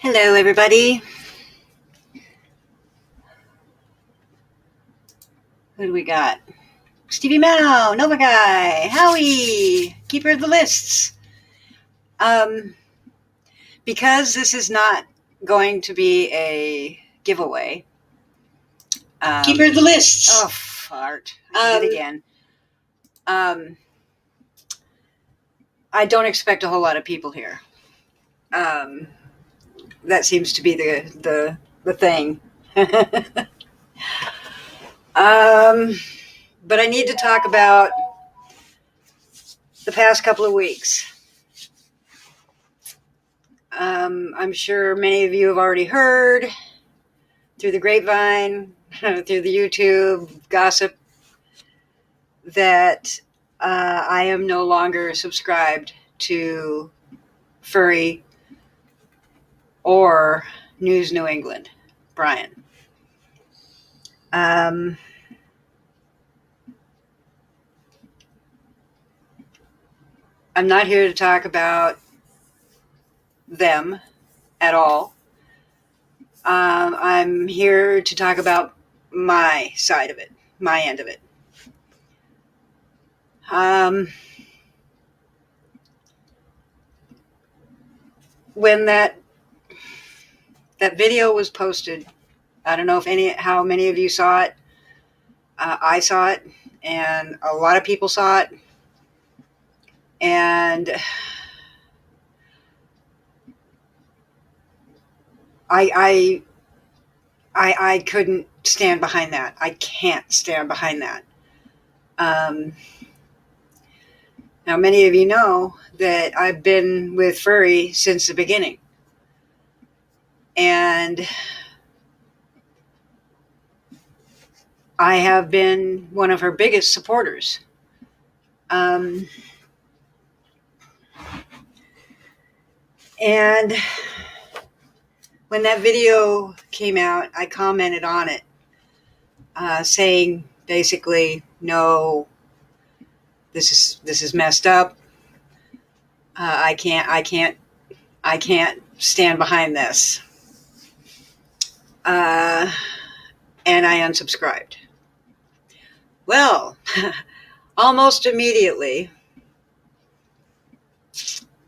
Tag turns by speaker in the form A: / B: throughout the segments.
A: Hello, everybody. Who do we got? Stevie Mao, Nova Guy, Howie, Keeper of the Lists. Because this is not going to be a giveaway.
B: Keeper of the Lists.
A: Oh, fart. I did it again. I don't expect a whole lot of people here. That seems to be the thing. But I need to talk about the past couple of weeks. I'm sure many of you have already heard through the grapevine, through the YouTube gossip, that I am no longer subscribed to Furry or News New England. Brian. I'm not here to talk about them at all. I'm here to talk about my side of it, my end of it. When that video was posted, I don't know how many of you saw it. I saw it, and a lot of people saw it, and I couldn't stand behind that. I can't stand behind that. Now, many of you know that I've been with Furry since the beginning. And I have been one of her biggest supporters. And when that video came out, I commented on it, saying basically, no, this is messed up. I can't stand behind this. And I unsubscribed. Well, almost immediately,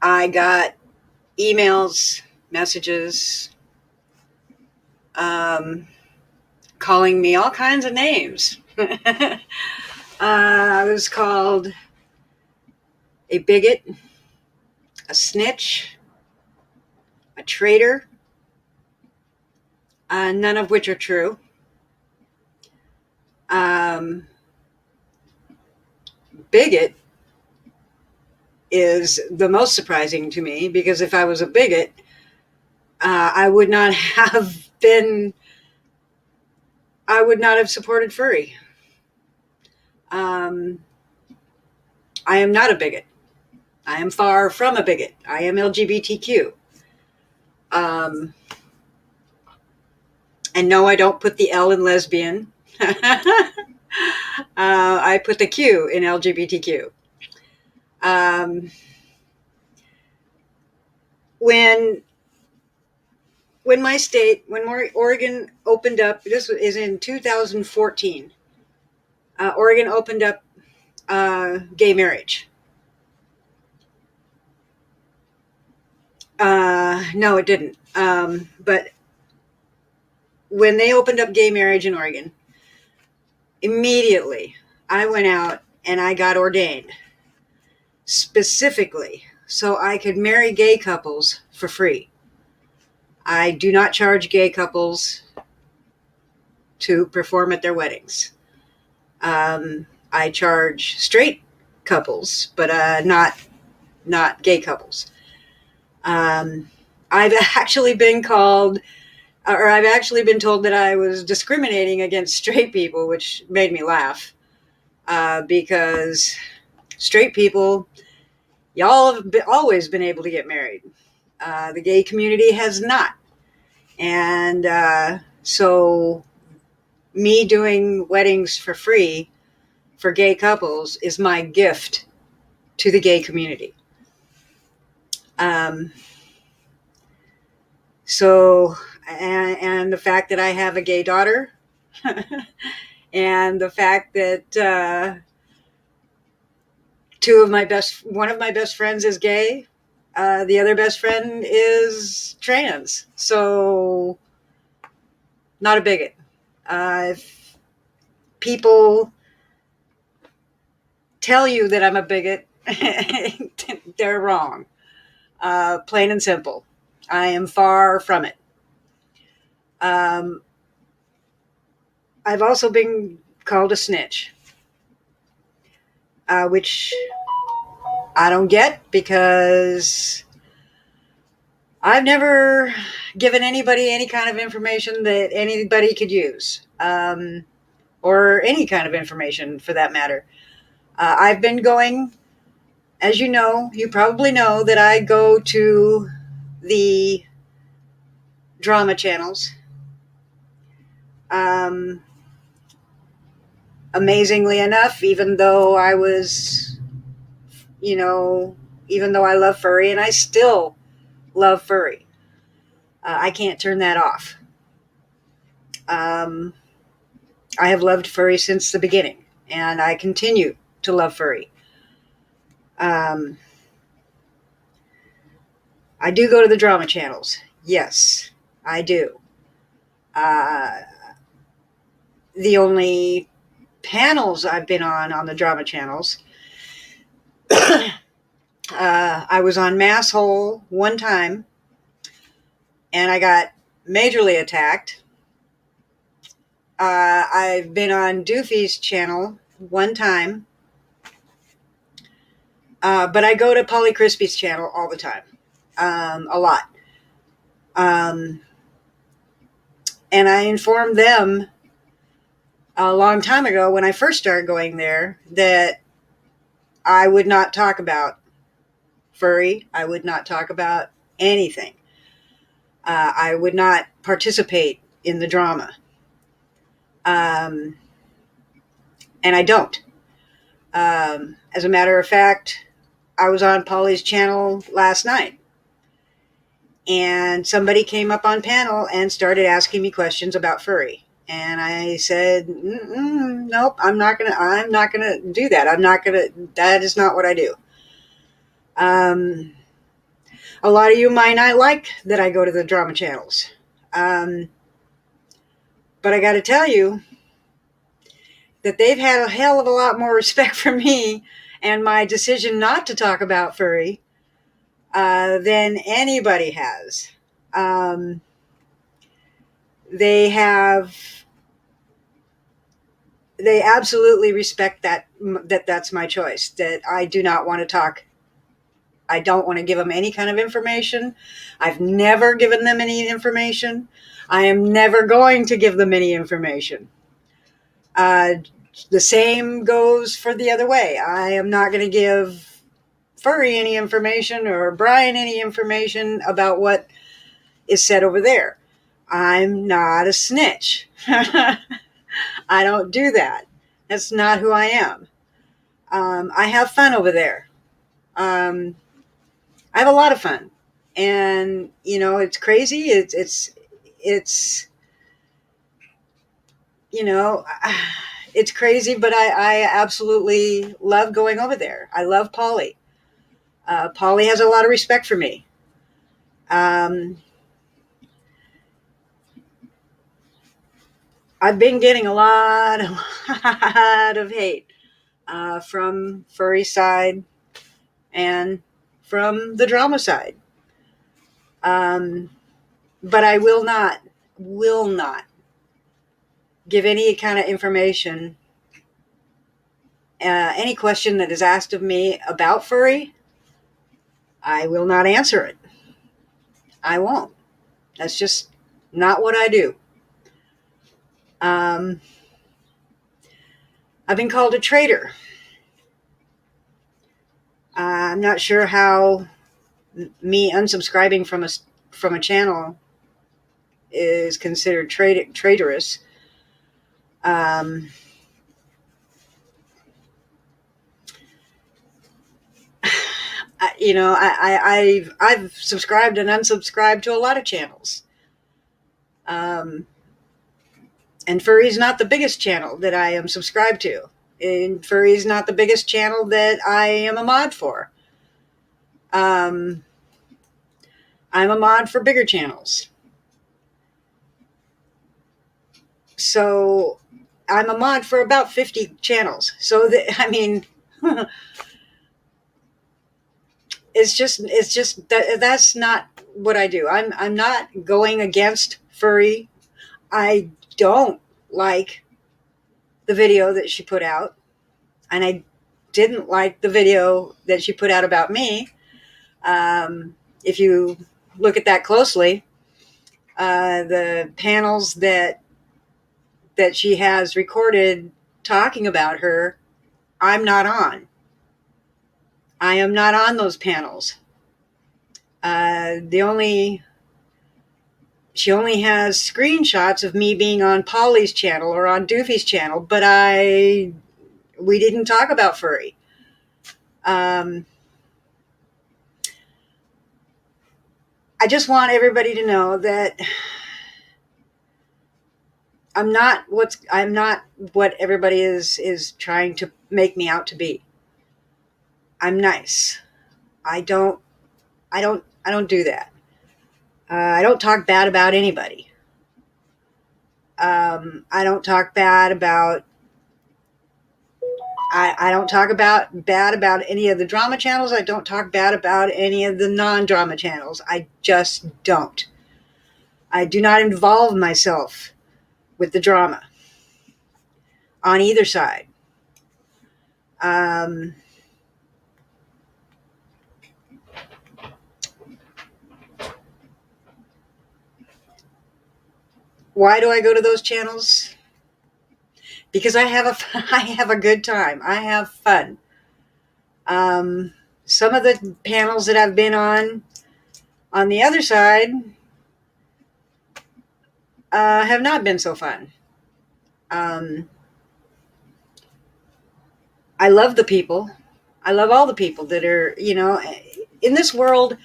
A: I got emails, messages, calling me all kinds of names. I was called a bigot, a snitch, a traitor, none of which are true. Bigot is the most surprising to me, because if I was a bigot, I would not have supported Furry. I am not a bigot. I am far from a bigot. I am LGBTQ. And no, I don't put the L in lesbian. I put the Q in LGBTQ. When Oregon opened up, this is in 2014, Oregon opened up gay marriage. No, it didn't. But when they opened up gay marriage in Oregon, immediately I went out and I got ordained, specifically so I could marry gay couples for free. I do not charge gay couples to perform at their weddings. I charge straight couples, but not gay couples. I've actually been told that I was discriminating against straight people, which made me laugh, because straight people, y'all have always been able to get married. The gay community has not. And so me doing weddings for free for gay couples is my gift to the gay community. So, and the fact that I have a gay daughter, and the fact that one of my best friends is gay, the other best friend is trans. So, not a bigot. If people tell you that I'm a bigot, they're wrong. Plain and simple. I am far from it. I've also been called a snitch, which I don't get because I've never given anybody any kind of information that anybody could use, or any kind of information for that matter. I've been going, as you probably know that I go to the drama channels. Amazingly enough, even though I love furry, and I still love furry, I can't turn that off. I have loved furry since the beginning, and I continue to love furry. I do go to the drama channels. Yes, I do. The only panels I've been on the drama channels, I was on Masshole one time, and I got majorly attacked. I've been on Doofy's channel one time, but I go to Polly Crispy's channel all the time, a lot. And I informed them a long time ago when I first started going there that I would not talk about furry. I would not talk about anything. I would not participate in the drama. And I don't. As a matter of fact, I was on Polly's channel last night, and somebody came up on panel and started asking me questions about furry. And I said, nope, I'm not gonna do that. That is not what I do. A lot of you might not like that I go to the drama channels. But I got to tell you that they've had a hell of a lot more respect for me and my decision not to talk about furry than anybody has. They absolutely respect that's my choice, that I do not want to talk. I don't want to give them any kind of information. I've never given them any information. I am never going to give them any information. The same goes for the other way. I am not going to give Furry any information or Brian any information about what is said over there. I'm not a snitch. I don't do that. That's not who I am. I have fun over there. I have a lot of fun, and it's crazy. It's it's crazy, but I absolutely love going over there. I love Polly. Polly has a lot of respect for me. I've been getting a lot of hate from furry side and from the drama side. But I will not give any kind of information, any question that is asked of me about furry. I will not answer it. I won't. That's just not what I do. I've been called a traitor. I'm not sure how me unsubscribing from a channel is considered traitorous. I've subscribed and unsubscribed to a lot of channels. And Furry's not the biggest channel that I am subscribed to. And Furry's not the biggest channel that I am a mod for. I'm a mod for bigger channels. So I'm a mod for about 50 channels. So it's just that's not what I do. I'm not going against Furry. I don't like the video that she put out, and I didn't like the video that she put out about me. If you look at that closely, the panels that she has recorded talking about her, I'm not on. I am not on those panels. She only has screenshots of me being on Polly's channel or on Doofy's channel, but we didn't talk about Furry. I just want everybody to know that I'm not what everybody is trying to make me out to be. I'm nice. I don't do that. I don't talk bad about anybody. I don't talk bad about. I don't talk bad about any of the drama channels. I don't talk bad about any of the non-drama channels. I just don't. I do not involve myself with the drama on either side. Why do I go to those channels? Because I have a good time. I have fun. Some of the panels that I've been on the other side, have not been so fun. I love the people. I love all the people that are, in this world,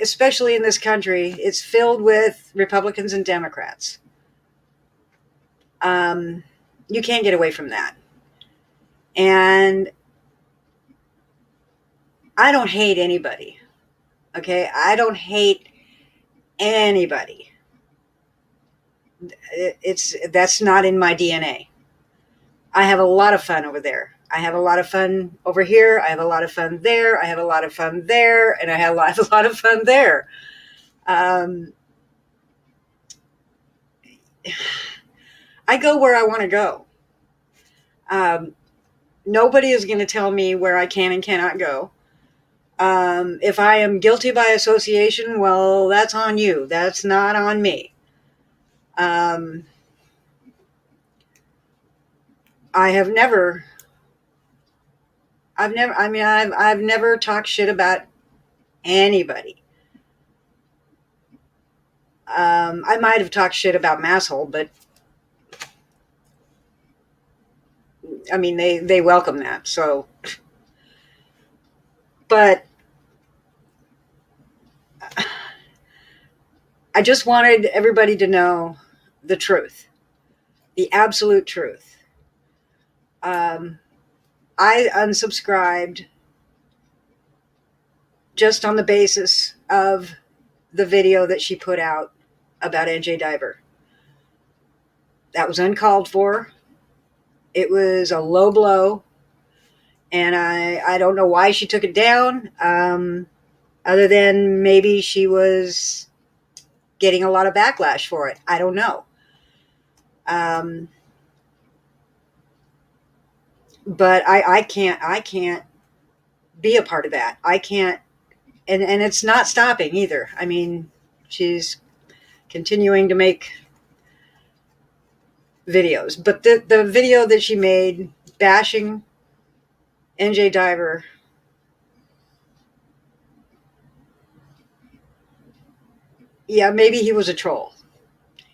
A: especially in this country, it's filled with Republicans and Democrats. You can't get away from that. And I don't hate anybody. Okay? I don't hate anybody. That's not in my DNA. I have a lot of fun over there. I have a lot of fun over here. I have a lot of fun there. I have a lot of fun there. And I have a lot of fun there. I go where I want to go. Nobody is going to tell me where I can and cannot go. If I am guilty by association, well, that's on you. That's not on me. I've never talked shit about anybody. I might have talked shit about Masshole, but I mean, they welcome that. So, but I just wanted everybody to know the truth, the absolute truth. I unsubscribed just on the basis of the video that she put out about NJ Diver. That was uncalled for. It was a low blow. And I don't know why she took it down, other than maybe she was getting a lot of backlash for it. I don't know. But I can't be a part of that. I can't, and it's not stopping either. I mean, she's continuing to make videos. But the video that she made bashing NJ Diver, yeah, maybe he was a troll.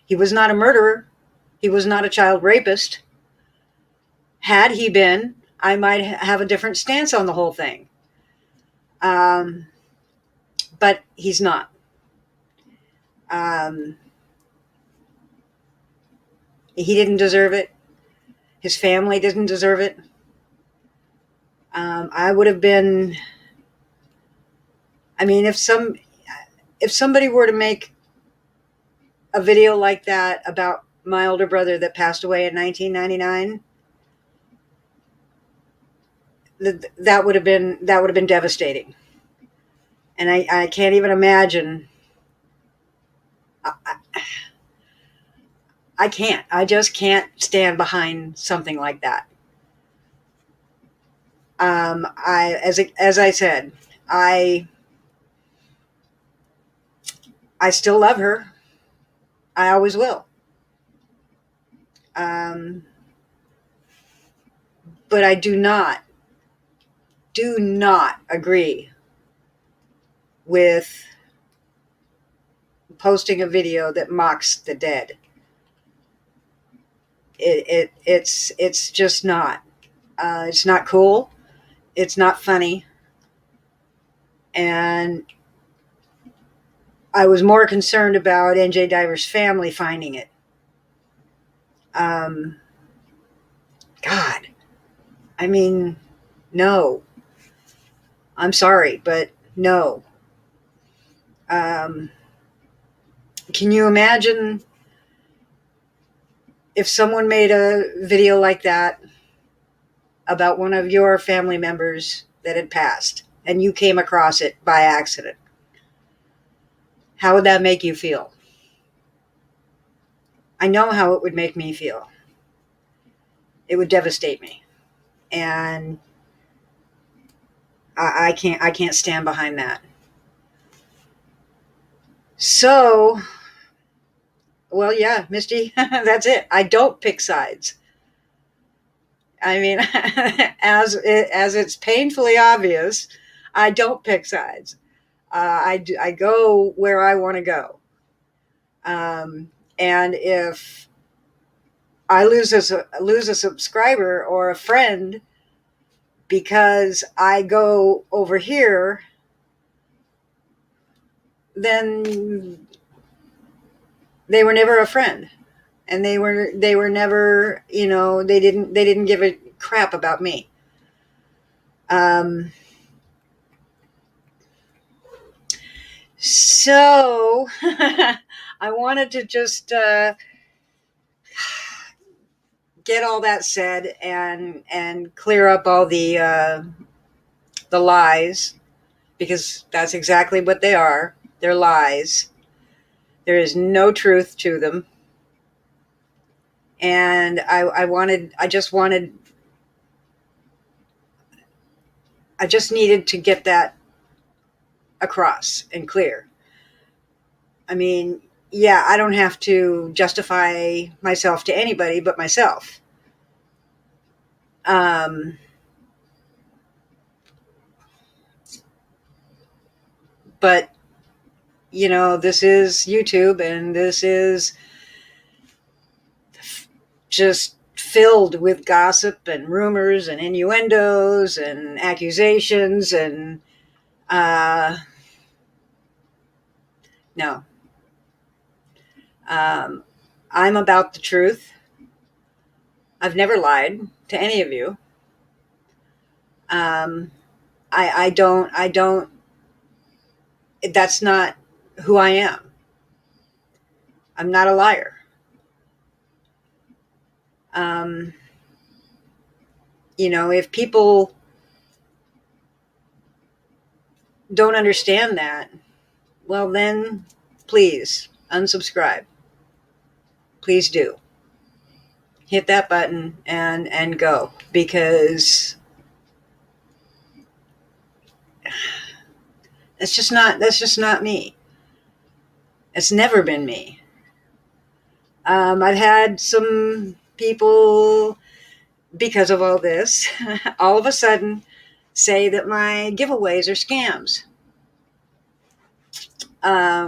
A: He was not a murderer. He was not a child rapist. Had he been, I might have a different stance on the whole thing. But he's not. He didn't deserve it. His family didn't deserve it. I would have been. I mean, if somebody were to make a video like that about my older brother that passed away in 1999, that would have been devastating. And I can't even imagine. I can't. I just can't stand behind something like that. As I said, I still love her. I always will. But I do not agree with posting a video that mocks the dead. It's just not. It's not cool. It's not funny. And I was more concerned about NJ Diver's family finding it. God, I mean, no. I'm sorry, but no. Can you imagine if someone made a video like that about one of your family members that had passed and you came across it by accident? How would that make you feel? I know how it would make me feel. It would devastate me. And I can't stand behind that. So, well, yeah, Misty, that's it. I don't pick sides. I mean, as it's painfully obvious, I don't pick sides. I go where I want to go. And if I lose a subscriber or a friend because I go over here, then they were never a friend, and they were never, they didn't give a crap about me. So I wanted to just get all that said and clear up all the lies, because that's exactly what they are. They're lies. There is no truth to them. And I just needed to get that across and clear. I mean, yeah, I don't have to justify myself to anybody but myself. But, this is YouTube, and this is just filled with gossip and rumors and innuendos and accusations, and no. I'm about the truth. I've never lied to any of you. I don't, that's not who I am. I'm not a liar. If people don't understand that, well, then please unsubscribe. Please do. Hit that button and go, because that's just not me. It's never been me. I've had some people, because of all this, all of a sudden say that my giveaways are scams,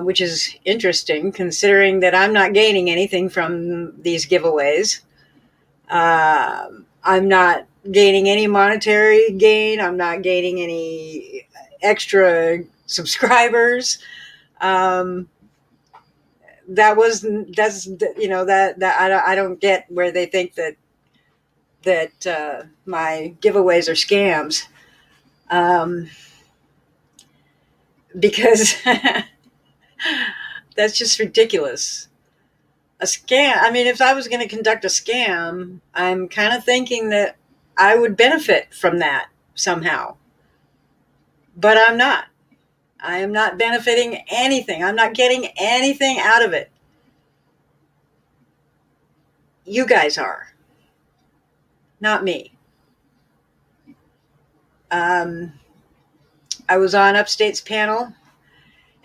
A: which is interesting considering that I'm not gaining anything from these giveaways. I'm not gaining any monetary gain. I'm not gaining any extra subscribers. That's that I don't get where they think that my giveaways are scams, because that's just ridiculous. A scam. I mean, if I was going to conduct a scam, I'm kind of thinking that I would benefit from that somehow, but I'm not. I am not benefiting anything. I'm not getting anything out of it. You guys are, not me. I was on Upstate's panel,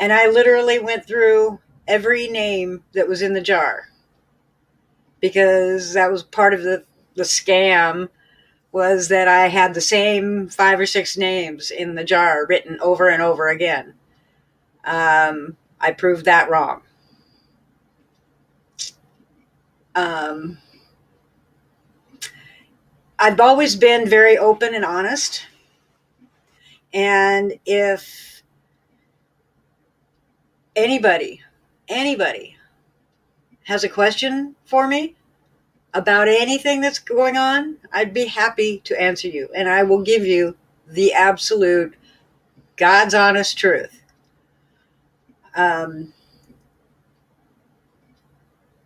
A: and I literally went through every name that was in the jar, because that was part of the scam, was that I had the same 5 or 6 names in the jar written over and over again. I proved that wrong. I've always been very open and honest. And if anybody has a question for me about anything that's going on, I'd be happy to answer you. And I will give you the absolute God's honest truth.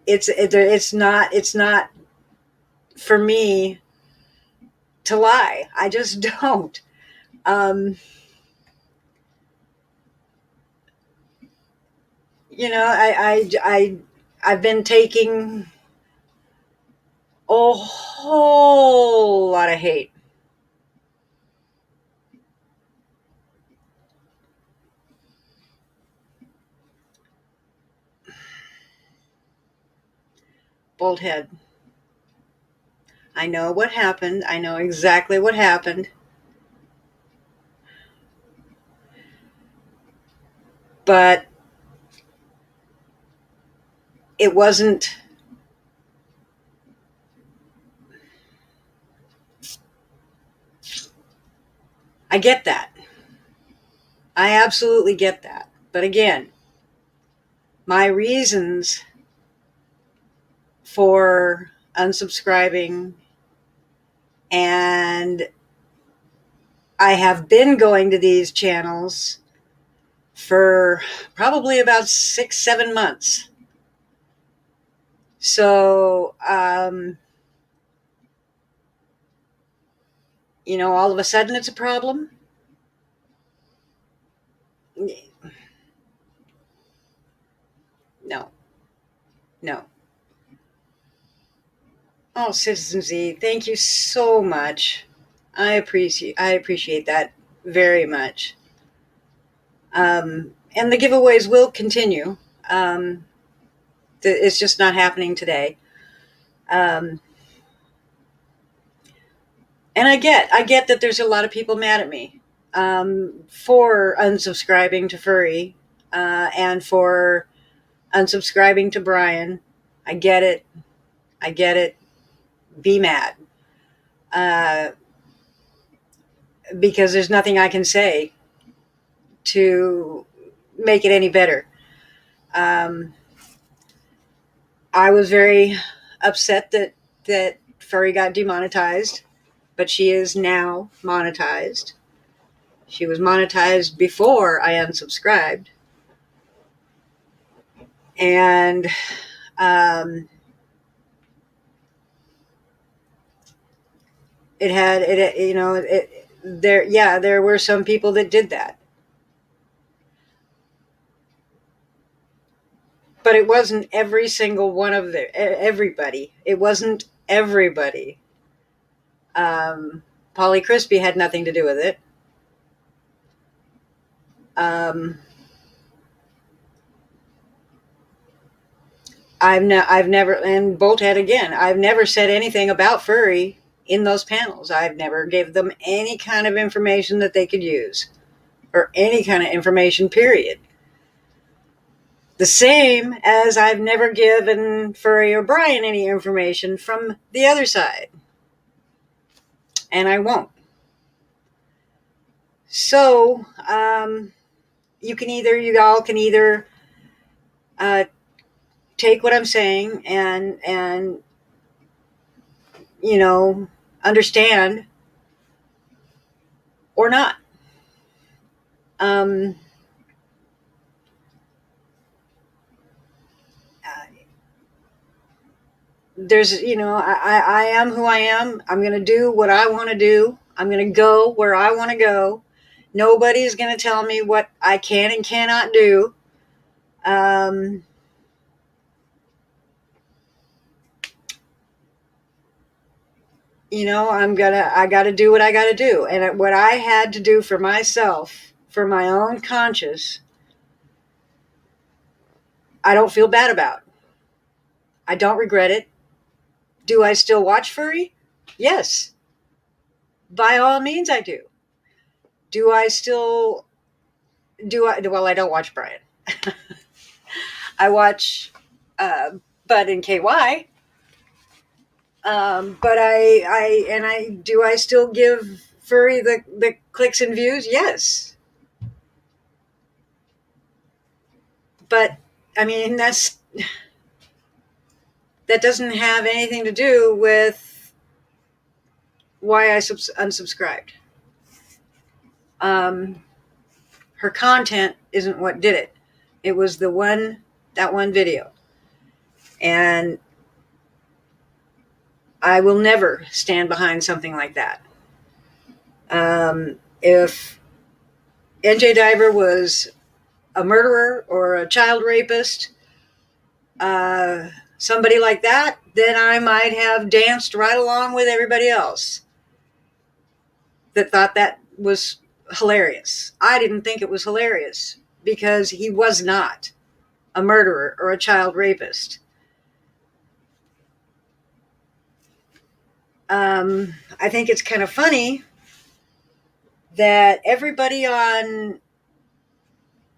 A: It's not for me to lie. I just don't. I've been taking a whole lot of hate. Bolthead. I know what happened. I know exactly what happened. But it wasn't. I get that. I absolutely get that. But again, my reasons for unsubscribing, and I have been going to these channels for probably about 6-7 months. So, all of a sudden it's a problem. No. Oh, Citizen Z, thank you so much. I appreciate that very much. And the giveaways will continue. It's just not happening today. And I get that there's a lot of people mad at me for unsubscribing to Furry, and for unsubscribing to Brian. I get it. Be mad. Because there's nothing I can say to make it any better. I was very upset that Furry got demonetized, but she is now monetized. She was monetized before I unsubscribed. And there were some people that did that. But it wasn't every single one of everybody. It wasn't everybody. Polly Crispy had nothing to do with it. I've never, and Bolthead again, I've never said anything about Furry in those panels. I've never gave them any kind of information that they could use, or any kind of information, period. The same as I've never given Furry or Brian any information from the other side. And I won't. So you all can either uh, take what I'm saying and understand or not. Um, there's I am who I am. I'm going to do what I want to do. I'm going to go where I want to go. Nobody's going to tell me what I can and cannot do. um, I gotta do what I gotta do. And what I had to do for myself, for my own conscience, I don't feel bad about. I don't regret it. Do I still watch furry? Yes. By all means I do. Do I still well, I don't watch Brian. I watch Bud and KY. But I still give furry the clicks and views? Yes. But I mean, that doesn't have anything to do with why I unsubscribed. Her content isn't what did it. It was that one video. And I will never stand behind something like that. If NJ Diver was a murderer or a child rapist, somebody like that, then I might have danced right along with everybody else that thought that was hilarious. I didn't think it was hilarious because he was not a murderer or a child rapist. I think it's kind of funny that everybody on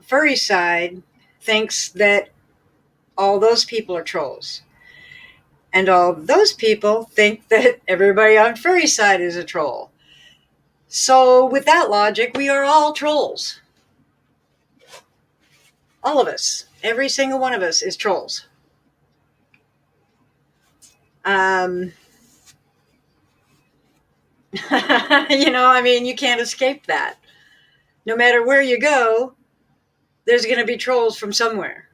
A: furry side thinks that all those people are trolls. And all those people think that everybody on furry side is a troll. So with that logic, we are all trolls. All of us. Every single one of us is trolls. You can't escape that. No matter where you go, there's going to be trolls from somewhere.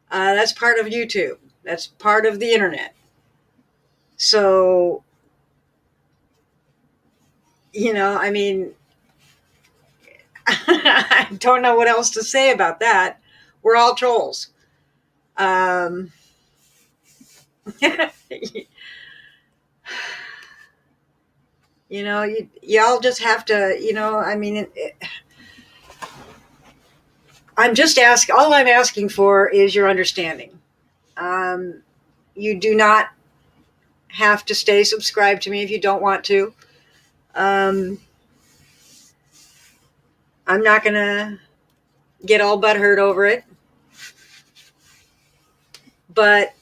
A: That's part of YouTube. That's part of the internet. So, I don't know what else to say about that. We're all trolls. Y'all just have to, all I'm asking for is your understanding. You do not have to stay subscribed to me if you don't want to. I'm not going to get all butthurt over it. But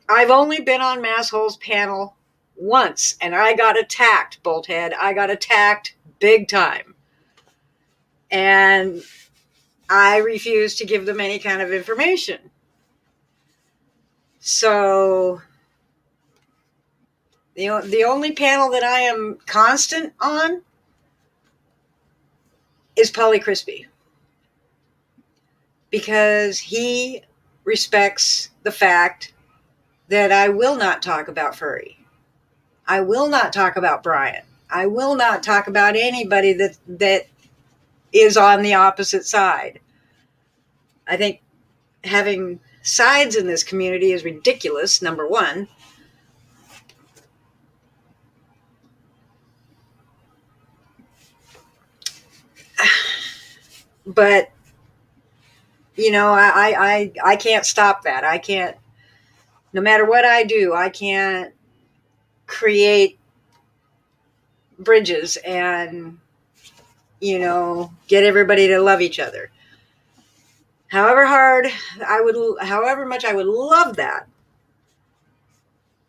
A: I've only been on Masshole's panel once, and I got attacked, Bolthead. I got attacked big time. And I refused to give them any kind of information. So the only panel that I am constant on is Polly Crispy. Because he respects the fact that I will not talk about furry. I will not talk about Brian. I will not talk about anybody that is on the opposite side. I think having sides in this community is ridiculous, number one. But, I can't stop that. I can't, no matter what I do, I can't create bridges and, get everybody to love each other. However much I would love that,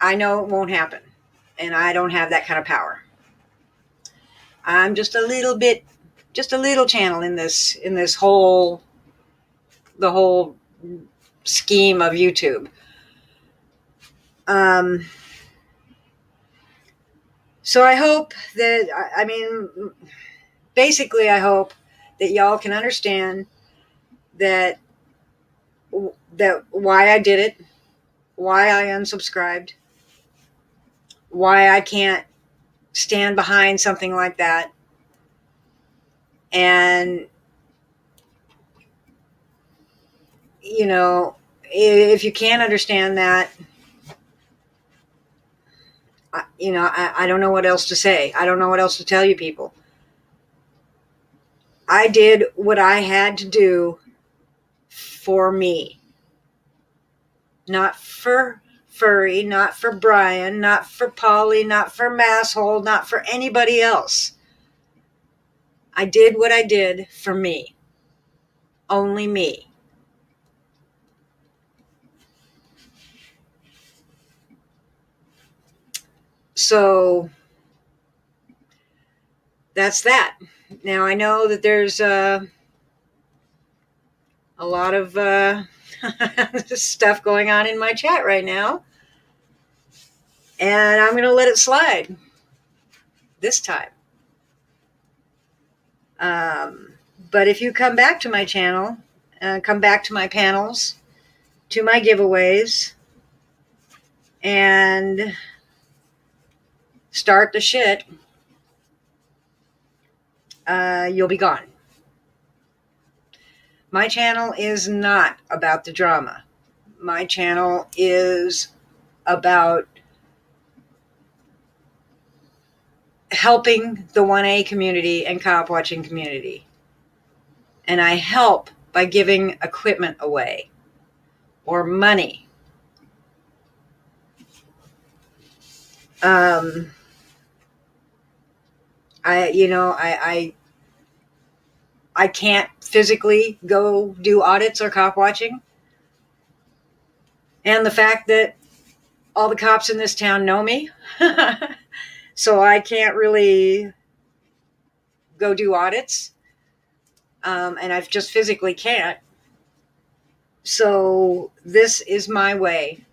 A: I know it won't happen. And I don't have that kind of power. I'm just a little channel in this whole the whole scheme of YouTube. So I hope that, basically I hope that y'all can understand that why I did it, why I unsubscribed, why I can't stand behind something like that. And, if you can't understand that, I don't know what else to say. I don't know what else to tell you people. I did what I had to do for me. Not for Furry, not for Brian, not for Polly, not for Masshole, not for anybody else. I did what I did for me. Only me. So that's that. Now I know that there's a lot of stuff going on in my chat right now, and I'm going to let it slide this time. But if you come back to my channel, come back to my panels, to my giveaways, and start the shit, you'll be gone. My channel is not about the drama. My channel is about helping the 1A community and cop watching community. And I help by giving equipment away or money. I can't physically go do audits or cop watching. And the fact that all the cops in this town know me, so I can't really go do audits. And I just physically can't. So this is my way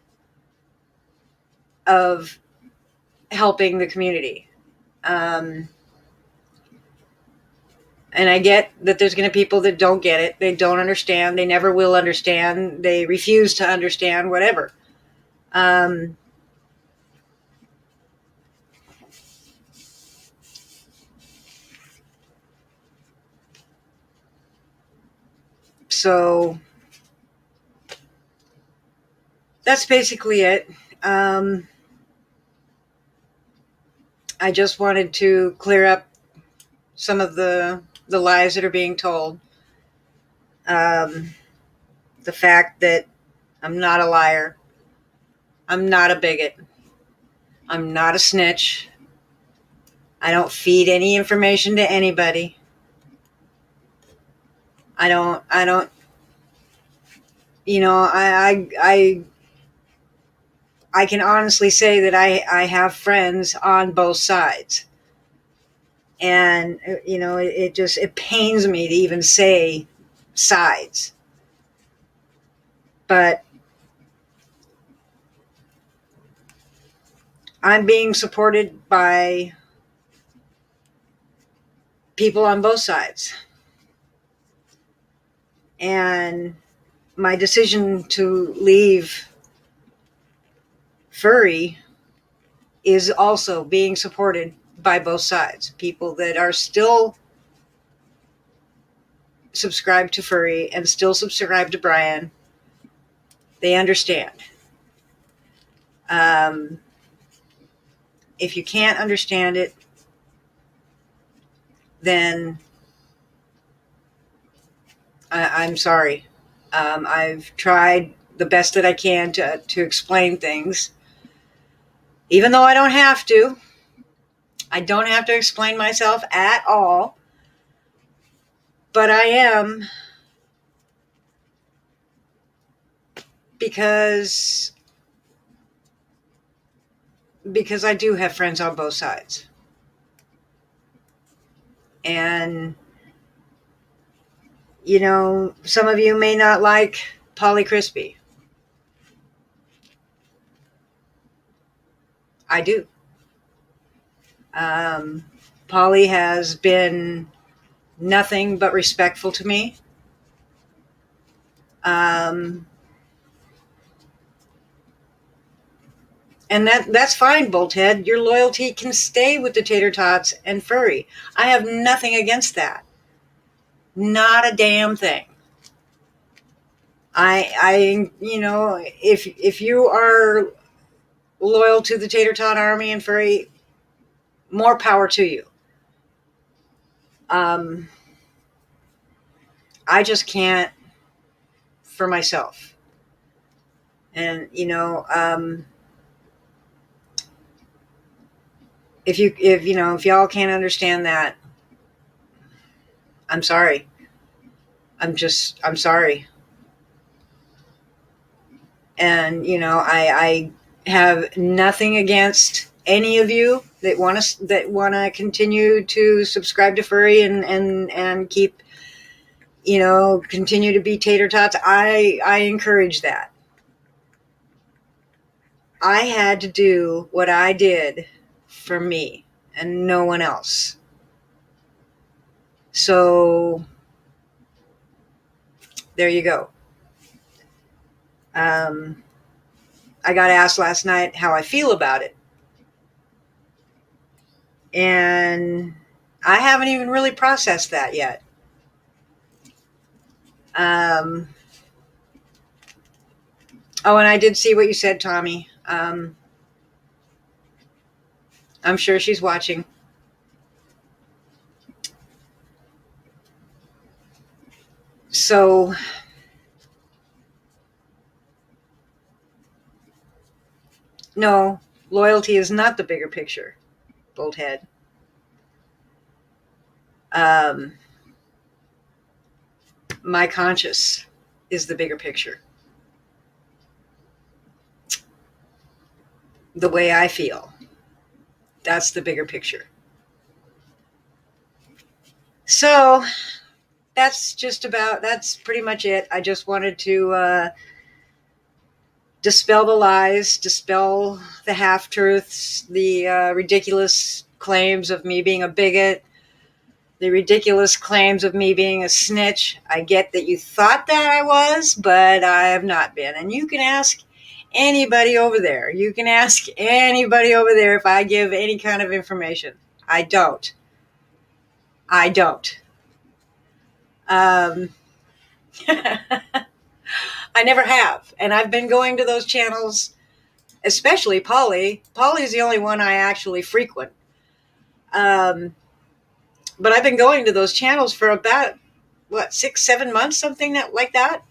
A: of helping the community. And I get that there's going to be people that don't get it. They don't understand. They never will understand. They refuse to understand, whatever. So that's basically it. I just wanted to clear up some of the lies that are being told. The fact that I'm not a liar. I'm not a bigot. I'm not a snitch. I don't feed any information to anybody. I don't, I can honestly say that I have friends on both sides. And, it pains me to even say sides. But I'm being supported by people on both sides. And my decision to leave Furry is also being supported by both sides. People that are still subscribed to Furry and still subscribed to Brian, they understand. If you can't understand it, then I'm sorry. I've tried the best that I can to explain things, even though I don't have to. I don't have to explain myself at all, but I am, because I do have friends on both sides. And, some of you may not like Polly Crispy. I do. Polly has been nothing but respectful to me. And that's fine, Bolthead. Your loyalty can stay with the Tater Tots and Furry. I have nothing against that. Not a damn thing. If you are loyal to the Tater Tot Army and Furry, more power to you. I just can't for myself. And, if y'all can't understand that, I'm sorry. I'm sorry. And, I have nothing against any of you that want to continue to subscribe to Furry and keep, continue to be Tater Tots. I encourage that. I had to do what I did for me and no one else. So there you go. I got asked last night how I feel about it. And I haven't even really processed that yet. Oh, and I did see what you said, Tommy. I'm sure she's watching. So, no, loyalty is not the bigger picture, Bolthead. My conscience is the bigger picture. The way I feel, that's the bigger picture. So that's pretty much it. I just wanted to dispel the lies, dispel the half-truths, the ridiculous claims of me being a bigot, the ridiculous claims of me being a snitch. I get that you thought that I was, but I have not been. And you can ask anybody over there. You can ask anybody over there if I give any kind of information. I don't. I never have. And I've been going to those channels, especially Polly. Polly's the only one I actually frequent. But I've been going to those channels for about, 6-7 months, something like that.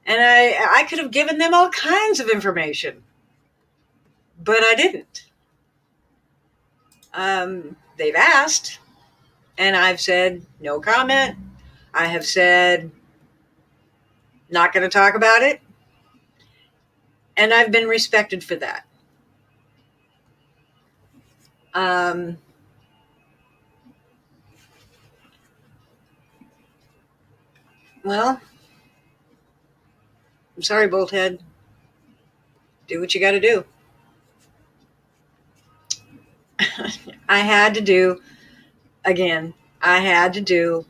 A: And I could have given them all kinds of information, but I didn't. They've asked, and I've said no comment. I have said not going to talk about it, and I've been respected for that. Well, I'm sorry, Bolthead. Do what you got to do. I had to do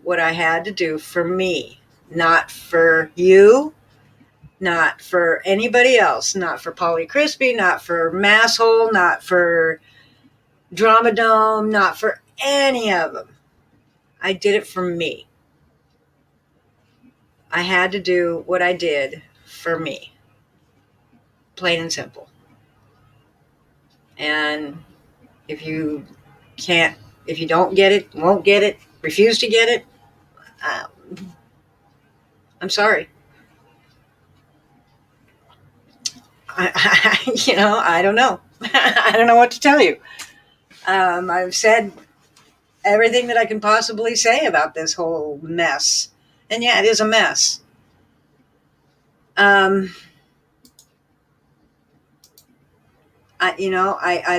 A: what I had to do for me, not for you, not for anybody else, not for Polly Crispy, not for Masshole, not for Drama Dome, not for any of them. I did it for me. I had to do what I did for me. Plain and simple. And if you don't get it, won't get it, refuse to get it, I'm sorry. I don't know. I don't know what to tell you. I've said everything that I can possibly say about this whole mess. And yeah, it is a mess.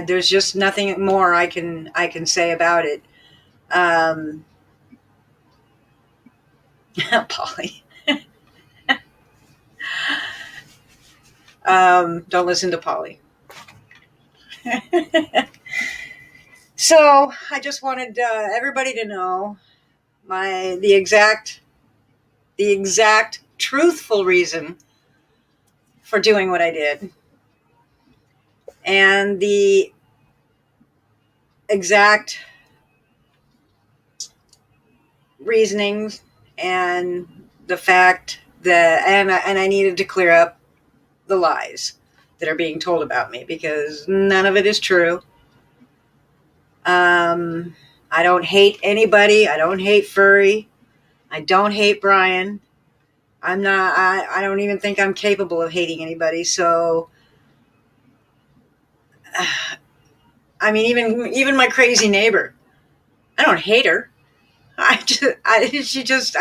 A: There's just nothing more I can say about it. Polly. Don't listen to Polly. So I just wanted everybody to know the exact truthful reason for doing what I did, and the exact reasonings, and the fact that, and I needed to clear up the lies that are being told about me, because none of it is true. I don't hate anybody. I don't hate Furry. I don't hate Brian. I'm not, I don't even think I'm capable of hating anybody. So, I mean, even my crazy neighbor, I don't hate her. I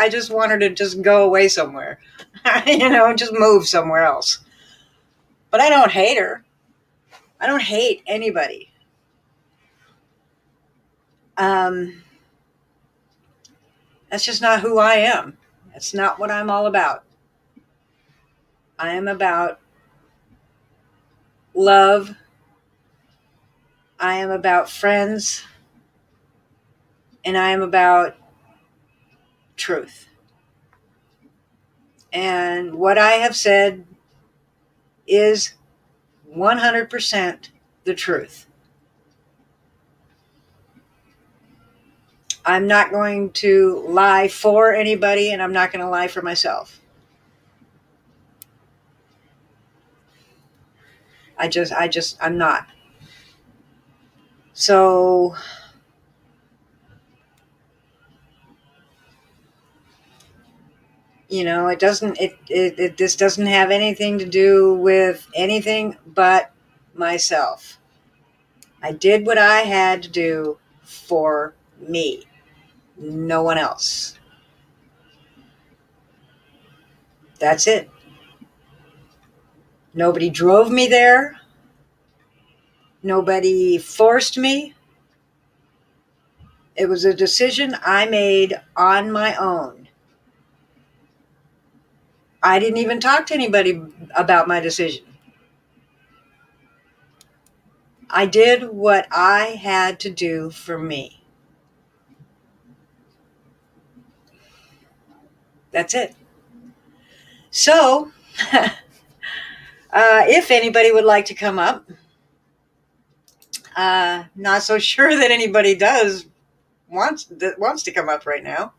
A: just want her to just go away somewhere, just move somewhere else. But I don't hate her. I don't hate anybody. That's just not who I am. That's not what I'm all about. I am about love. I am about friends. And I am about truth. And what I have said is 100% the truth. I'm not going to lie for anybody, and I'm not going to lie for myself. I'm not. So, this doesn't have anything to do with anything but myself. I did what I had to do for me, no one else. That's it. Nobody drove me there. Nobody forced me. It was a decision I made on my own. I didn't even talk to anybody about my decision. I did what I had to do for me. That's it. So, if anybody would like to come up, not so sure that anybody wants to come up right now.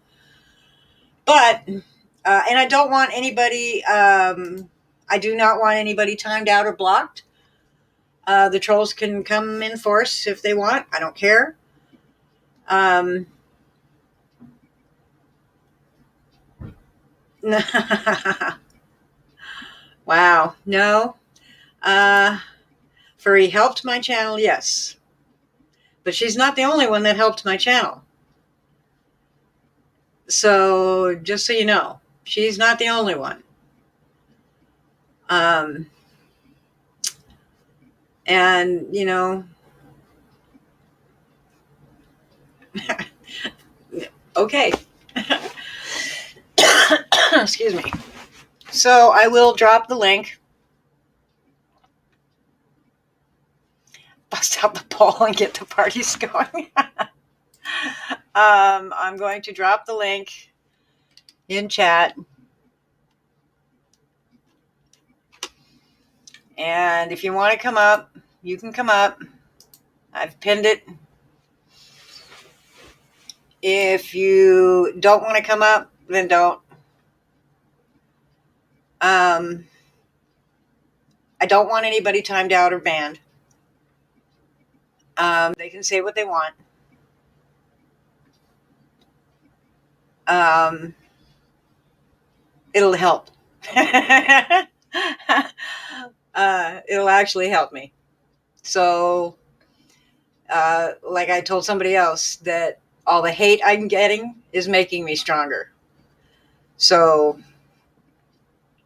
A: But, and I don't want anybody, I do not want anybody timed out or blocked. The trolls can come in force if they want. I don't care. Wow. No. Furry helped my channel, yes. But she's not the only one that helped my channel. So, just so you know, she's not the only one. And, okay. Excuse me. So, I will drop the link. Bust out the ball and get the parties going. I'm going to drop the link in chat. And if you want to come up, you can come up. I've pinned it. If you don't want to come up, then don't. I don't want anybody timed out or banned. They can say what they want. It'll help. It'll actually help me. So, like I told somebody else, that all the hate I'm getting is making me stronger. So,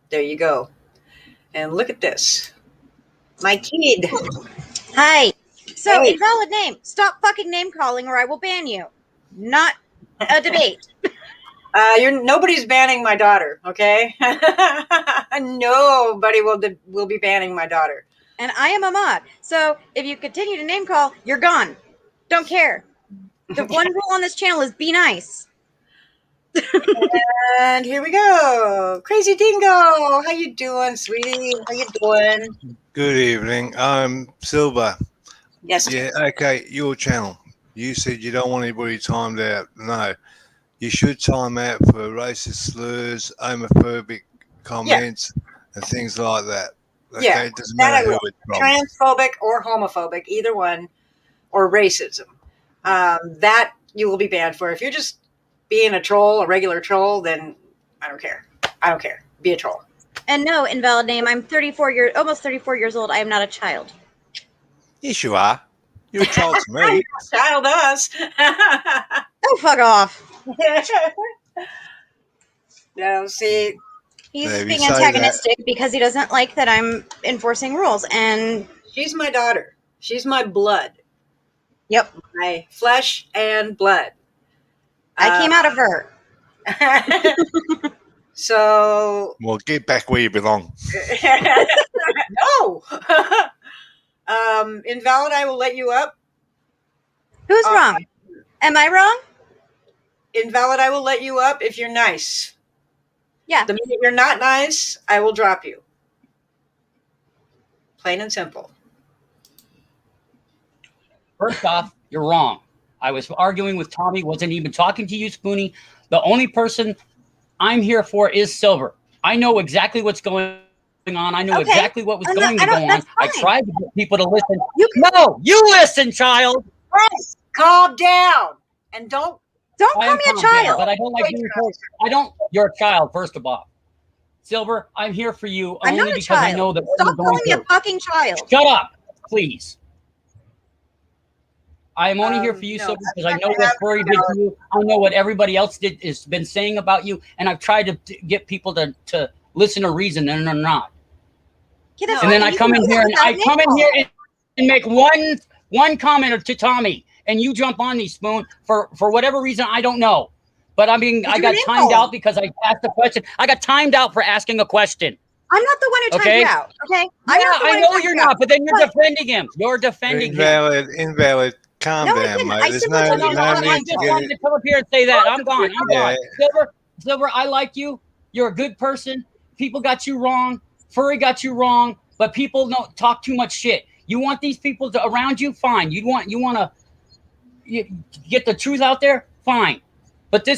A: there you go. And look at this. My kid.
C: Hi. So,
A: Hey.
C: invalid name. Stop fucking name calling or I will ban you. Not a debate.
A: Nobody's banning my daughter, okay? Nobody will be banning my daughter.
C: And I am a mod. So if you continue to name call, you're gone. Don't care. The one rule on this channel is be nice.
A: And here we go. Crazy Dingo. How you doing, sweetie? How you doing?
D: Good evening. I'm Silver.
A: Yes.
D: Yeah, okay, your channel. You said you don't want anybody timed out. No. You should time out for racist slurs, homophobic comments, and things like that. Okay,
A: Yeah,
D: it doesn't matter who it's from.
A: Transphobic or homophobic, either one, or racism. That you will be banned for. If you're just being a troll, a regular troll, then I don't care. I don't care. Be a troll.
C: And no, invalid name. I'm almost 34 years old. I am not a child.
D: Yes, you are. You're a child to me.
A: Child us.
C: Oh, fuck off.
A: No, see.
C: He's
D: Yeah,
C: being antagonistic because he doesn't like that I'm enforcing rules. And
A: she's my daughter. She's my blood.
C: Yep.
A: My flesh and blood.
C: I came out of her.
A: So.
D: Well, get back where you belong.
A: No. Invalid, I will let you up.
C: Who's wrong? Am I wrong?
A: Invalid, I will let you up if you're nice.
C: Yeah.
A: The minute you're not nice, I will drop you. Plain and simple.
B: First off, you're wrong. I was arguing with Tommy, wasn't even talking to you, Spoonie. The only person I'm here for is Silver. I know exactly what's going on. I know exactly what was going to go on. I tried to get people to listen. No, you listen, child.
A: Yes, calm down. And don't
C: call me a child.
B: But I don't like you. You're a child, first of all. Silver, I'm here for you only because I know that
C: Stop calling me a fucking child.
B: Shut up, please. I am only here for you, Silver, because I know what Furry did to you. I know what everybody else has been saying about you, and I've tried to get people to listen or reason, and they're not. And then I come in here and make one comment to Tommy, and you jump on me, Spoon, for whatever reason I don't know. But I mean, I got timed out because I asked a question. I got timed out for asking a question.
C: I'm not the one who timed you out. Okay,
B: I know you're not, but then you're defending him. You're defending him.
D: Invalid. Calm down, mate. There's no need
B: to come up here and say that. I'm gone. I'm gone. Silver, I like you. You're a good person. People got you wrong. Furry got you wrong. But people don't talk too much shit. You want these people around you? Fine. You want to get the truth out there? Fine. But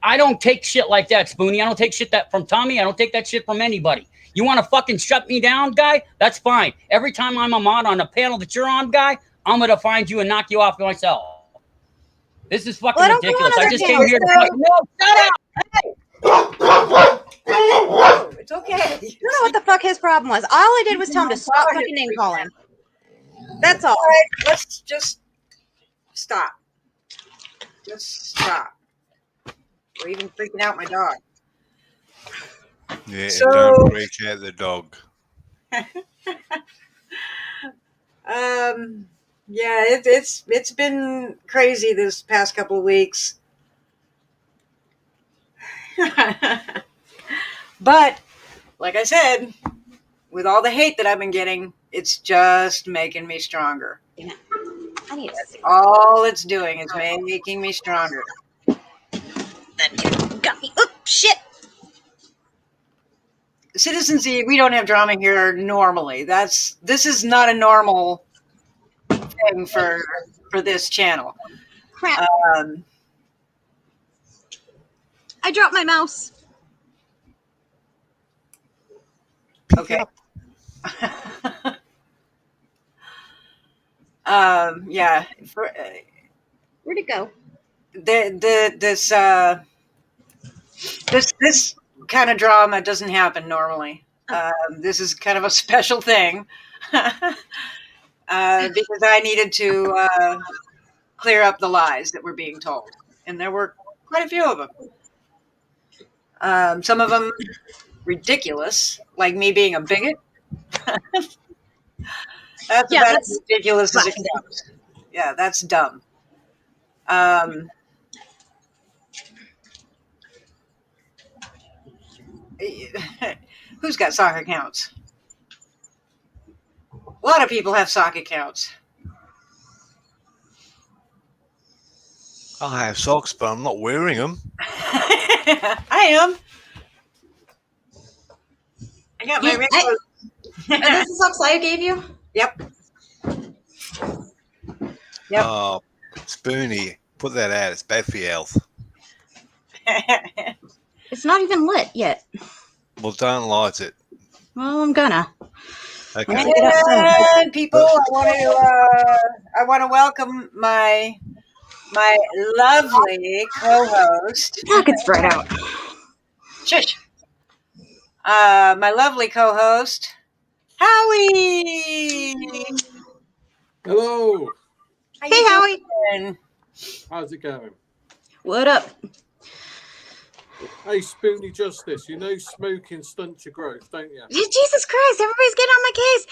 B: I don't take shit like that, Spoonie. I don't take shit from Tommy. I don't take that shit from anybody. You want to fucking shut me down, guy? That's fine. Every time I'm a mod on a panel that you're on, guy, I'm going to find you and knock you off myself. This is fucking ridiculous. I just came here to fucking... No, shut up!
A: Hey. It's okay.
C: I don't know what the fuck his problem was. All I did was tell him to stop fucking name calling. That's all.
A: All right, let's just stop. Just stop. We're even freaking out my dog.
D: Yeah, so, don't freak out the dog.
A: Yeah, it's been crazy this past couple of weeks. But like I said, with all the hate that I've been getting, it's just making me stronger.
C: Yeah.
A: That's all it's doing is making me stronger.
C: Got me. Oh, shit.
A: Citizens E, we don't have drama here normally. This is not a normal thing for this channel.
C: Crap. I dropped my mouse.
A: Okay. Yeah.
C: Where'd it go?
A: This kind of drama doesn't happen normally. This is kind of a special thing because I needed to clear up the lies that were being told, and there were quite a few of them. Some of them ridiculous, like me being a bigot. That's about as ridiculous as it comes. Yeah, that's dumb. Who's got sock accounts? A lot of people have sock accounts.
D: I have socks, but I'm not wearing them.
A: I am. I got my regular.
C: Are those the socks I gave you?
A: Yep. Yep.
D: Oh, Spoonie, put that out. It's bad for your health.
C: It's not even lit yet.
D: Well, don't light it.
C: Well, I'm gonna.
D: Okay.
A: And people, I want to welcome my lovely co-host.
C: Look, it's spread out.
A: Shush. My lovely co-host, Howie.
E: Hello.
A: How
C: Hey,
A: you
C: Howie.
A: doing?
E: How's it going?
C: What up?
E: Hey, Spoony Justice, you know smoking stunts your growth, don't you?
C: Jesus Christ, everybody's getting on my case.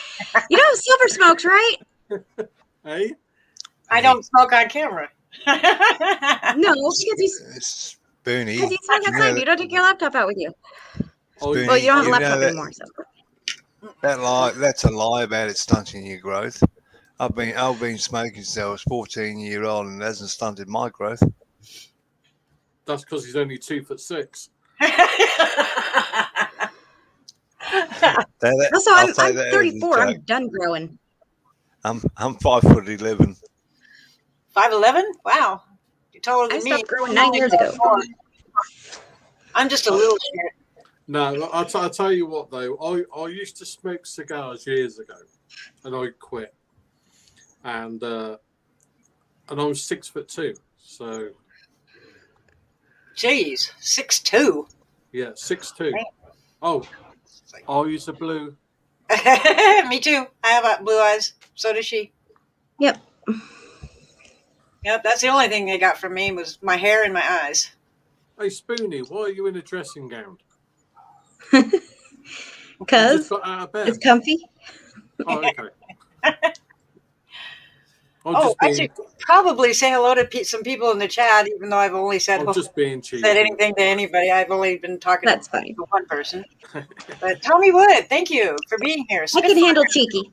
C: You know Silver smokes, right?
E: Hey?
A: I don't smoke on camera.
C: No, because he's
D: Spoonie.
C: smoking outside. You don't take your laptop out with you.
D: Spoonie,
C: Well, you don't have a
D: you
C: laptop
D: know that-
C: anymore, so.
D: That's a lie about it stunting your growth. I've been smoking since I was 14-year-old, and it hasn't stunted my growth.
E: That's because he's only 2'6".
C: Also, I'm 34. I'm done growing.
D: I'm 5'11".
A: 5'11"? Wow. You're taller than
C: I
A: me.
C: stopped growing 9 years ago.
A: I'm just a little shit.
E: No, I'll tell you what, though. I used to smoke cigars years ago, and I quit. And I was 6'2", so...
A: Jeez, 6'2".
E: Yeah, 6'2". Oh, eyes are blue.
A: Me too. I have blue eyes. So does she.
C: Yep.
A: Yep, that's the only thing they got from me was my hair and my eyes.
E: Hey, Spoonie, why are you in a dressing gown?
C: Because
E: You just got out of bed.
C: it's comfy.
E: Oh, okay.
A: I should probably say hello to some people in the chat, even though I've only said anything to anybody. I've only been talking
C: That's
A: to
C: fine.
A: one person. But Tommy Wood, thank you for being here.
C: I can handle cheeky.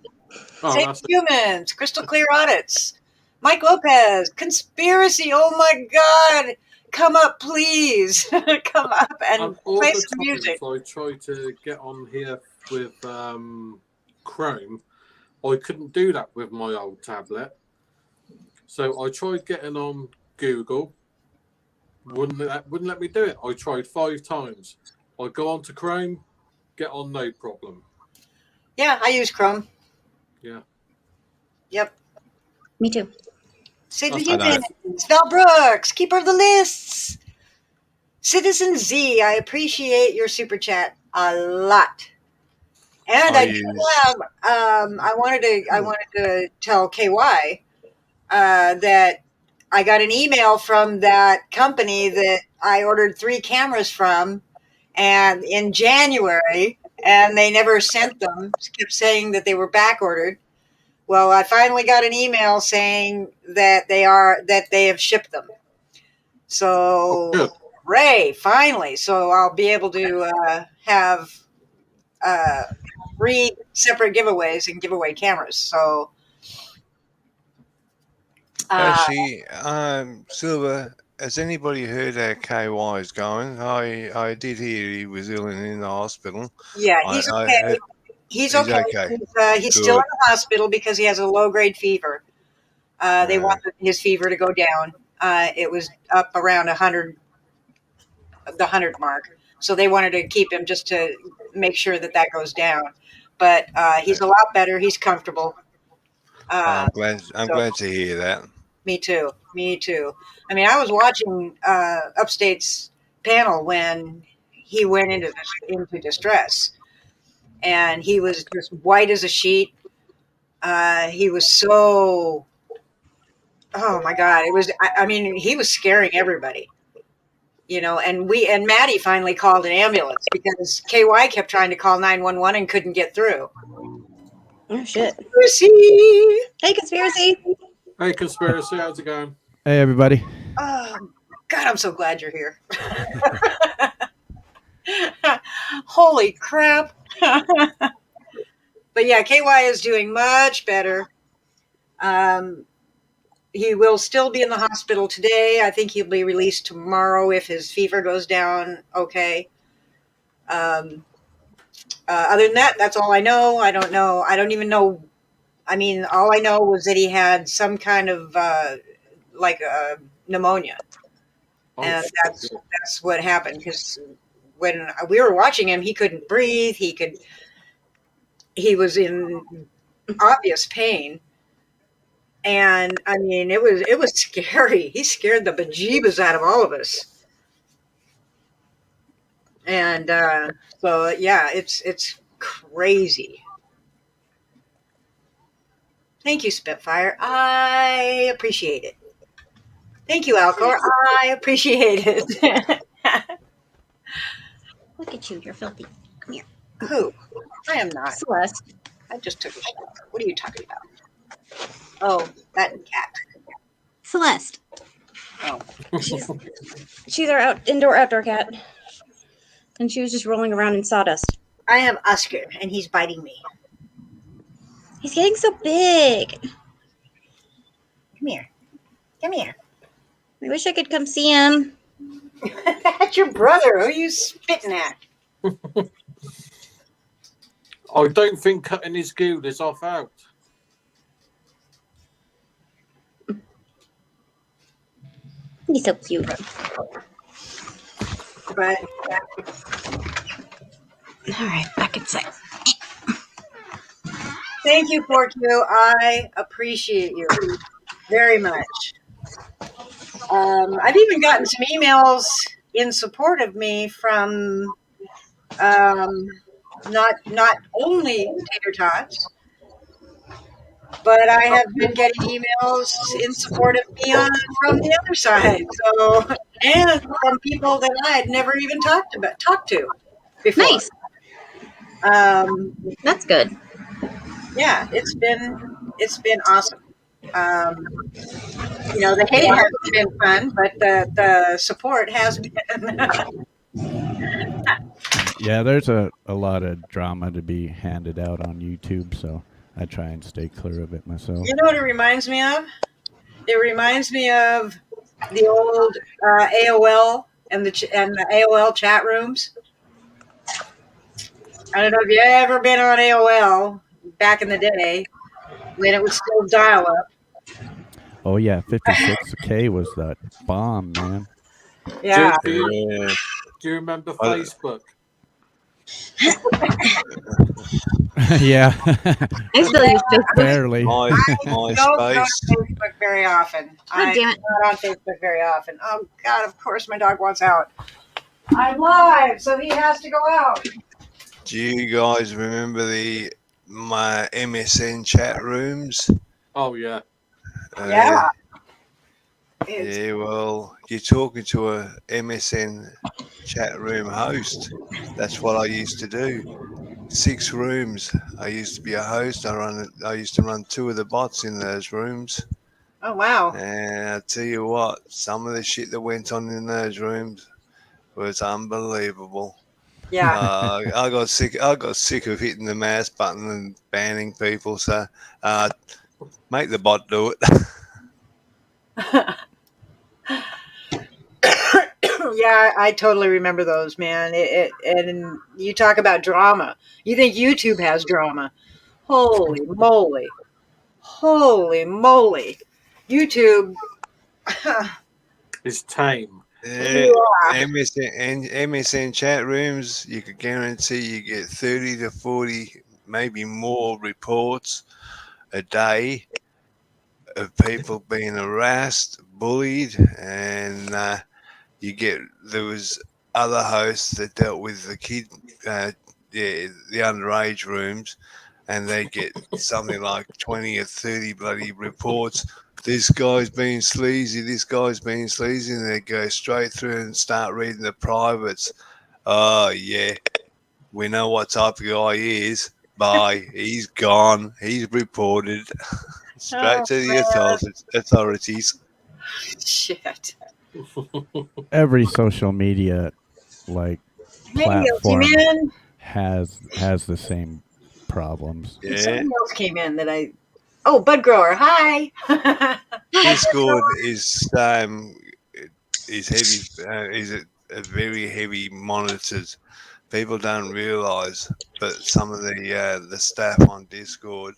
A: Safe Humans, Crystal Clear Audits, Mike Lopez, Conspiracy. Oh my God. Come up, please. Come up and play some music.
E: I tried to get on here with Chrome. I couldn't do that with my old tablet. So I tried getting on Google. Wouldn't let me do it. I tried 5 times. I go on to Chrome, get on no problem.
A: Yeah, I use Chrome.
E: Yeah.
A: Yep.
C: Me too.
A: Save the Humans, Val Brooks, Keeper of the Lists, Citizen Z. I appreciate your super chat a lot. And I wanted to tell KY that I got an email from that company that I ordered 3 cameras from, and in January, and they never sent them. Kept saying that they were back ordered. Well, I finally got an email saying that they have shipped them. So, hooray, finally. So I'll be able to have 3 separate giveaways and giveaway cameras. So,
D: actually, Silver, has anybody heard how KY is going? I did hear he was ill and in the hospital.
A: Yeah, he's okay. He's okay. He's still in the hospital because he has a low-grade fever. They want his fever to go down. It was up around 100, the 100 mark. So they wanted to keep him just to make sure that goes down. But he's a lot better. He's comfortable.
D: I'm glad to hear that.
A: Me too. I mean, I was watching Upstate's panel when he went into distress. And he was just white as a sheet. He was so, oh my God. It was, I mean, he was scaring everybody, and Maddie finally called an ambulance because KY kept trying to call 911 and couldn't get through.
C: Oh, shit.
A: Conspiracy.
C: Hey, Conspiracy.
E: Hey, Conspiracy. How's it going?
F: Hey, everybody.
A: Oh, God, I'm so glad you're here. Holy crap. But yeah, KY is doing much better. He will still be in the hospital today. I think he'll be released tomorrow if his fever goes down okay. Other than that, that's all I know. I don't know. I don't even know. I mean, all I know was that he had some kind of pneumonia, and that's what happened. Because when we were watching him, he couldn't breathe. He was in obvious pain, and I mean, it was scary. He scared the bejeebus out of all of us. And so yeah, it's crazy. Thank you, Spitfire. I appreciate it. Thank you, Alcor. I appreciate it.
C: Look at you. You're filthy. Come here.
A: Who? I am not.
C: Celeste.
A: I just took a shower. What are you talking about? Oh, that cat.
C: Celeste.
A: Oh.
C: She's our indoor-outdoor cat. And she was just rolling around in sawdust.
A: I have Oscar, and he's biting me.
C: He's getting so big.
A: Come here. Come here.
C: I wish I could come see him.
A: That's your brother. Who are you spitting at?
E: I don't think cutting his goo is off out.
C: He's so cute.
A: But
C: All right, back inside.
A: thank you, Pork You. I appreciate you very much. I've even gotten some emails in support of me from not only Tater Tots, but I have been getting emails in support of me from the other side. So, and from people that I had never even talked to before.
C: Nice. That's good.
A: Yeah, it's been awesome. The hate hasn't been fun, but the support has been.
F: Yeah, there's a lot of drama to be handed out on YouTube, so I try and stay clear of it myself.
A: You know what it reminds me of? It reminds me of the old AOL and the AOL chat rooms. I don't know if you ever been on AOL back in the day when it was still dial-up.
F: Oh yeah, 56K was that bomb, man.
A: Yeah.
E: Do you remember Facebook?
F: Yeah.
C: I still use Facebook.
F: Barely.
D: My
A: don't go on
D: space.
A: Facebook very often. I'm
C: damn it.
A: not on Facebook very often. Oh, God, of course my dog wants out. I'm live, so he has to go out.
D: Do you guys remember my MSN chat rooms?
E: Oh, yeah.
A: Yeah.
D: Yeah, well, you're talking to a MSN chat room host. That's what I used to do. 6 rooms. I used to be a host. I used to run 2 of the bots in those rooms.
A: Oh, wow.
D: And I tell you what, some of the shit that went on in those rooms was unbelievable.
A: Yeah.
D: I got sick of hitting the mouse button and banning people. So make the bot do it.
A: Yeah, I totally remember those, man. And you talk about drama. You think YouTube has drama? Holy moly! Holy moly! YouTube.
E: It's tame.
D: Yeah, MSN chat rooms, you could guarantee you get 30 to 40, maybe more reports a day of people being harassed, bullied, and there was other hosts that dealt with the the underage rooms, and they get something like 20 or 30 bloody reports. This guy's being sleazy, this guy's being sleazy, and they go straight through and start reading the privates. Oh, yeah, we know what type of guy he is. Bye, he's gone, he's reported. Straight to the authorities.
A: Shit.
F: Every social media platform
A: man.
F: has the same problems.
D: Yeah.
A: Something else came in that I. Oh, Bud Grower. Hi.
D: Discord is is heavy. Is a very heavy monitored. People don't realise, but some of the staff on Discord,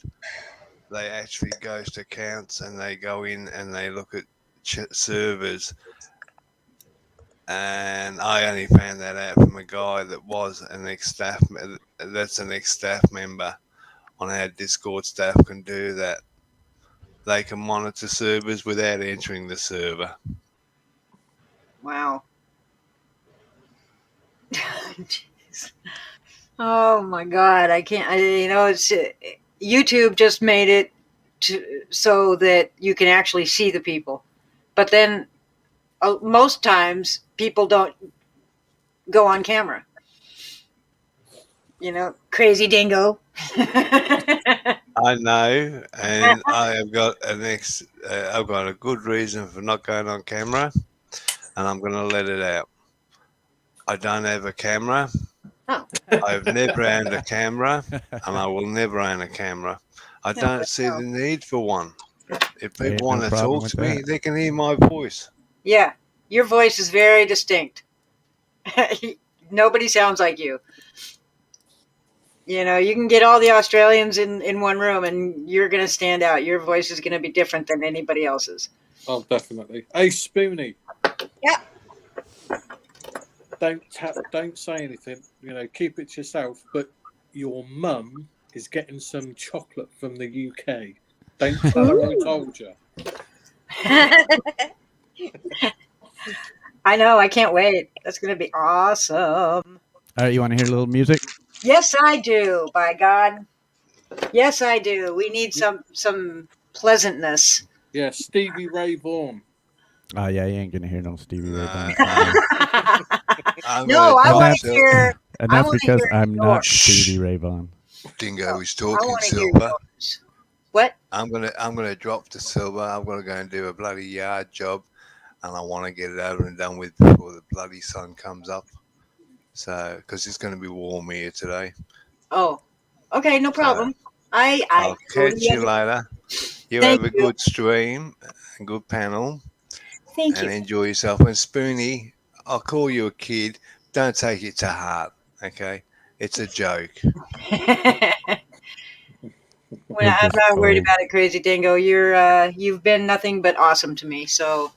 D: they actually goes to accounts and they go in and they look at servers. And I only found that out from a guy that was an ex-staff. That's an ex-staff member on how Discord staff can do that. They can monitor servers without entering the server.
A: Wow. Jeez. Oh my God, I can't. It's YouTube just made it so that you can actually see the people, but then most times people don't go on camera. Crazy dingo.
D: I know, and I have got I've got a good reason for not going on camera, and I'm going to let it out. I don't have a camera.
A: Oh.
D: I've never owned a camera, and I will never own a camera. I don't see the need for one. If people want to talk to me, they can hear my voice.
A: Yeah, your voice is very distinct. Nobody sounds like you. You can get all the Australians in one room and you're going to stand out. Your voice is going to be different than anybody else's.
E: Oh, definitely. Hey, Spoonie.
A: Yeah.
E: Don't say anything. Keep it to yourself. But your mum is getting some chocolate from the UK. Don't tell her I told you.
A: I know. I can't wait. That's going to be awesome.
F: All right, you want to hear a little music?
A: Yes, I do. By God. Yes, I do. We need some pleasantness.
E: Yeah, Stevie Ray Vaughan.
F: Oh, yeah, you ain't going to hear no Stevie Ray Vaughan.
A: No, I want to hear.
F: And that's because I'm not Stevie Ray Vaughan.
D: Dingo is talking, Silver.
A: What?
D: I'm gonna drop to Silver. I'm gonna go and do a bloody yard job, and I want to get it over and done with before the bloody sun comes up. So, because it's going to be warm here today.
A: Oh, okay, no problem.
D: I'll catch you later. You have a good stream, a good panel.
A: Thank you.
D: And enjoy yourself. And Spoonie, I'll call you a kid. Don't take it to heart, okay? It's a joke.
A: Well, I'm not worried about it, Crazy Dingo. You've been nothing but awesome to me. So,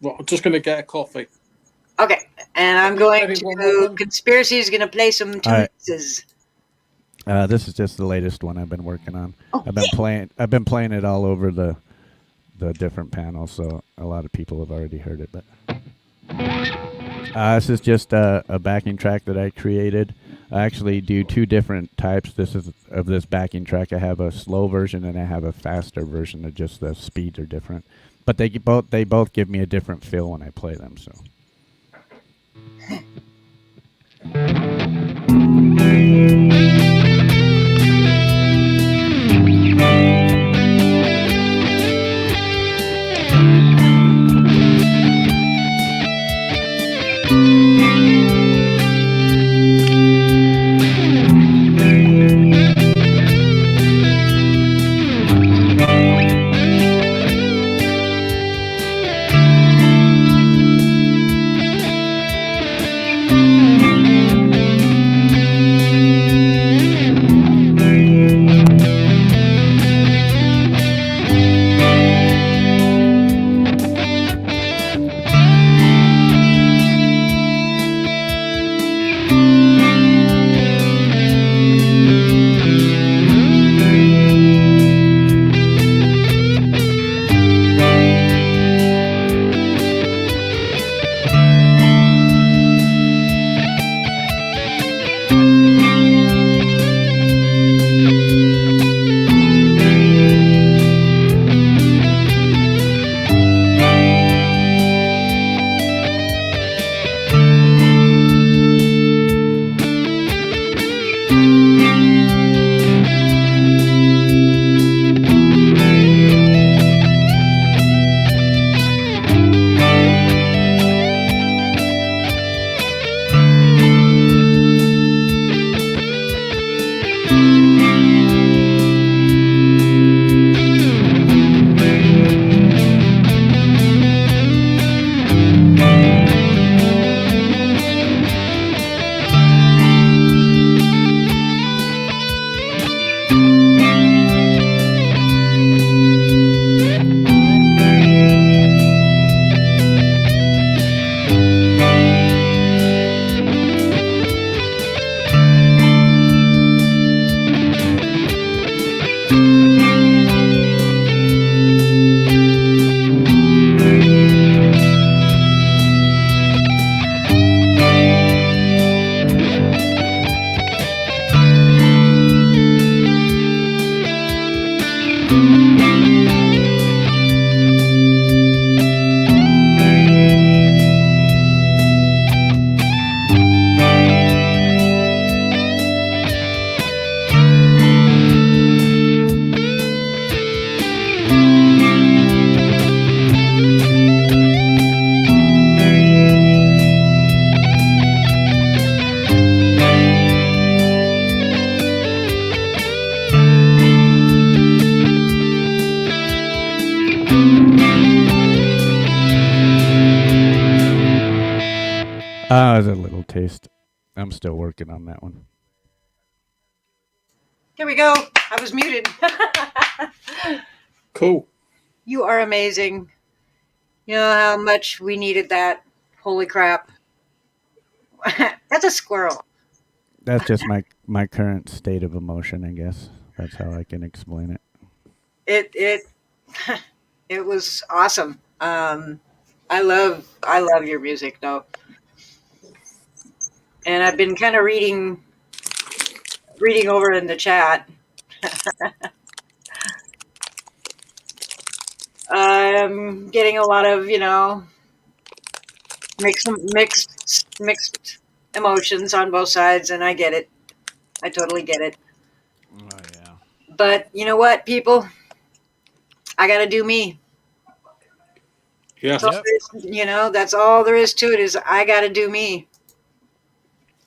E: well, I'm just going to get a coffee.
A: Okay, and I'm going to. Conspiracy is going to play some tunes.
F: This is just the latest one I've been working on. I've been playing it all over the different panels, so a lot of people have already heard it. But this is just a backing track that I created. I actually do two different types. Of this backing track. I have a slow version and I have a faster version. Of just the speeds are different, but they both give me a different feel when I play them. So. was a little taste. I'm still working on that one.
A: Here we go. I was muted.
E: Cool.
A: You are amazing. You know how much we needed that. Holy crap. That's a squirrel.
F: That's just my current state of emotion, I guess. That's how I can explain it.
A: It it was awesome. I love your music though. And I've been kind of reading over in the chat. I'm getting a lot of, mixed emotions on both sides, and I get it. I totally get it.
F: Oh yeah.
A: But you know what, people? I got to do me.
E: Yeah.
A: That's all there is, that's all there is to it, is I got to do me.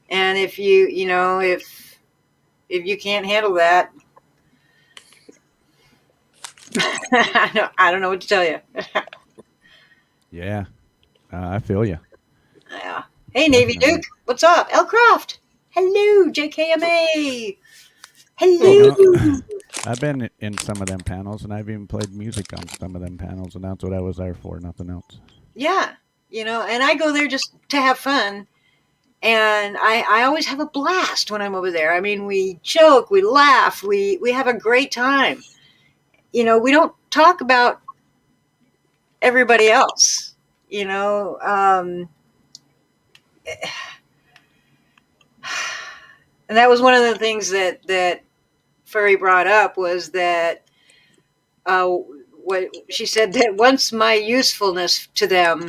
A: And if if you can't handle that, I don't know what to tell you.
F: Yeah. I feel you.
A: Yeah. Hey, Navy
F: Definitely.
A: Duke, what's up? L Croft. Hello, JKMA. Hello.
F: I've been in some of them panels, and I've even played music on some of them panels, and that's what I was there for, nothing else.
A: Yeah, and I go there just to have fun. And I always have a blast when I'm over there. I mean, we joke, we laugh, we have a great time. We don't talk about everybody else, and that was one of the things that Furry brought up, was that what she said, that once my usefulness to them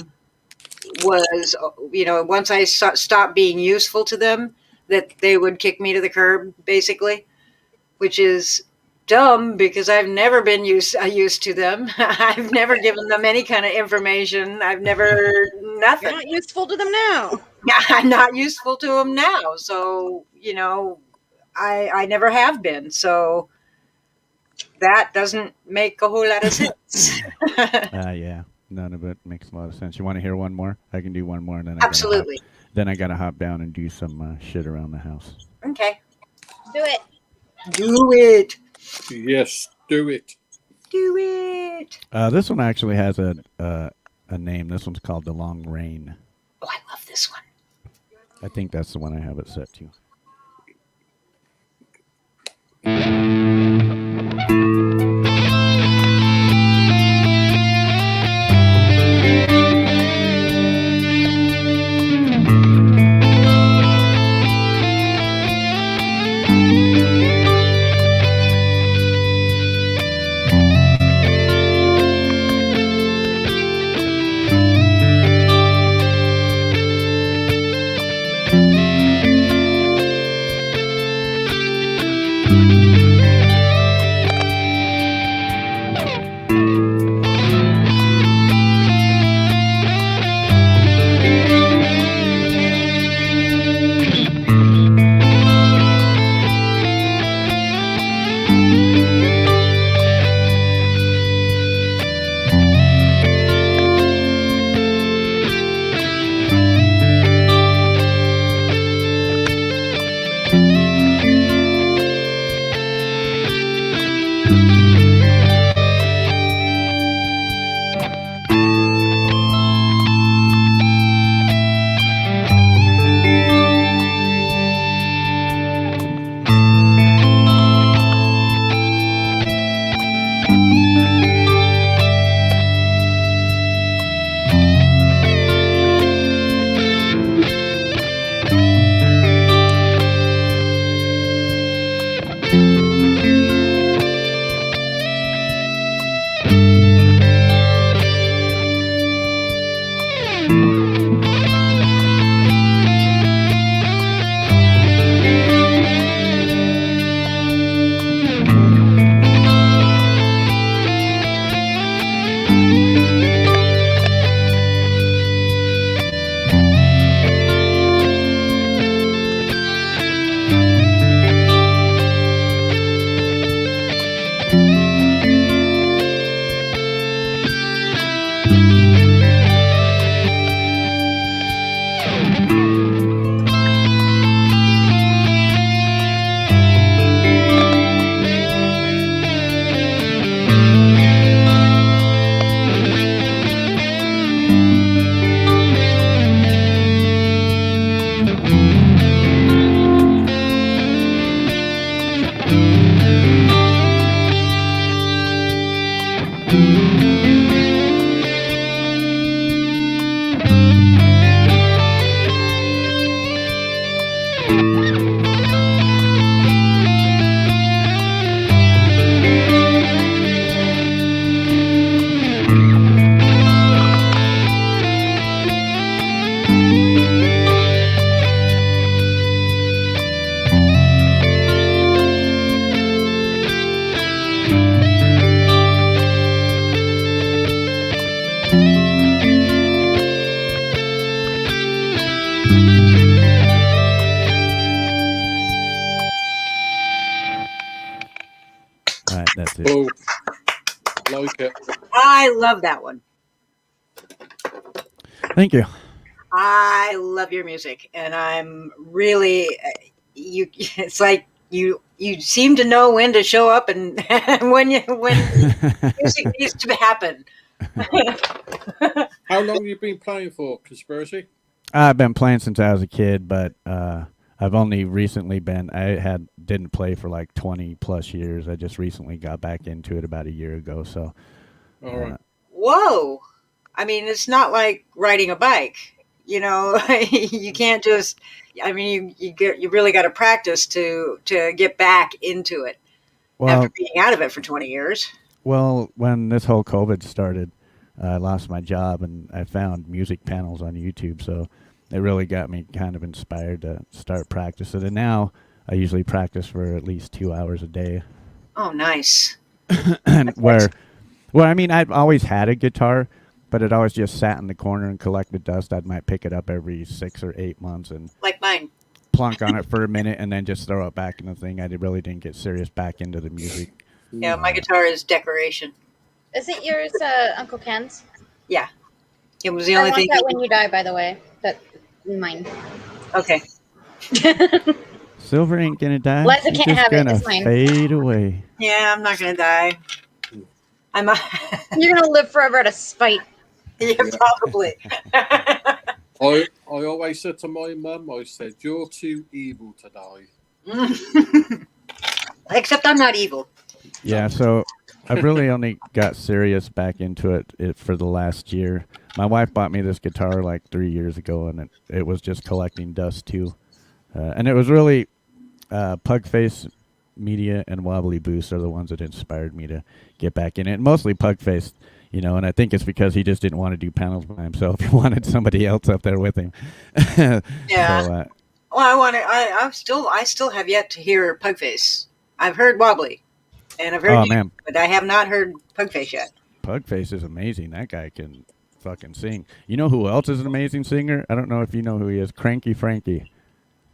A: was, once I stopped being useful to them, that they would kick me to the curb, basically, which is dumb because I've never been used to them. I've never given them any kind of information. I've never, nothing.
C: You're not useful to them now.
A: I'm not useful to them now. So, I never have been. So that doesn't make a whole lot of sense.
F: Yeah. None of it makes a lot of sense. You want to hear one more? I can do one more, and then
A: Absolutely.
F: Then I gotta hop down and do some shit around the house.
A: Okay.
C: Do it.
A: Do it.
E: Yes, do it.
A: Do it.
F: This one actually has a name. This one's called The Long Rain.
A: Oh, I love this one.
F: I think that's the one I have it set to. All right, that's it.
E: Oh, like it.
A: I love that one.
F: Thank you.
A: I love your music, and I'm really you. It's like you seem to know when to show up and when music needs to happen.
E: How long have you been playing for, Conspiracy?
F: I've been playing since I was a kid, but I've only recently didn't play for like 20 plus years. I just recently got back into it about a year ago. So,
E: All right.
A: Whoa! I mean, it's not like riding a bike. You know, you can't just. I mean, you really got to practice to get back into it after being out of it for 20 years.
F: Well, when this whole COVID started, I lost my job, and I found music panels on YouTube. So it really got me kind of inspired to start practicing. And now I usually practice for at least 2 hours a day.
A: Oh, nice.
F: Well, I mean, I've always had a guitar, but it always just sat in the corner and collected dust. I might pick it up every 6 or 8 months and
A: like mine.
F: Plunk on it for a minute and then just throw it back in the thing. I really didn't get serious back into the music.
A: Yeah, my guitar is decoration.
C: Isn't yours Uncle Ken's?
A: Yeah. It was the only thing.
C: I want that when you die, by the way. But mine.
A: Okay.
F: Silver ain't gonna die.
C: Liza
F: She's
C: can't
F: just
C: have it.
F: gonna
C: It's mine.
F: fade away.
A: Yeah, I'm not gonna die.
C: You're gonna live forever out of spite.
A: Yeah, probably.
E: I always said to my mum, I said, "You're too evil to die."
A: Except I'm not evil.
F: Yeah, so I've really only got serious back into it for the last year. My wife bought me this guitar like 3 years ago, and it was just collecting dust too. And it was really Pugface Media and Wobbly Boost are the ones that inspired me to get back in it. Mostly Pugface, you know, and I think it's because he just didn't want to do panels by himself. He wanted somebody else up there with him.
A: Yeah.
F: So,
A: well, I still have yet to hear Pugface. I've heard Wobbly, and I've heard
F: man.
A: but I have not heard Pugface yet.
F: Pugface is amazing. That guy can fucking sing. You know who else is an amazing singer? I don't know if you know who he is. Cranky Frankie.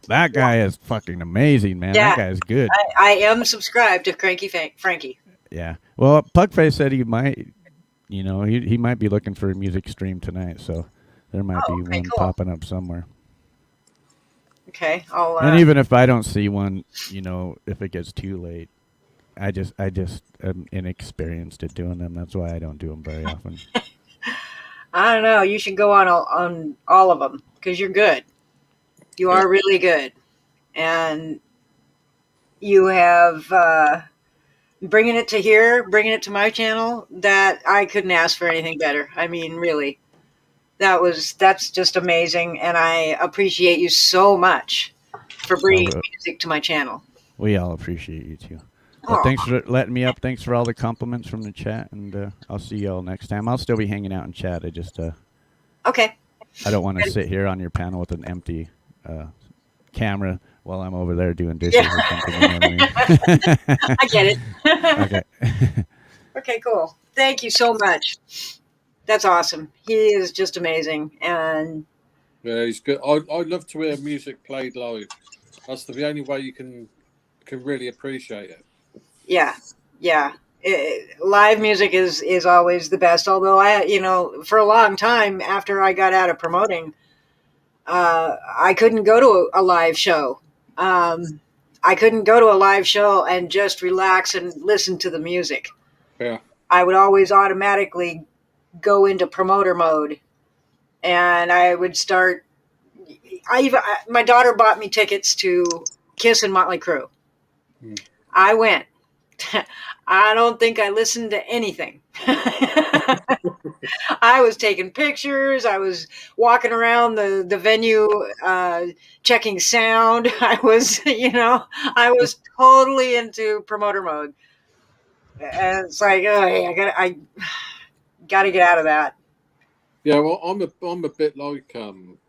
F: That guy is fucking amazing, man.
A: Yeah.
F: That guy is good.
A: I am subscribed to Cranky Frankie.
F: Yeah. Well, Pugface said he might, you know, he might be looking for a music stream tonight, so there might be one popping up somewhere.
A: Okay.
F: And even if I don't see one, you know, if it gets too late, I just am inexperienced at doing them. That's why I don't do them very often.
A: I don't know. You should go on all of them because you're good. You are really good, and you have bringing it to here, bringing it to my channel. That I couldn't ask for anything better. I mean, really, that's just amazing, and I appreciate you so much for bringing music to my channel.
F: We all appreciate you too. Well, thanks for letting me up. Thanks for all the compliments from the chat, and I'll see you all next time. I'll still be hanging out in chat. I just
A: okay.
F: I don't want to sit here on your panel with an empty camera while I'm over there doing dishes or something. You know what I mean?
A: I get it.
F: Okay.
A: Okay, cool. Thank you so much. That's awesome. He is just amazing, and
E: yeah, he's good. I'd love to hear music played live. That's the only way you can really appreciate it.
A: Yeah. Live music is always the best. Although for a long time after I got out of promoting, I couldn't go to a live show. I couldn't go to a live show and just relax and listen to the music.
E: Yeah.
A: I would always automatically go into promoter mode, and I would start. My daughter bought me tickets to Kiss and Motley Crue. I went. I don't think I listened to anything. I was taking pictures. I was walking around the venue, checking sound. I was, I was totally into promoter mode. And it's like, oh, hey, I gotta get out of that.
E: Yeah, well, I'm a bit like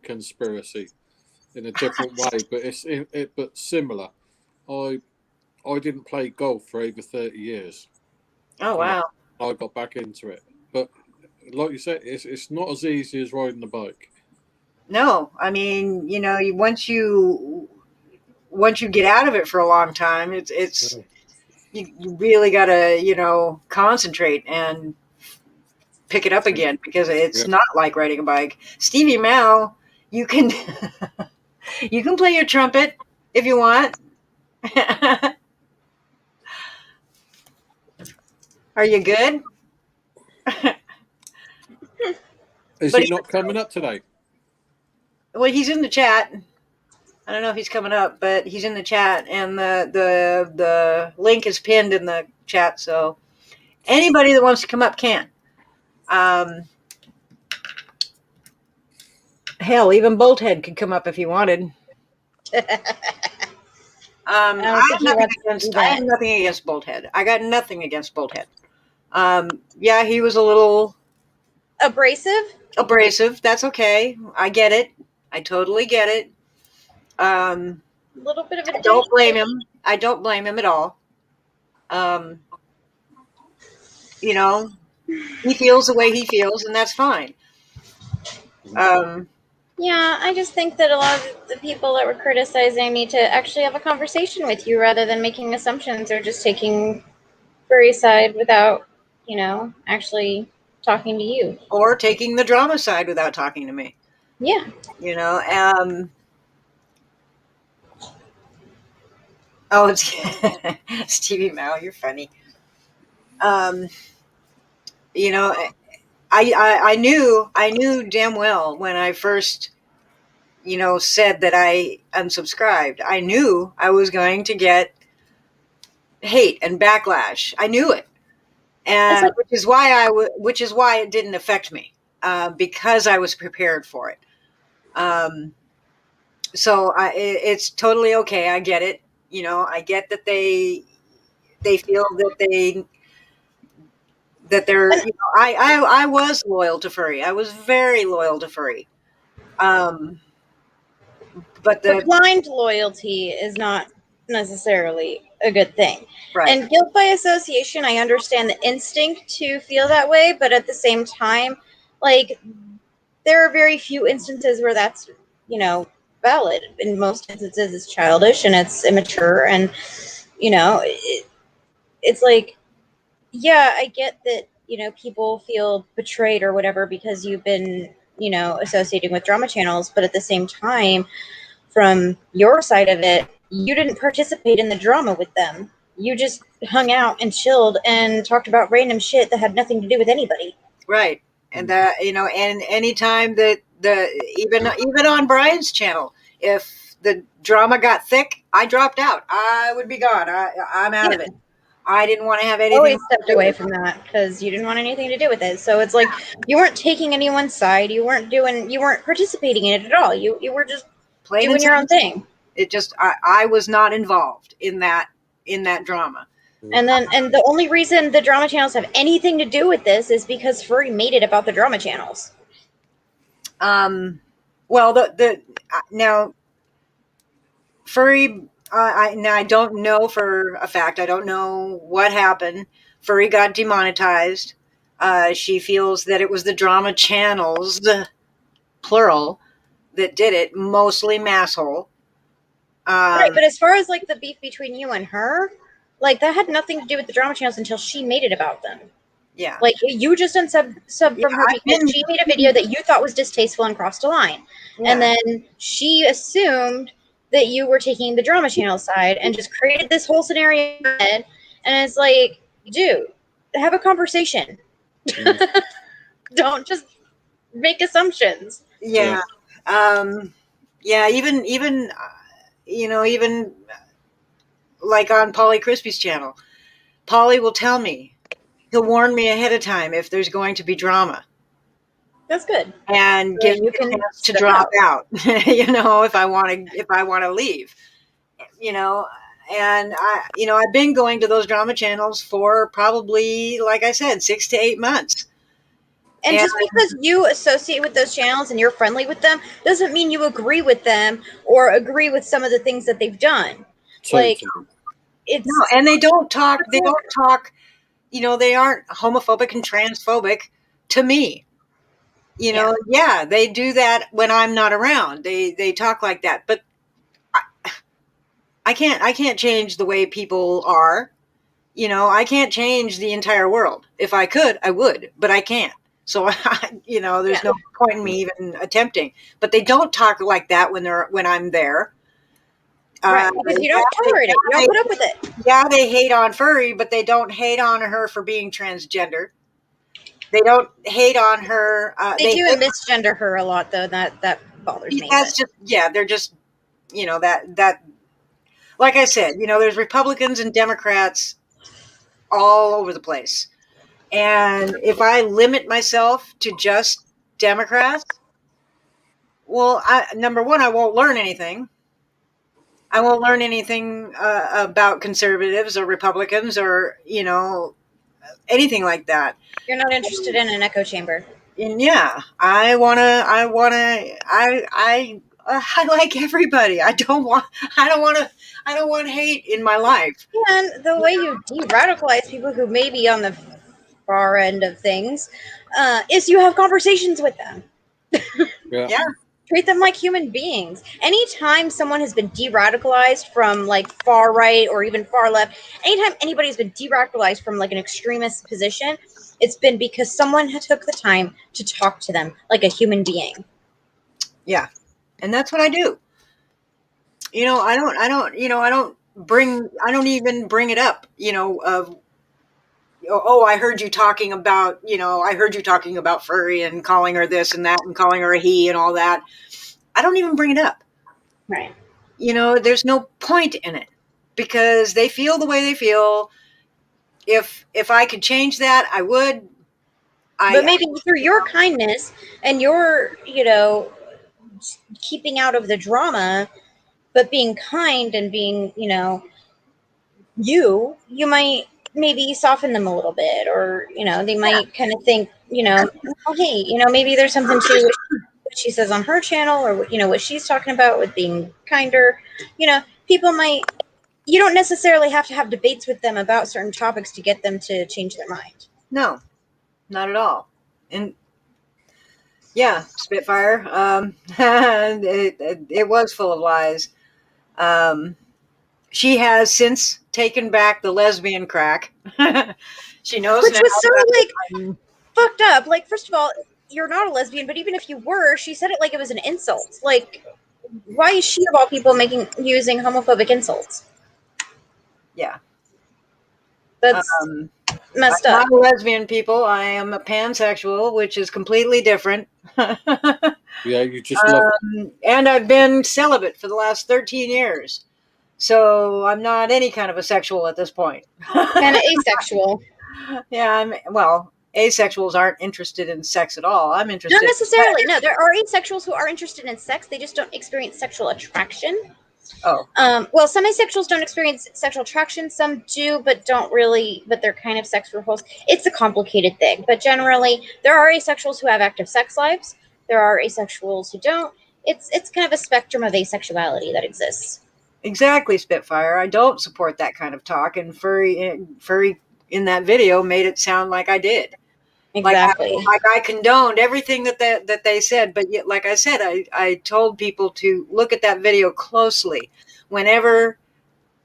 E: conspiracy in a different way, but but similar. I I didn't play golf for over 30 years.
A: Oh wow.
E: I got back into it, but like you said, it's not as easy as riding a bike.
A: No, I mean, once you get out of it for a long time, it's you really gotta concentrate and pick it up again, because it's
E: Yeah.
A: not like riding a bike. Stevie Mao, you can you can play your trumpet if you want. Are you good?
E: Is
A: But
E: he not coming up today?
A: well, he's in the chat. I don't know if he's coming up, but he's in the chat, and the link is pinned in the chat. So anybody that wants to come up can. Hell, even Bolthead could come up if he wanted. I have nothing against Bolthead. I got nothing against Bolthead. Yeah, he was a little abrasive. That's okay. I get it. I totally get it.
C: A little bit of a
A: I don't blame him. I don't blame him at all. He feels the way he feels, and that's fine.
C: Yeah, I just think that a lot of the people that were criticizing need to actually have a conversation with you rather than making assumptions or just taking Furry's side without, actually talking to you.
A: Or taking the drama side without talking to me.
C: Yeah.
A: Oh, it's Stevie Mao, you're funny. I knew damn well when I first, said that I unsubscribed. I knew I was going to get hate and backlash. I knew it, and which is why it didn't affect me, because I was prepared for it. So it's totally okay. I get it. I get that they feel that they're. I was loyal to Furry. I was very loyal to Furry. But
C: the blind loyalty is not necessarily a good thing.
A: Right.
C: And guilt by association, I understand the instinct to feel that way, but at the same time, like, there are very few instances where that's, valid. In most instances, it's childish and it's immature, and, it's like, yeah, I get that, people feel betrayed or whatever because you've been, associating with drama channels, but at the same time, from your side of it, you didn't participate in the drama with them. You just hung out and chilled and talked about random shit that had nothing to do with anybody.
A: Right. And that, and anytime that even on Brian's channel, if the drama got thick, I dropped out. I would be gone. I'm out of it. I didn't want to have anything.
C: Always stepped away from that because you didn't want anything to do with it. So it's like you weren't taking anyone's side. You weren't participating in it at all. You were just doing your own thing.
A: It just I was not involved in that drama.
C: And the only reason the drama channels have anything to do with this is because Furry made it about the drama channels.
A: Well, now Furry. I don't know for a fact. I don't know what happened. Furry got demonetized. She feels that it was the drama channels, plural, that did it, mostly Masshole.
C: Right, but as far as like the beef between you and her, like that had nothing to do with the drama channels until she made it about them.
A: Yeah.
C: Like you just unsub from her because she made a video that you thought was distasteful and crossed a line. Yeah. And then she assumed that you were taking the drama channel side and just created this whole scenario in your head. And it's like, dude, have a conversation. Don't just make assumptions.
A: Yeah. Yeah. Even like on Polly Crispy's channel, Polly will tell me, he'll warn me ahead of time if there's going to be drama.
C: That's good.
A: and
C: So
A: gives me
C: you
A: a
C: can
A: chance to
C: step
A: drop
C: out.
A: out. If I want to leave. And I've been going to those drama channels for probably, like I said, 6 to 8 months.
C: And just because you associate with those channels and you're friendly with them doesn't mean you agree with them or agree with some of the things that they've done. Like, it's
A: no, and they don't talk. They don't talk. They aren't homophobic and transphobic to me. Yeah, they do that when I'm not around. They talk like that, but I can't change the way people are. I can't change the entire world. If I could, I would, but I can't. So there's no point in me even attempting. But they don't talk like that when I'm there.
C: right, because you don't tolerate it. You don't put up with it.
A: Yeah, they hate on furry, but they don't hate on her for being transgender. They don't hate on her.
C: They do misgender her a lot, though. That bothers me.
A: That's just they're just that. Like I said, there's Republicans and Democrats all over the place. And if I limit myself to just Democrats, well, number one, I won't learn anything. I won't learn anything about conservatives or Republicans or, anything like that.
C: You're not interested in an echo chamber.
A: And yeah, I like everybody. I don't want hate in my life.
C: And the way you de-radicalize people who may be on the far end of things is you have conversations with them.
A: Yeah.
C: Treat them like human beings. Anytime someone has been de-radicalized from like far right or even far left, anytime anybody's been de-radicalized from like an extremist position, it's been because someone took the time to talk to them like a human being.
A: Yeah. And that's what I do. I don't even bring it up, I heard you talking about furry and calling her this and that and calling her a he and all that. I don't even bring it up.
C: Right.
A: There's no point in it because they feel the way they feel. If I could change that, I would.
C: But maybe through your kindness and your, keeping out of the drama, but being kind and being, you might maybe soften them a little bit, or, they might kind of think, oh, hey, maybe there's something to what she says on her channel, or, what she's talking about with being kinder. People might, you don't necessarily have to have debates with them about certain topics to get them to change their mind.
A: No, not at all. And yeah, Spitfire, it was full of lies. She has since taken back the lesbian crack. She knows,
C: which
A: now
C: was so fucked up. Like, first of all, you're not a lesbian, but even if you were, she said it like it was an insult. Like, why is she of all people using homophobic insults?
A: Yeah,
C: that's messed up.
A: I'm not a lesbian, people. I am a pansexual, which is completely different.
E: Yeah, you just love
A: and I've been celibate for the last 13 years. So I'm not any kind of a sexual at this point.
C: Kind of asexual.
A: Yeah, asexuals aren't interested in sex at all. I'm interested.
C: Not necessarily. No, there are asexuals who are interested in sex. They just don't experience sexual attraction.
A: Oh.
C: Well, some asexuals don't experience sexual attraction. Some do, but don't really. But they're kind of sex repulsed. It's a complicated thing. But generally, there are asexuals who have active sex lives. There are asexuals who don't. It's kind of a spectrum of asexuality that exists.
A: Exactly, Spitfire. I don't support that kind of talk, and furry in that video made it sound like I did.
C: Exactly.
A: Like I condoned everything that they said, but yet, like I said, I told people to look at that video closely. Whenever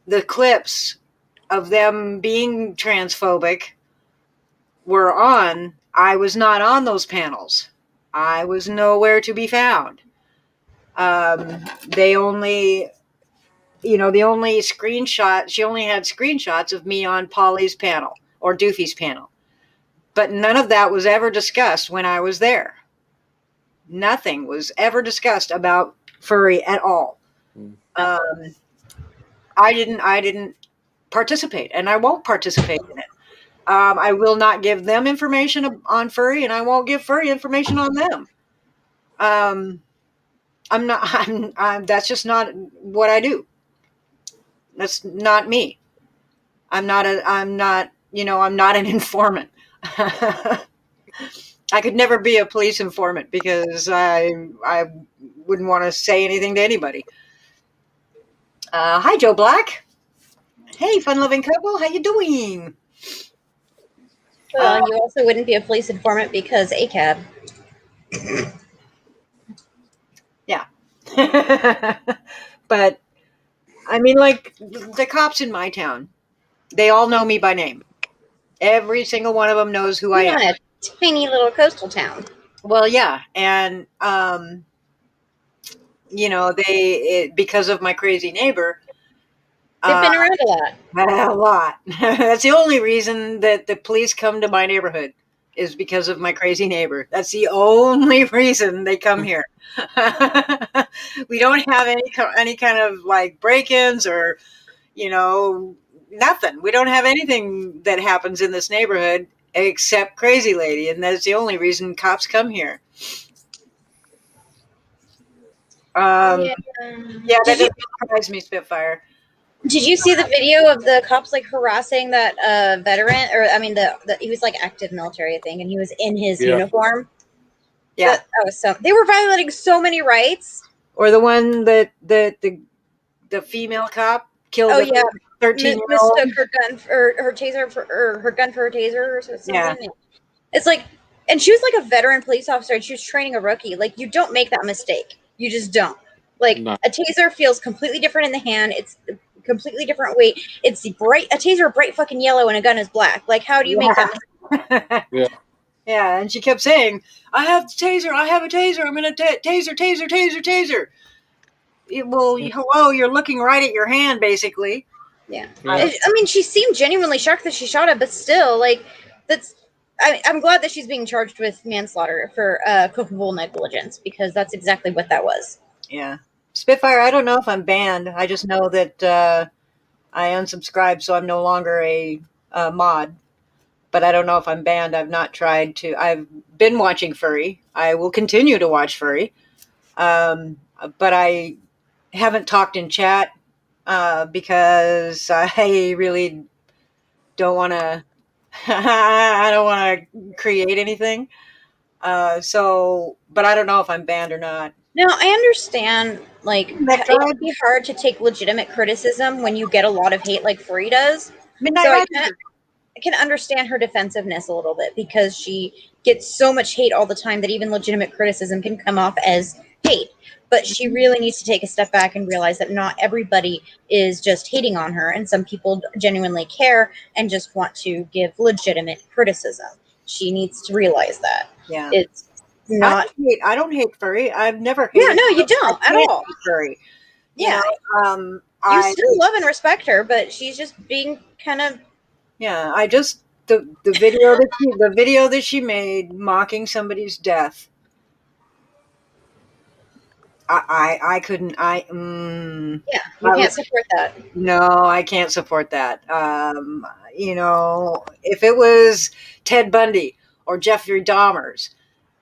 A: the clips of them being transphobic were on, I was not on those panels. I was nowhere to be found. They only, the only screenshot, she only had screenshots of me on Polly's panel or Doofy's panel. But none of that was ever discussed when I was there. Nothing was ever discussed about furry at all. I didn't participate, and I won't participate in it. I will not give them information on furry, and I won't give furry information on them. I'm not. That's just not what I do. That's not me. I'm not. I'm not an informant. I could never be a police informant because I wouldn't want to say anything to anybody. Hi, Joe Black. Hey, fun-loving couple. How you doing?
C: Well, you also wouldn't be a police informant because ACAB.
A: Yeah. But I mean, like the cops in my town, they all know me by name. Every single one of them knows who I
C: You're
A: am.
C: in a tiny little coastal town.
A: Well, yeah, and because of my crazy neighbor,
C: They've been around a lot.
A: a lot. That's the only reason that the police come to my neighborhood is because of my crazy neighbor. That's the only reason they come here. We don't have any kind of like break-ins or nothing. We don't have anything that happens in this neighborhood except Crazy Lady, and that's the only reason cops come here. Yeah, that doesn't surprise me, Spitfire.
C: Did you see the video of the cops like harassing that veteran, or I mean, he was like active military, I think, and he was in his uniform.
A: Yeah,
C: that was so. They were violating so many rights.
A: Or the one that the female cop killed. 13-year-old.
C: Mistook her gun for her taser or her gun for a taser or something. Yeah. It's like, and she was like a veteran police officer, and she was training a rookie. Like, you don't make that mistake. You just don't. Like, no. A taser feels completely different in the hand. It's a completely different weight. It's bright. A taser bright fucking yellow, and a gun is black. Like, how do you make that mistake?
E: Yeah.
A: Yeah, and she kept saying, "I have the taser. I have a taser. I'm gonna taser." Well, hello, you're looking right at your hand, basically.
C: Yeah. I mean, she seemed genuinely shocked that she shot it, but still, like, that's. I'm glad that she's being charged with manslaughter for culpable negligence, because that's exactly what that was.
A: Yeah. Spitfire, I don't know if I'm banned. I just know that I unsubscribed, so I'm no longer a mod. But I don't know if I'm banned. I've not tried to. I've been watching furry. I will continue to watch furry. But I haven't talked in chat because I really don't want to. I don't want to create anything. But I don't know if I'm banned or not.
C: No, I understand. Like, it can be hard to take legitimate criticism when you get a lot of hate, like Free does.
A: Midnight
C: I can understand her defensiveness a little bit, because she gets so much hate all the time that even legitimate criticism can come off as hate. But she really needs to take a step back and realize that not everybody is just hating on her, and some people genuinely care and just want to give legitimate criticism. She needs to realize that.
A: Yeah.
C: It's not.
A: I don't hate furry. I've never hated.
C: Yeah, no, you don't at all.
A: Furry.
C: Yeah. You still love and respect her, but she's just being kind of.
A: Yeah, I just the video that she made mocking somebody's death. I couldn't.
C: Yeah, you can't support that.
A: No, I can't support that. If it was Ted Bundy or Jeffrey Dahmer's,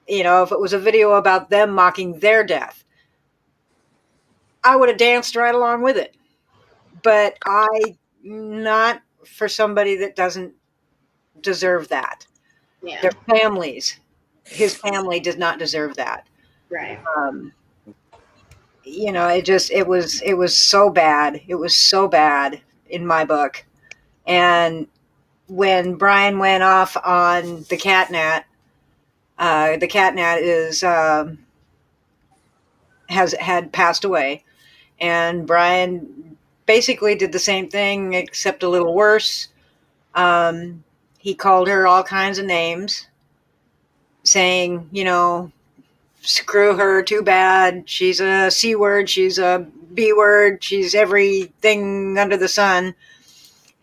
A: if it was a video about them mocking their death, I would have danced right along with it. But not for somebody that doesn't deserve that.
C: Yeah.
A: Their families, his family does not deserve that.
C: Right.
A: It was so bad. It was so bad in my book. And when Brian went off on the catnat is had passed away, and Brian basically did the same thing except a little worse. He called her all kinds of names, saying, screw her, too bad. She's a C word, she's a B word, she's everything under the sun.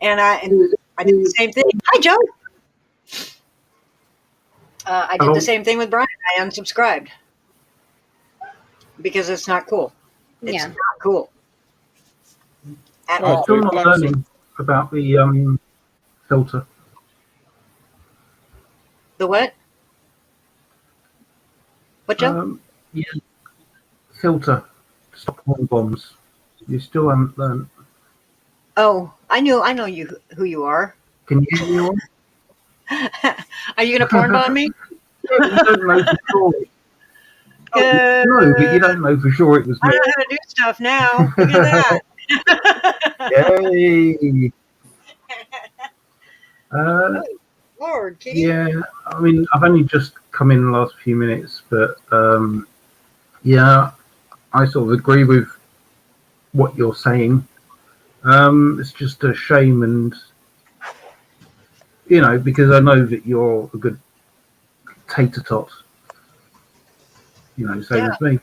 A: And I did the same thing. Hi, Joe. I did the same thing with Brian. I unsubscribed because it's not cool. It's not cool at all.
G: Still not learning about the filter.
A: The what? What, Joe?
G: Yeah, filter. Stop horn bombs. You still haven't learned.
A: Oh, I know you who you are.
G: Can you hear me all?
A: Are you gonna porn bomb me?
G: Yeah, but you don't know for sure. No, but you don't know for sure it was
A: I
G: me.
A: know how to do stuff now. Look at that.
G: Yay!
A: Lord, Kitty.
G: Yeah, I mean, I've only just come in the last few minutes, but yeah, I sort of agree with what you're saying. It's just a shame, and you know, because I know that you're a good tater tot, you know, same as me.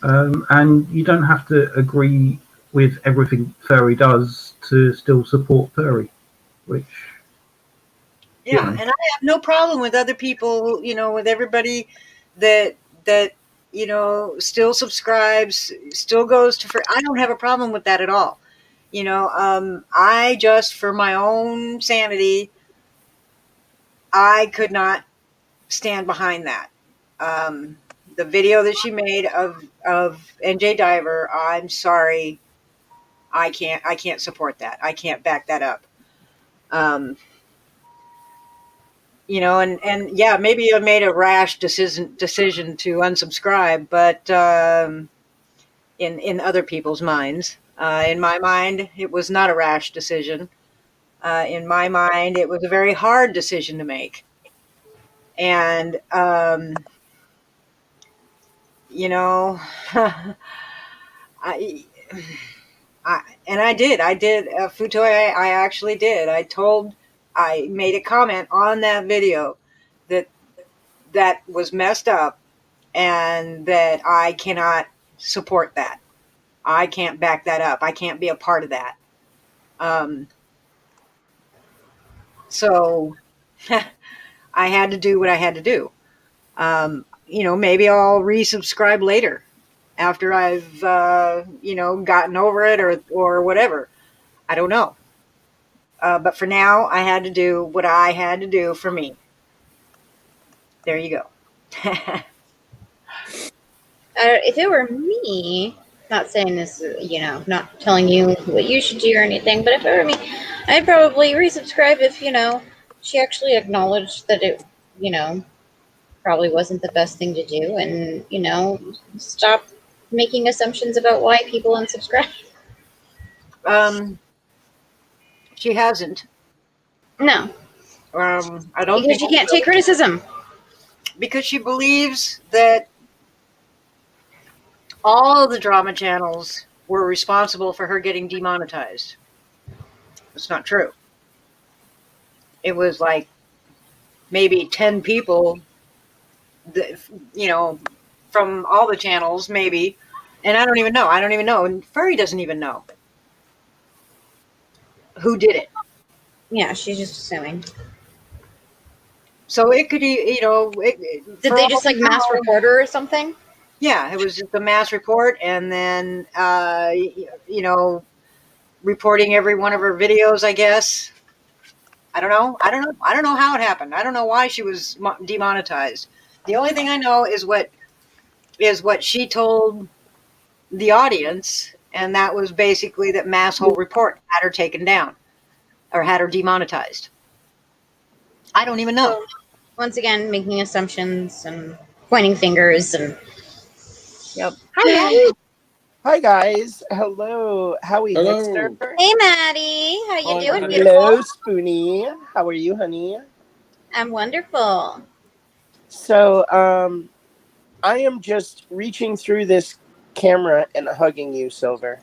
G: And you don't have to agree with everything Furry does to still support Furry, which
A: Yeah, and I have no problem with other people, you know, with everybody that you know still subscribes, still goes to free. I don't have a problem with that at all. You know, I just for my own sanity, I could not stand behind that. The video that she made of NJ Diver, I'm sorry, I can't support that. I can't back that up. You know, and yeah, maybe I made a rash decision to unsubscribe, but in other people's minds, in my mind, it was not a rash decision. In my mind, it was a very hard decision to make, and you know, I. I did. Futo. I actually did. I made a comment on that video that was messed up, and that I cannot support that. I can't back that up. I can't be a part of that. So I had to do what I had to do. You know, maybe I'll resubscribe later after I've you know, gotten over it or whatever. I don't know. But for now, I had to do what I had to do for me. There you go.
C: If it were me, not saying this, you know, not telling you what you should do or anything, but if it were me, I'd probably resubscribe if, you know, she actually acknowledged that it, you know, probably wasn't the best thing to do, and, you know, stop making assumptions about why people unsubscribe.
A: She hasn't.
C: No.
A: I don't
C: because
A: think
C: you can't take criticism.
A: Because she believes that all of the drama channels were responsible for her getting demonetized. It's not true. It was like maybe 10 people, that, you know, from all the channels, maybe. And I don't even know. And Furry doesn't even know who did it.
C: Yeah, she's just assuming.
A: So it could, you know.
C: Did they just like mass report her or something?
A: Yeah, it was just a mass report, and then, you know, reporting every one of her videos, I guess. I don't know how it happened. I don't know why she was demonetized. The only thing I know is what she told the audience, and that was basically that Masshole Report had her taken down or had her demonetized. I don't even know.
C: So, once again, making assumptions and pointing fingers and.
A: Yep.
H: Hi guys. Hello. Howie Hipster.
C: Hey Maddie. How you doing, beautiful?
H: Hello, Spoonie. How are you, honey?
C: I'm wonderful.
H: So, I am just reaching through this camera and hugging you, Silver.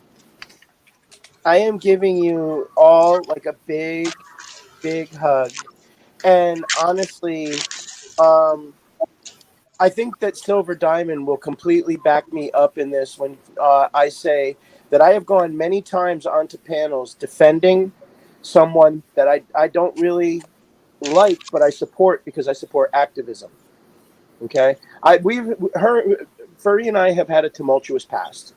H: I am giving you all like a big, big hug. And honestly, I think that Silver Diamond will completely back me up in this when I say that I have gone many times onto panels defending someone that I don't really like, but I support because I support activism. Okay, Furry and I have had a tumultuous past,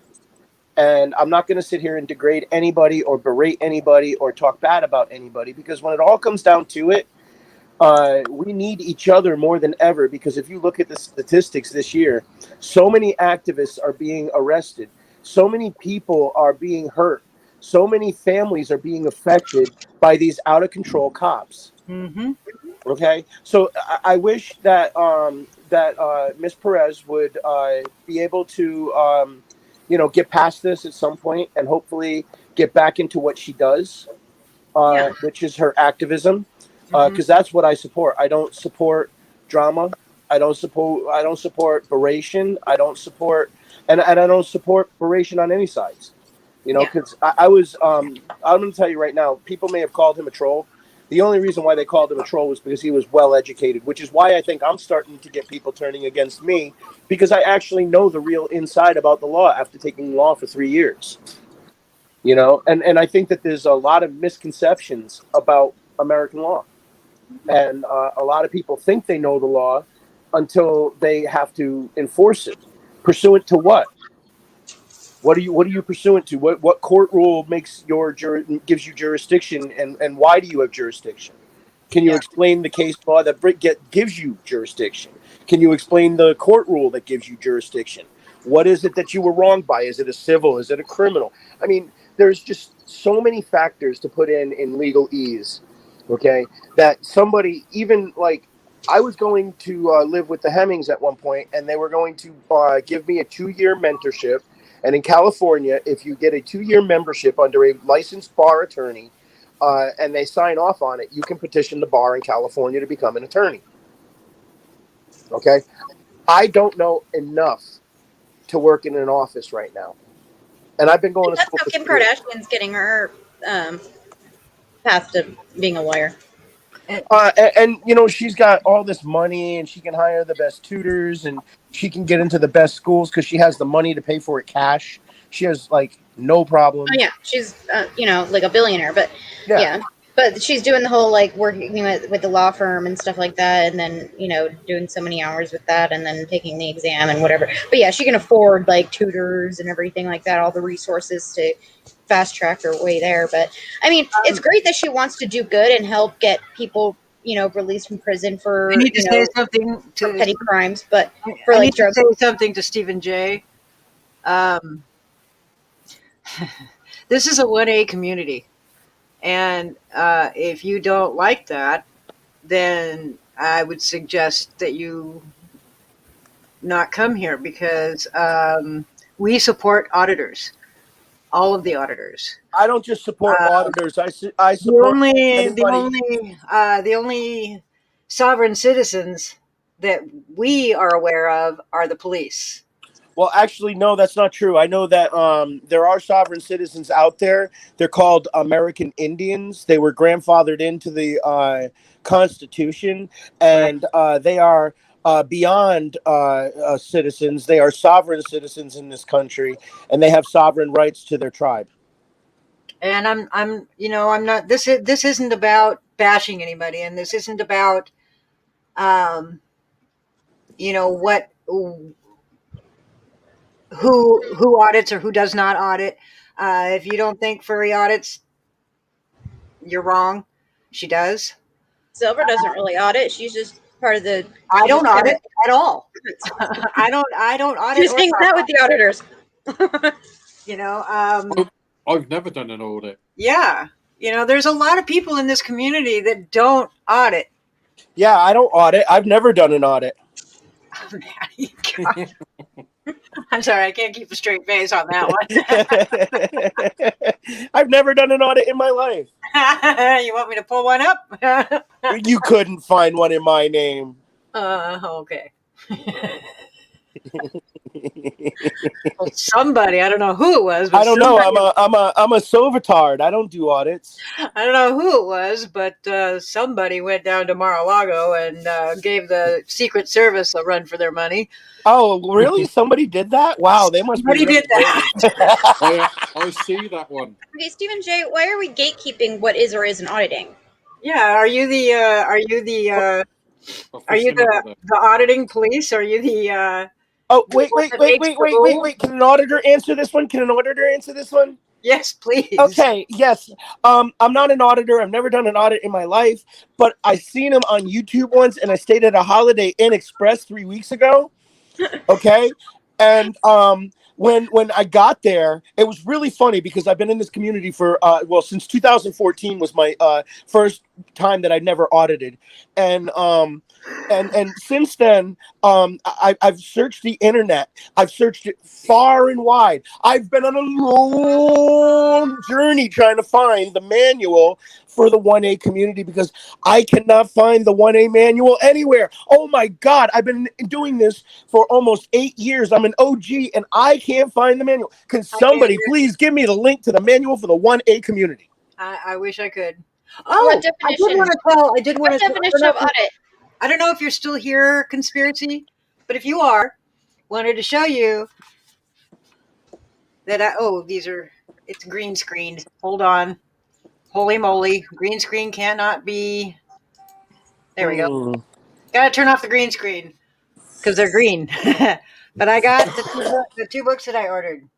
H: and I'm not going to sit here and degrade anybody or berate anybody or talk bad about anybody, because when it all comes down to it, we need each other more than ever, because if you look at the statistics this year, so many activists are being arrested, so many people are being hurt, so many families are being affected by these out of control cops.
A: Mm-hmm.
H: Okay, so I wish that Miss Perez would be able to get past this at some point and hopefully get back into what she does, which is her activism, because that's what I support. I don't support drama. I don't support beration. I don't support and I don't support beration on any sides. Because I was I'm going to tell you right now, people may have called him a troll. The only reason why they called him a troll was because he was well educated, which is why I think I'm starting to get people turning against me, because I actually know the real inside about the law after taking law for 3 years. And I think that there's a lot of misconceptions about American law, and a lot of people think they know the law until they have to enforce it. Pursuant to what? What are you pursuant to? What court rule gives you jurisdiction, and why do you have jurisdiction? Can you explain the case law that gives you jurisdiction? Can you explain the court rule that gives you jurisdiction? What is it that you were wronged by? Is it a civil? Is it a criminal? I mean, there's just so many factors to put in legalese, okay, that somebody, even like, I was going to live with the Hemmings at one point, and they were going to give me a 2-year mentorship. And in California, if you get a 2-year membership under a licensed bar attorney, and they sign off on it, you can petition the bar in California to become an attorney. Okay? I don't know enough to work in an office right now. And I've been going to school.
C: That's how Kim Kardashian's getting her path to being a lawyer.
H: And she's got all this money, and she can hire the best tutors, and she can get into the best schools because she has the money to pay for it cash. She has like no problem.
C: Oh yeah, she's like a billionaire, but yeah. But she's doing the whole like working with the law firm and stuff like that, and then doing so many hours with that, and then taking the exam and whatever. But yeah, she can afford like tutors and everything like that, all the resources to fast track her way there. But I mean, it's great that she wants to do good and help get people released from prison for
A: I need to say something
C: for petty crimes, but for like drugs.
A: Say something to Stephen J. This is a 1A community. And if you don't like that, then I would suggest that you not come here, because we support auditors, all of the auditors.
H: I don't just support auditors. I support
A: the only sovereign citizens that we are aware of are the police.
H: Well, actually, no, that's not true. I know that there are sovereign citizens out there. They're called American Indians. They were grandfathered into the Constitution, and they are beyond citizens. They are sovereign citizens in this country, and they have sovereign rights to their tribe.
A: And I'm not. This isn't about bashing anybody, and this isn't about, who audits or who does not audit. If you don't think Furry audits, you're wrong. She does.
C: Silver doesn't really audit. She's just part of the.
A: I don't audit at all. I don't audit.
C: She's hangs out with the auditors.
E: I've never done an audit.
A: Yeah, there's a lot of people in this community that don't audit.
H: Yeah, I don't audit. I've never done an audit.
A: I'm sorry, I can't keep a straight face on that
H: one. I've never done an audit in my life.
A: You want me to pull one up?
H: You couldn't find one in my name.
A: Okay. Well, somebody, I don't know who it was. But
H: I don't know. I'm a Silvertard. I don't do audits.
A: I don't know who it was, but somebody went down to Mar-a-Lago and gave the Secret Service a run for their money.
H: Oh, really? Somebody did that? Wow, they must.
A: Somebody did that.
E: I see that one.
C: Okay, Stephen J., why are we gatekeeping what is or isn't auditing?
A: Yeah, are you the auditing police? Are you the?
H: Oh, wait. Can an auditor answer this one?
A: Yes, please.
H: Okay, yes. I'm not an auditor. I've never done an audit in my life, but I seen him on YouTube once, and I stayed at a Holiday Inn Express 3 weeks ago. Okay, and when I got there, it was really funny because I've been in this community for since 2014 was my first time that I'd never audited, and since then I've searched the internet. I've searched it far and wide. I've been on a long journey trying to find the manual for the 1A community because I cannot find the 1A manual anywhere. Oh my God, I've been doing this for almost 8 years. I'm an OG and I can't find the manual. Can somebody please give me the link to the manual for the 1A community?
A: I wish I could.
C: What
A: Oh, I did
C: definition?
A: want to tell. I did want
C: What
A: to.
C: definition of audit?
A: I don't know if you're still here, conspiracy, but if you are, wanted to show you that it's green screened. Hold on. Holy moly. Green screen cannot be. There we go. Gotta turn off the green screen because they're green. But I got the two books that I ordered.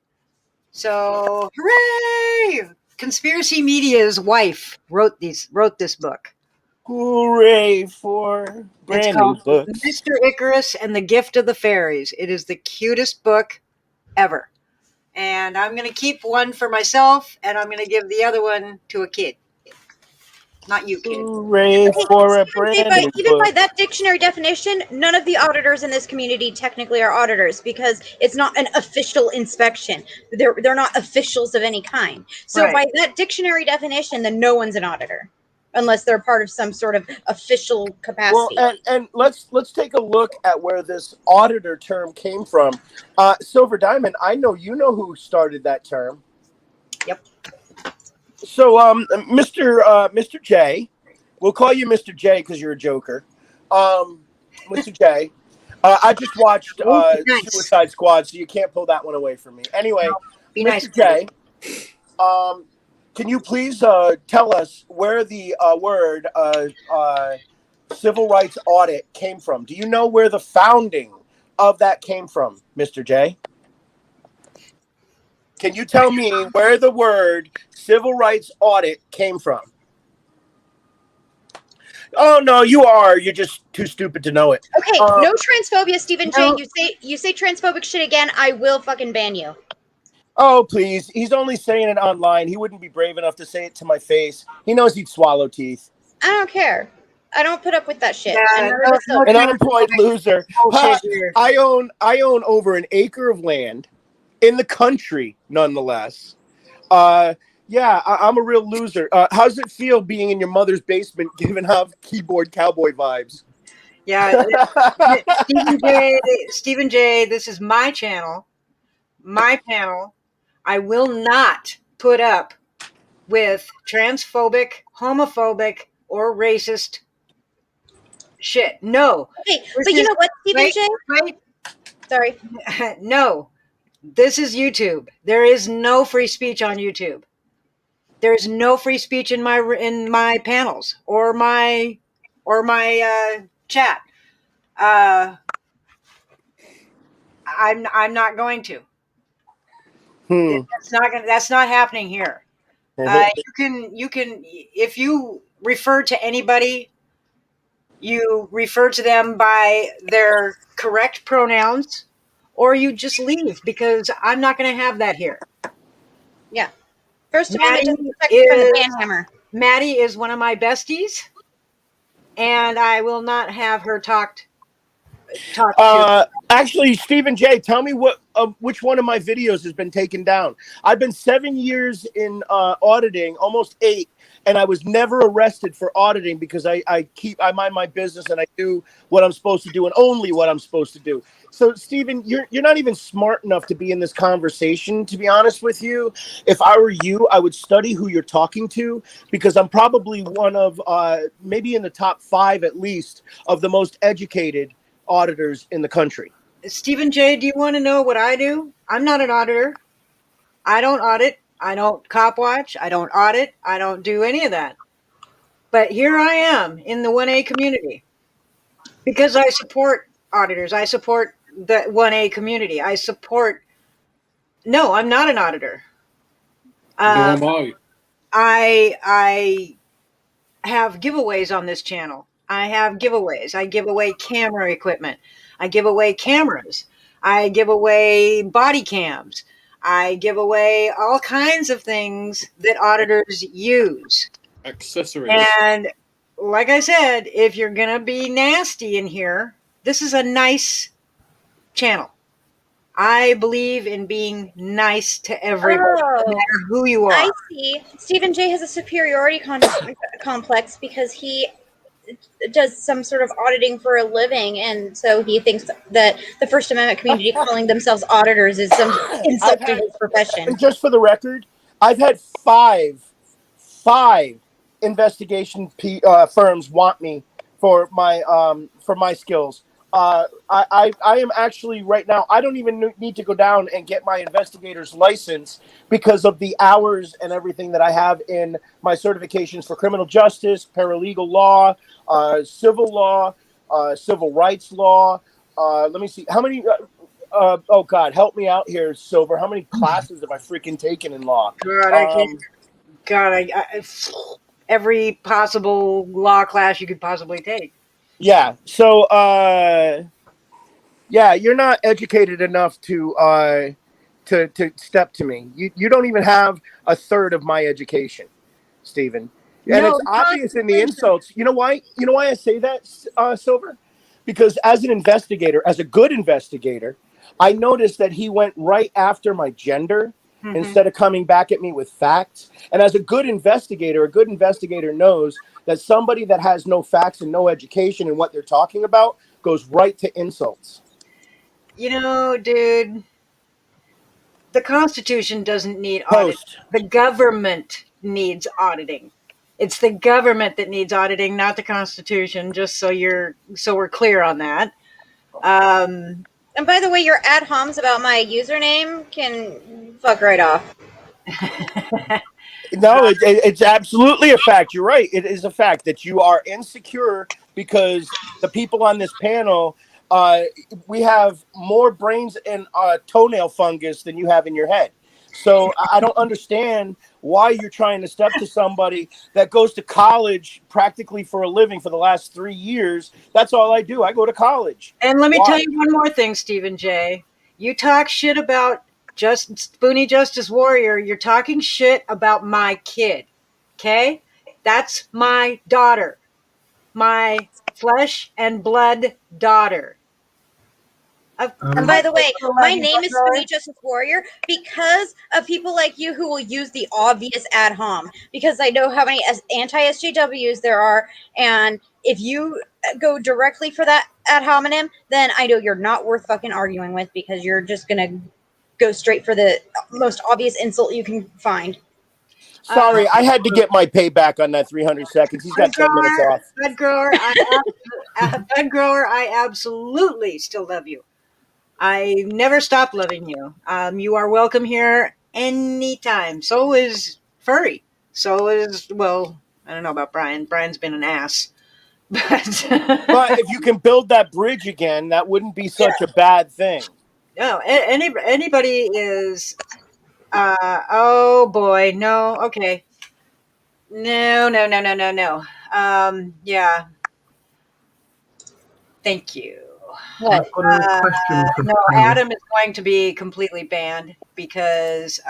A: So, hooray! Conspiracy Media's wife wrote this book.
H: Hooray for
A: It's
H: brand new
A: called
H: books.
A: Mr. Icarus and the Gift of the Fairies. It is the cutest book ever. And I'm going to keep one for myself, and I'm going to give the other one to a kid. Not you, kid.
H: Hooray for a brand new
C: Even
H: book.
C: by that dictionary definition, none of the auditors in this community technically are auditors because it's not an official inspection. They're not officials of any kind. So
A: Right.
C: by that dictionary definition, then no one's an auditor unless they're part of some sort of official capacity.
H: Well, and let's take a look at where this auditor term came from. Silver Diamond, I know you know who started that term.
A: Yep.
H: So, Mr. J, we'll call you Mr. J because you're a joker. Mr. J, I just watched
A: nice.
H: Suicide Squad, so you can't pull that one away from me. Anyway,
A: Be
H: Mr.
A: nice,
H: J, can you please tell us where the word civil rights audit came from? Do you know where the founding of that came from, Mr. J? Can you tell me where the word civil rights audit came from? Oh no, you're just too stupid to know it.
C: Okay, no transphobia, Stephen
A: no.
C: J. You say transphobic shit again, I will fucking ban you.
H: Oh please, he's only saying it online. He wouldn't be brave enough to say it to my face. He knows he'd swallow teeth.
C: I don't care. I don't put up with that shit.
A: Yeah,
H: An unemployed loser.
A: Bullshit here.
H: I own over an acre of land in the country, nonetheless. Yeah, I'm a real loser. How's it feel being in your mother's basement, giving off keyboard cowboy vibes?
A: Yeah, Stephen J. This is my channel, my panel. I will not put up with transphobic, homophobic, or racist shit. No.
C: Okay, but you know what, Stephen J?
A: Right?
C: Sorry.
A: No. This is YouTube. There is no free speech on YouTube. There's no free speech in my panels or my chat. I'm not going to. That's not happening here. You can if you refer to anybody, you refer to them by their correct pronouns, or you just leave because I'm not going to have that here.
C: Yeah. First Amendment doesn't protect you from the banhammer.
A: Maddie is one of my besties, and I will not have her talk to.
H: Actually, Stephen J, tell me which one of my videos has been taken down. I've been 7 years in auditing, almost 8, and I was never arrested for auditing because I mind my business and I do what I'm supposed to do and only what I'm supposed to do. So, Stephen, you're not even smart enough to be in this conversation, to be honest with you. If I were you, I would study who you're talking to because I'm probably one of maybe in the top 5 at least of the most educated auditors in the country.
A: Stephen J, do you want to know what I do? I'm not an auditor. I don't audit. I don't cop watch. I don't audit. I don't do any of that. But here I am in the 1A community because I support auditors. I support the 1A community. No, I'm not an auditor.
E: Nor am I.
A: I have giveaways on this channel. I have giveaways. I give away camera equipment. I give away cameras. I give away body cams. I give away all kinds of things that auditors use.
E: Accessories.
A: And like I said, if you're going to be nasty in here, this is a nice channel. I believe in being nice to everybody, no matter who you are.
C: I see. Stephen J has a superiority complex because he does some sort of auditing for a living, and so he thinks that the First Amendment community calling themselves auditors is some insult to his profession.
H: And just for the record, I've had five investigation firms want me for my skills. I am actually right now, I don't even need to go down and get my investigator's license because of the hours and everything that I have in my certifications for criminal justice, paralegal law, civil law, civil rights law. Let me see. How many, oh God, help me out here, Silver. How many classes have I freaking taken in law?
A: God, every possible law class you could possibly take.
H: Yeah. So, yeah, you're not educated enough to step to me. You don't even have a third of my education, Stephen. And
A: No,
H: it's obvious in the insults. You know why? You know why I say that, Silver? Because as an investigator, as a good investigator, I noticed that he went right after my gender instead of coming back at me with facts. And as a good investigator knows that somebody that has no facts and no education in what they're talking about goes right to insults.
A: You know, dude, the Constitution doesn't need auditing. The government needs auditing. It's the government that needs auditing, not the Constitution. Just so we're clear on that.
C: And by the way, your ad homs about my username can fuck right off.
H: No, it's absolutely a fact. You're right. It is a fact that you are insecure because the people on this panel, we have more brains and toenail fungus than you have in your head. So I don't understand why you're trying to step to somebody that goes to college practically for a living for the last 3 years. That's all I do. I go to college.
A: And let me tell you one more thing, Stephen J. You talk shit about Spoonie Justice Warrior. You're talking shit about my kid. Okay? That's my daughter. My flesh and blood daughter.
C: And by the way, my name is Spoonie Justice Warrior because of people like you who will use the obvious ad hom. Because I know how many anti-SJWs there are, and if you go directly for that ad hominem, then I know you're not worth fucking arguing with because you're just gonna go straight for the most obvious insult you can find.
H: Sorry, I had to get my payback on that 300 seconds. He's got 10 minutes off.
A: Bud Grower, I absolutely still love you. I never stopped loving you. You are welcome here anytime. So is Furry. So is, well, I don't know about Brian. Brian's been an ass. But
H: if you can build that bridge again, that wouldn't be such a bad thing.
A: No, anybody is, oh boy, no, okay. No. Yeah. Thank you.
C: What?
A: No, Adam is going to be completely banned because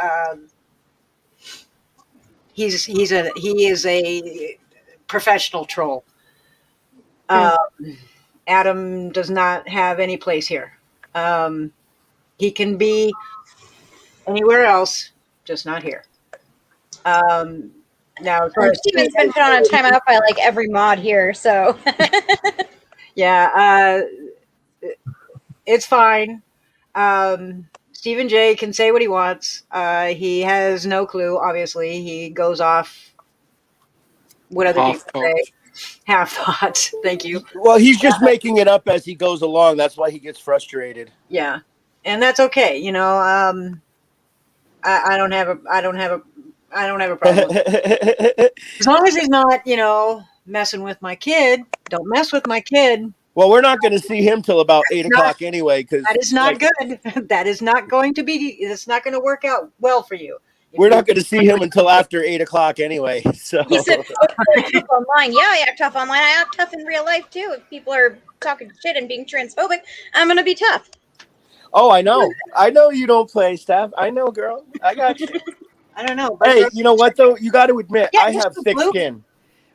A: he is a professional troll. Adam does not have any place here. He can be anywhere else, just not here. Now,
C: Steven's been put on a timeout by like every mod here, so
A: yeah, it's fine. Stephen J can say what he wants. He has no clue. Obviously, he goes off what other people say. Half thoughts. Thank you.
H: Well, he's just making it up as he goes along. That's why he gets frustrated.
A: Yeah, and that's okay. You know, I don't have a problem with it. As long as he's not, you know, messing with my kid. Don't mess with my kid.
H: Well, we're not going to see him till about 8 o'clock anyway. Because
A: that is not good. That is not going to be. It's not going to work out well for you.
H: We're not going to see him until after 8 o'clock anyway. So
C: He said, "Oh, you're tough online." Yeah, I act tough online. I act tough in real life too. If people are talking shit and being transphobic, I'm gonna be tough.
H: oh, I know you don't play, Steph. I know, girl. I got you.
A: I don't know.
H: Hey, you know what though? You got to admit,
A: Yeah,
H: I
A: just
H: have
A: the
H: thick
A: blue.
H: skin.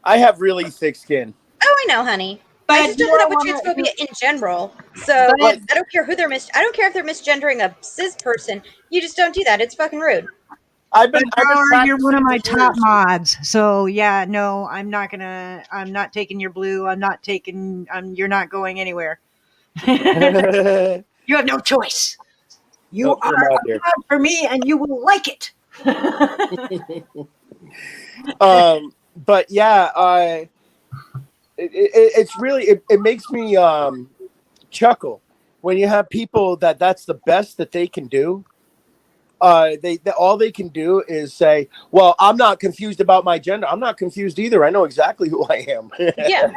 H: I have really thick skin.
C: Oh, I know, honey. I just don't put up with transphobia in general. So
H: But-
C: I don't care who they're I don't care if they're misgendering a cis person. You just don't do that. It's fucking rude.
H: I've been
A: You're one of my
H: practicing for
A: top
H: years.
A: mods. So yeah, no, I'm not taking your blue. You're not going anywhere. You have no choice. You
H: Nope,
A: are
H: I'm out
A: a
H: here.
A: mod for me and you will like it.
H: But yeah, it's really it makes me chuckle when you have people that's the best that they can do. They all they can do is say, "Well, I'm not confused about my gender. I'm not confused either. I know exactly who I am."
C: Yeah.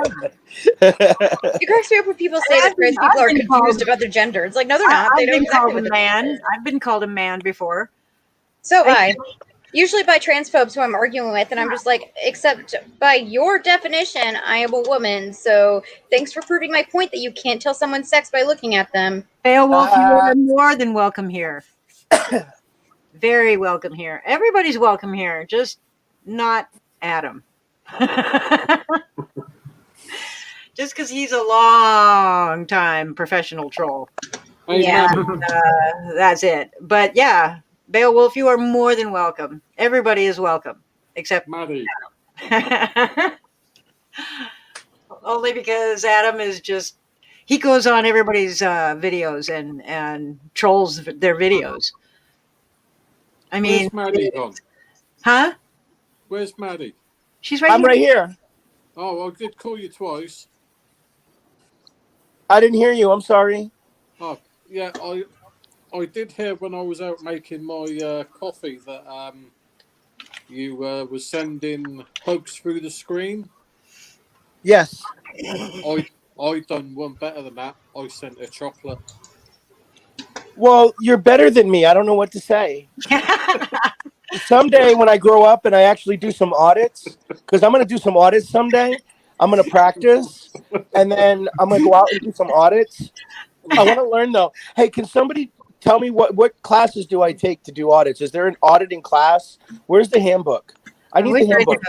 C: It cracks me up when people say that trans people are confused about their gender. It's like, no, they're not. They know exactly what
A: a man. I've been called a man before.
C: So have I. Usually by transphobes who I'm arguing with, and I'm just like, except by your definition, I am a woman. So thanks for proving my point that you can't tell someone's sex by looking at them.
A: Beowulf, you are more than welcome here. Very welcome here. Everybody's welcome here, just not Adam. Just because he's a long time professional troll.
C: Yeah.
A: That's it. But yeah, Beowulf, you are more than welcome. Everybody is welcome, except
E: Maddie.
A: Adam. Only because Adam is just, he goes on everybody's videos and trolls their videos. I mean,
E: where's Maddie gone?
A: Huh?
E: Where's Maddie?
A: She's right
H: I'm
A: here.
H: right here.
E: Oh, I did call you twice.
H: I didn't hear you. I'm sorry.
E: Oh, yeah, I did hear when I was out making my coffee that you were sending hugs through the screen.
H: Yes.
E: I done one better than that. I sent a chocolate.
H: Well, you're better than me. I don't know what to say. Someday when I grow up and I actually do some audits, because I'm going to do some audits someday, I'm going to practice, and then I'm going to go out and do some audits. I want to learn, though. Hey, can somebody tell me what classes do I take to do audits? Is there an auditing class? Where's the handbook? I need the handbook.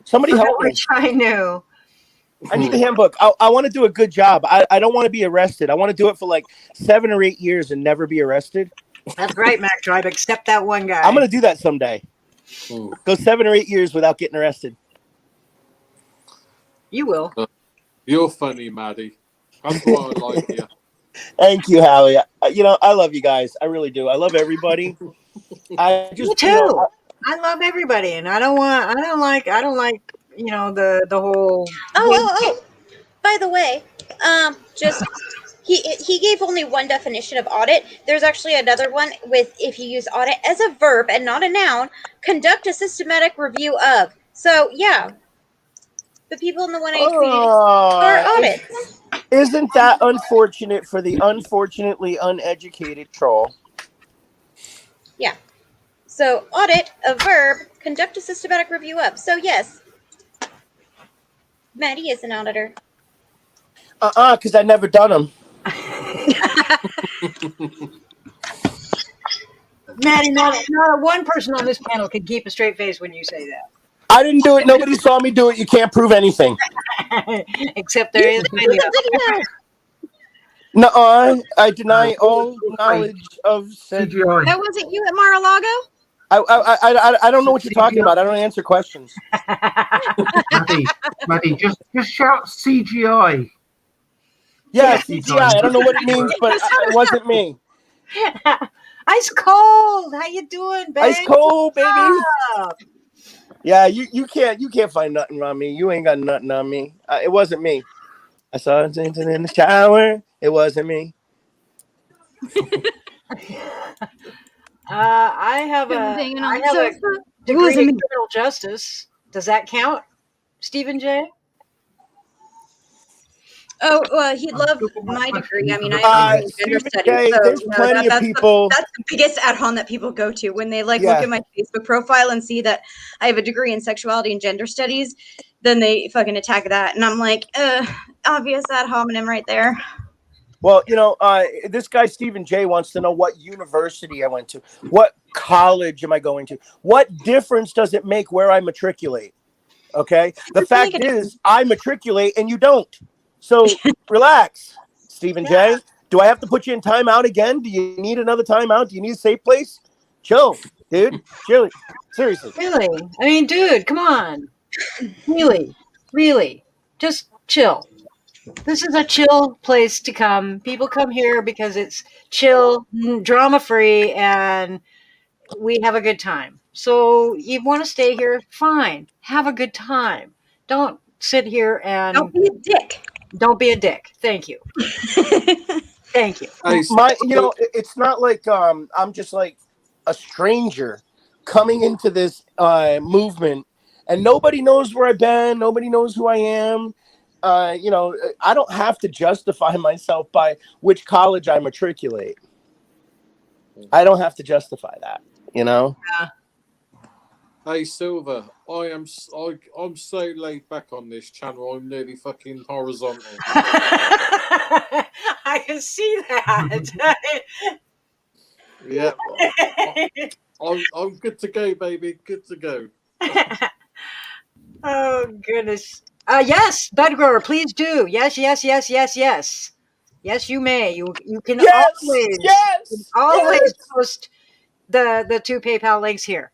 H: Somebody help me.
A: I knew.
H: I need the handbook. I want to do a good job. I don't want to be arrested. I want to do it for like 7 or 8 years and never be arrested.
A: That's right, Mac Tribe, except that one guy.
H: I'm going to do that someday. Go 7 or 8 years without getting arrested.
A: You will.
E: You're funny, Maddie. That's why I like you.
H: Thank you, Hallie. I love you guys. I really do. I love everybody. I just,
A: Me too. I love everybody, and I don't like the whole.
C: Oh. By the way, just he gave only one definition of audit. There's actually another one with, if you use audit as a verb and not a noun, conduct a systematic review of. So yeah, the people in the 1A community are audits.
H: Isn't that unfortunate for the unfortunately uneducated troll?
C: Yeah. So audit, a verb, conduct a systematic review of. So yes, Maddie is an auditor.
H: Because I never done them.
A: Maddie, not one person on this panel can keep a straight face when you say that.
H: I didn't do it. Nobody saw me do it. You can't prove anything.
A: Except there is video.
H: No, I deny all knowledge of said.
G: CGI.
C: That wasn't you at Mar-a-Lago?
H: I don't know what you're talking about. I don't answer questions.
G: Maddie, just shout CGI.
H: Yeah, CGI. I don't know what it means, but it wasn't me.
A: Ice cold. How you doing, baby?
H: Ice cold, baby. Yeah, you can't find nothing on me. You ain't got nothing on me. It wasn't me. I saw it in the shower. It wasn't me.
A: I have a degree in criminal justice. Does that count, Stephen J?
C: Oh, well, he'd love my degree. I mean, I'm in gender
H: Stephen
C: studies,
H: J,
C: so
H: there's plenty of people.
C: That's the biggest ad-hom that people go to when they like
H: Yeah.
C: look at my Facebook profile and see that I have a degree in sexuality and gender studies. Then they fucking attack that, and I'm like, obvious ad hominem right there.
H: Well, you know, this guy Stephen J wants to know what university I went to, what college am I going to, what difference does it make where I matriculate? Okay, the fact is, I matriculate and you don't. So relax, Stephen J. Do I have to put you in timeout again? Do you need another timeout? Do you need a safe place? Chill, dude. Chill. Seriously.
A: Really? I mean, dude, come on. Really. Just chill. This is a chill place to come. People come here because it's chill, drama free, and we have a good time. So you want to stay here? Fine. Have a good time. Don't sit here and
C: don't be a dick.
A: Don't be a dick. Thank you. Thank you.
H: You know, it's not like I'm just like a stranger coming into this movement, and nobody knows where I've been. Nobody knows who I am. You know, I don't have to justify myself by which college I matriculate. I don't have to justify that, you know?
A: Yeah.
E: Hey, Silver, I'm so laid back on this channel. I'm nearly fucking horizontal.
A: I can see that.
E: Yeah. I'm good to go, baby. Good to go.
A: Oh, goodness. Yes, bud grower, please do. Yes. Yes, you may. You can always post the 2 PayPal links here.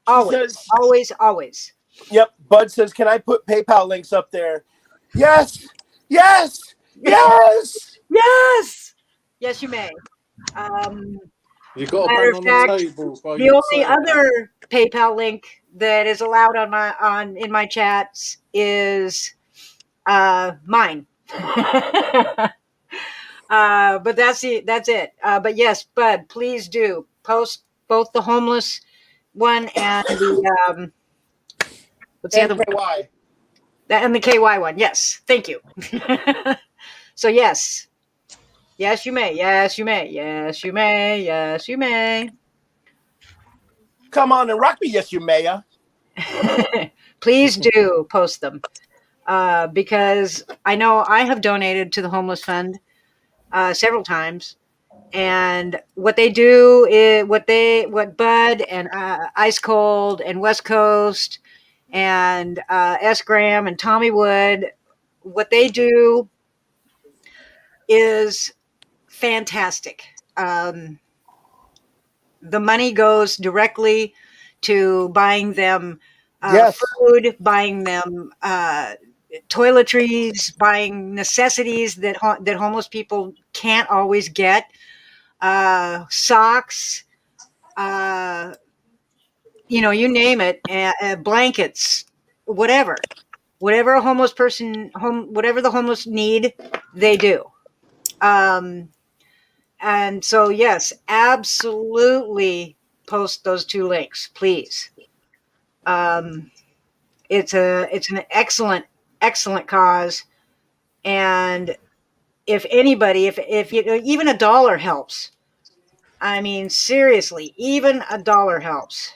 A: Always.
H: Yep. Bud says, can I put PayPal links up there? Yes, you
A: may.
E: You got to
A: matter
E: bang
A: of
E: on
A: fact,
E: the table.
A: The only other PayPal link that is allowed in my chats is mine. But that's it. But yes, Bud, please do post both the homeless one and the what's the other one? And the KY one. Yes, thank you. So yes, you may. Yes, you may.
H: Come on and rock me. Yes, you may.
A: Please do post them. Because I know I have donated to the Homeless Fund several times, and what they do is what Bud and Ice Cold and West Coast and S. Graham and Tommy Wood, what they do is fantastic. The money goes directly to buying them food, buying them toiletries, buying necessities that homeless people can't always get, socks, you name it, blankets, whatever a homeless person, whatever the homeless need, they do. And so, yes, absolutely post those 2 links, please. It's an excellent cause, and if anybody, if you, even $1 helps. I mean, seriously, even $1 helps.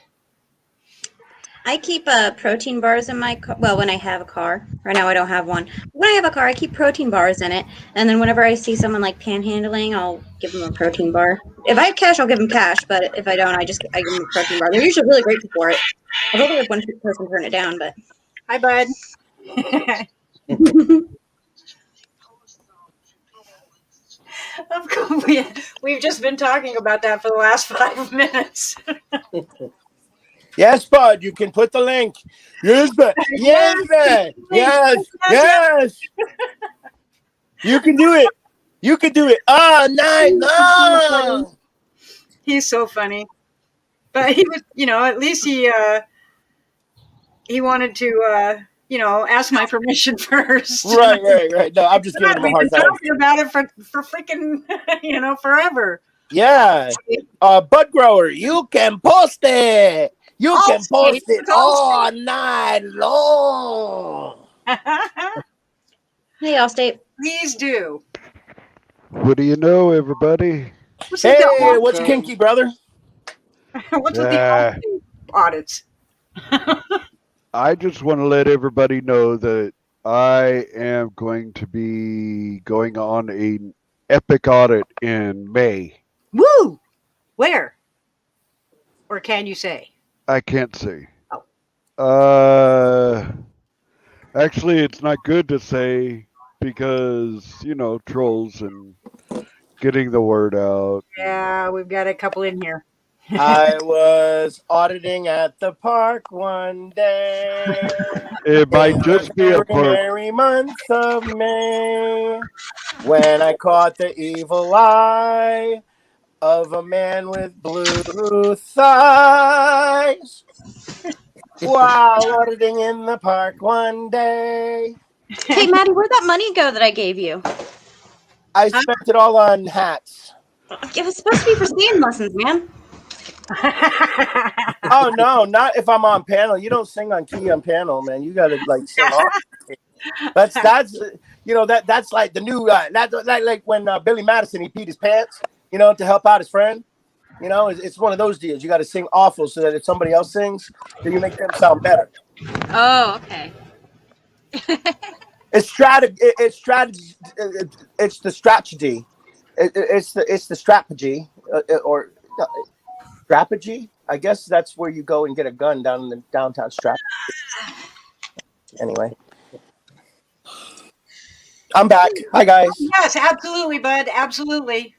C: I keep protein bars in my car. Well, when I have a car. Right now I don't have one. When I have a car, I keep protein bars in it. And then whenever I see someone like panhandling, I'll give them a protein bar. If I have cash, I'll give them cash. But if I don't, I give them a protein bar. They're usually really grateful for it. I've only had one person turn it down, but.
A: Hi, Bud. We've just been talking about that for the last 5 minutes.
H: Yes, Bud, you can put the link. Yes, Bud. Yes. You can do it. Oh, nice. No.
A: He's so funny. But he was, at least he wanted to, ask my permission first.
H: Right. No, I'm just giving him a hard time.
A: Talking about it for freaking, forever.
H: Yeah. Bud grower, you can post it. You can post it all night long.
C: Hey, Allstate.
A: Please do.
I: What do you know, everybody?
A: What's
H: Hey,
A: with
H: what's kinky, brother?
A: what's with the audits?
I: I just want to let everybody know that I am going to be going on an epic audit in May.
A: Woo! Where? Or can you say?
I: I can't say.
A: Oh.
I: Actually, it's not good to say because, trolls and getting the word out.
A: Yeah, we've got a couple in here.
H: I was auditing at the park one day.
I: It might just be a park.
H: Merry month of May when I caught the evil eye of a man with blue thighs while auditing in the park one day.
C: Hey, Maddie, where'd that money go that I gave you?
H: I spent it all on hats.
C: It was supposed to be for singing lessons, man.
H: Oh no, not if I'm on panel. You don't sing on key on panel, man. You gotta like sing off. That's that's like the new like when Billy Madison he peed his pants, to help out his friend. It's one of those deals. You got to sing awful so that if somebody else sings, then you make them sound better.
C: Oh, okay.
H: It's strategy. It's strategy. It's the strategy. It's the strategy or strategy. I guess that's where you go and get a gun down in the downtown Strat. Anyway, I'm back. Hi guys.
A: Yes, absolutely, bud. Absolutely.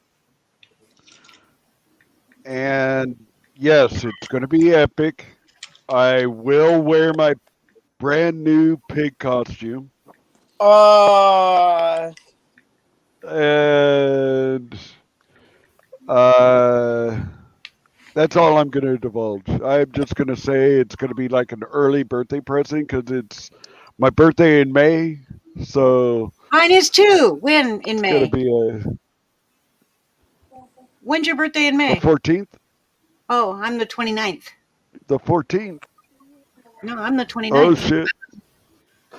I: And yes, it's going to be epic. I will wear my brand new pig costume. And that's all I'm going to divulge. I'm just going to say it's going to be like an early birthday present because it's my birthday in May. So
A: mine is too. When in May?
I: It's going to be
A: When's your birthday in May?
I: the 14th.
A: Oh, I'm the 29th.
I: The 14th.
A: No, I'm the 29th.
I: Oh shit.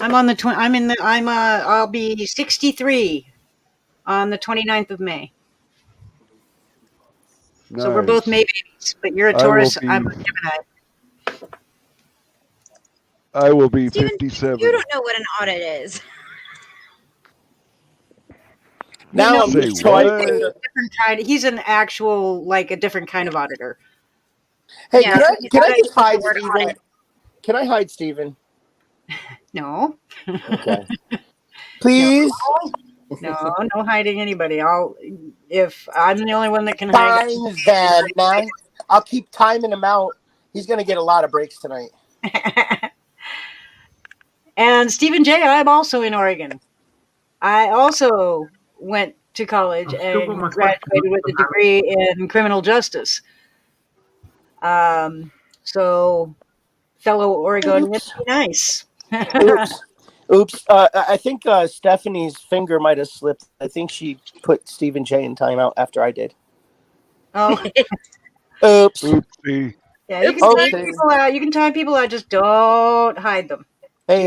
A: I'm on the I'll be 63 on the 29th of May.
I: Nice.
A: So we're both May babies, but you're a Taurus, I'm a Gemini.
I: I will be
C: Steven,
I: 57.
C: you don't know what an audit is.
H: Now I'm
I: Say
H: just trying.
A: Different kind. He's an actual, like a different kind of auditor.
H: Hey,
C: Yeah,
H: can I just hide
C: word
H: Steven?
C: audit.
H: Can I hide Steven?
A: No.
H: Okay. Please.
A: No hiding anybody. If I'm the only one that can hide.
H: Fine then, man. I'll keep timing him out. He's gonna get a lot of breaks tonight.
A: And Stephen J., I'm also in Oregon. I also went to college and graduated with a degree in criminal justice. So, fellow Oregonians, be nice.
H: Oops. I think Stephanie's finger might have slipped. I think she put Stephen J in timeout after I did.
A: Oh.
H: Oops.
I: Oopsie.
A: Yeah, you can time people out. You can time people out. Just don't hide them.
H: Hey,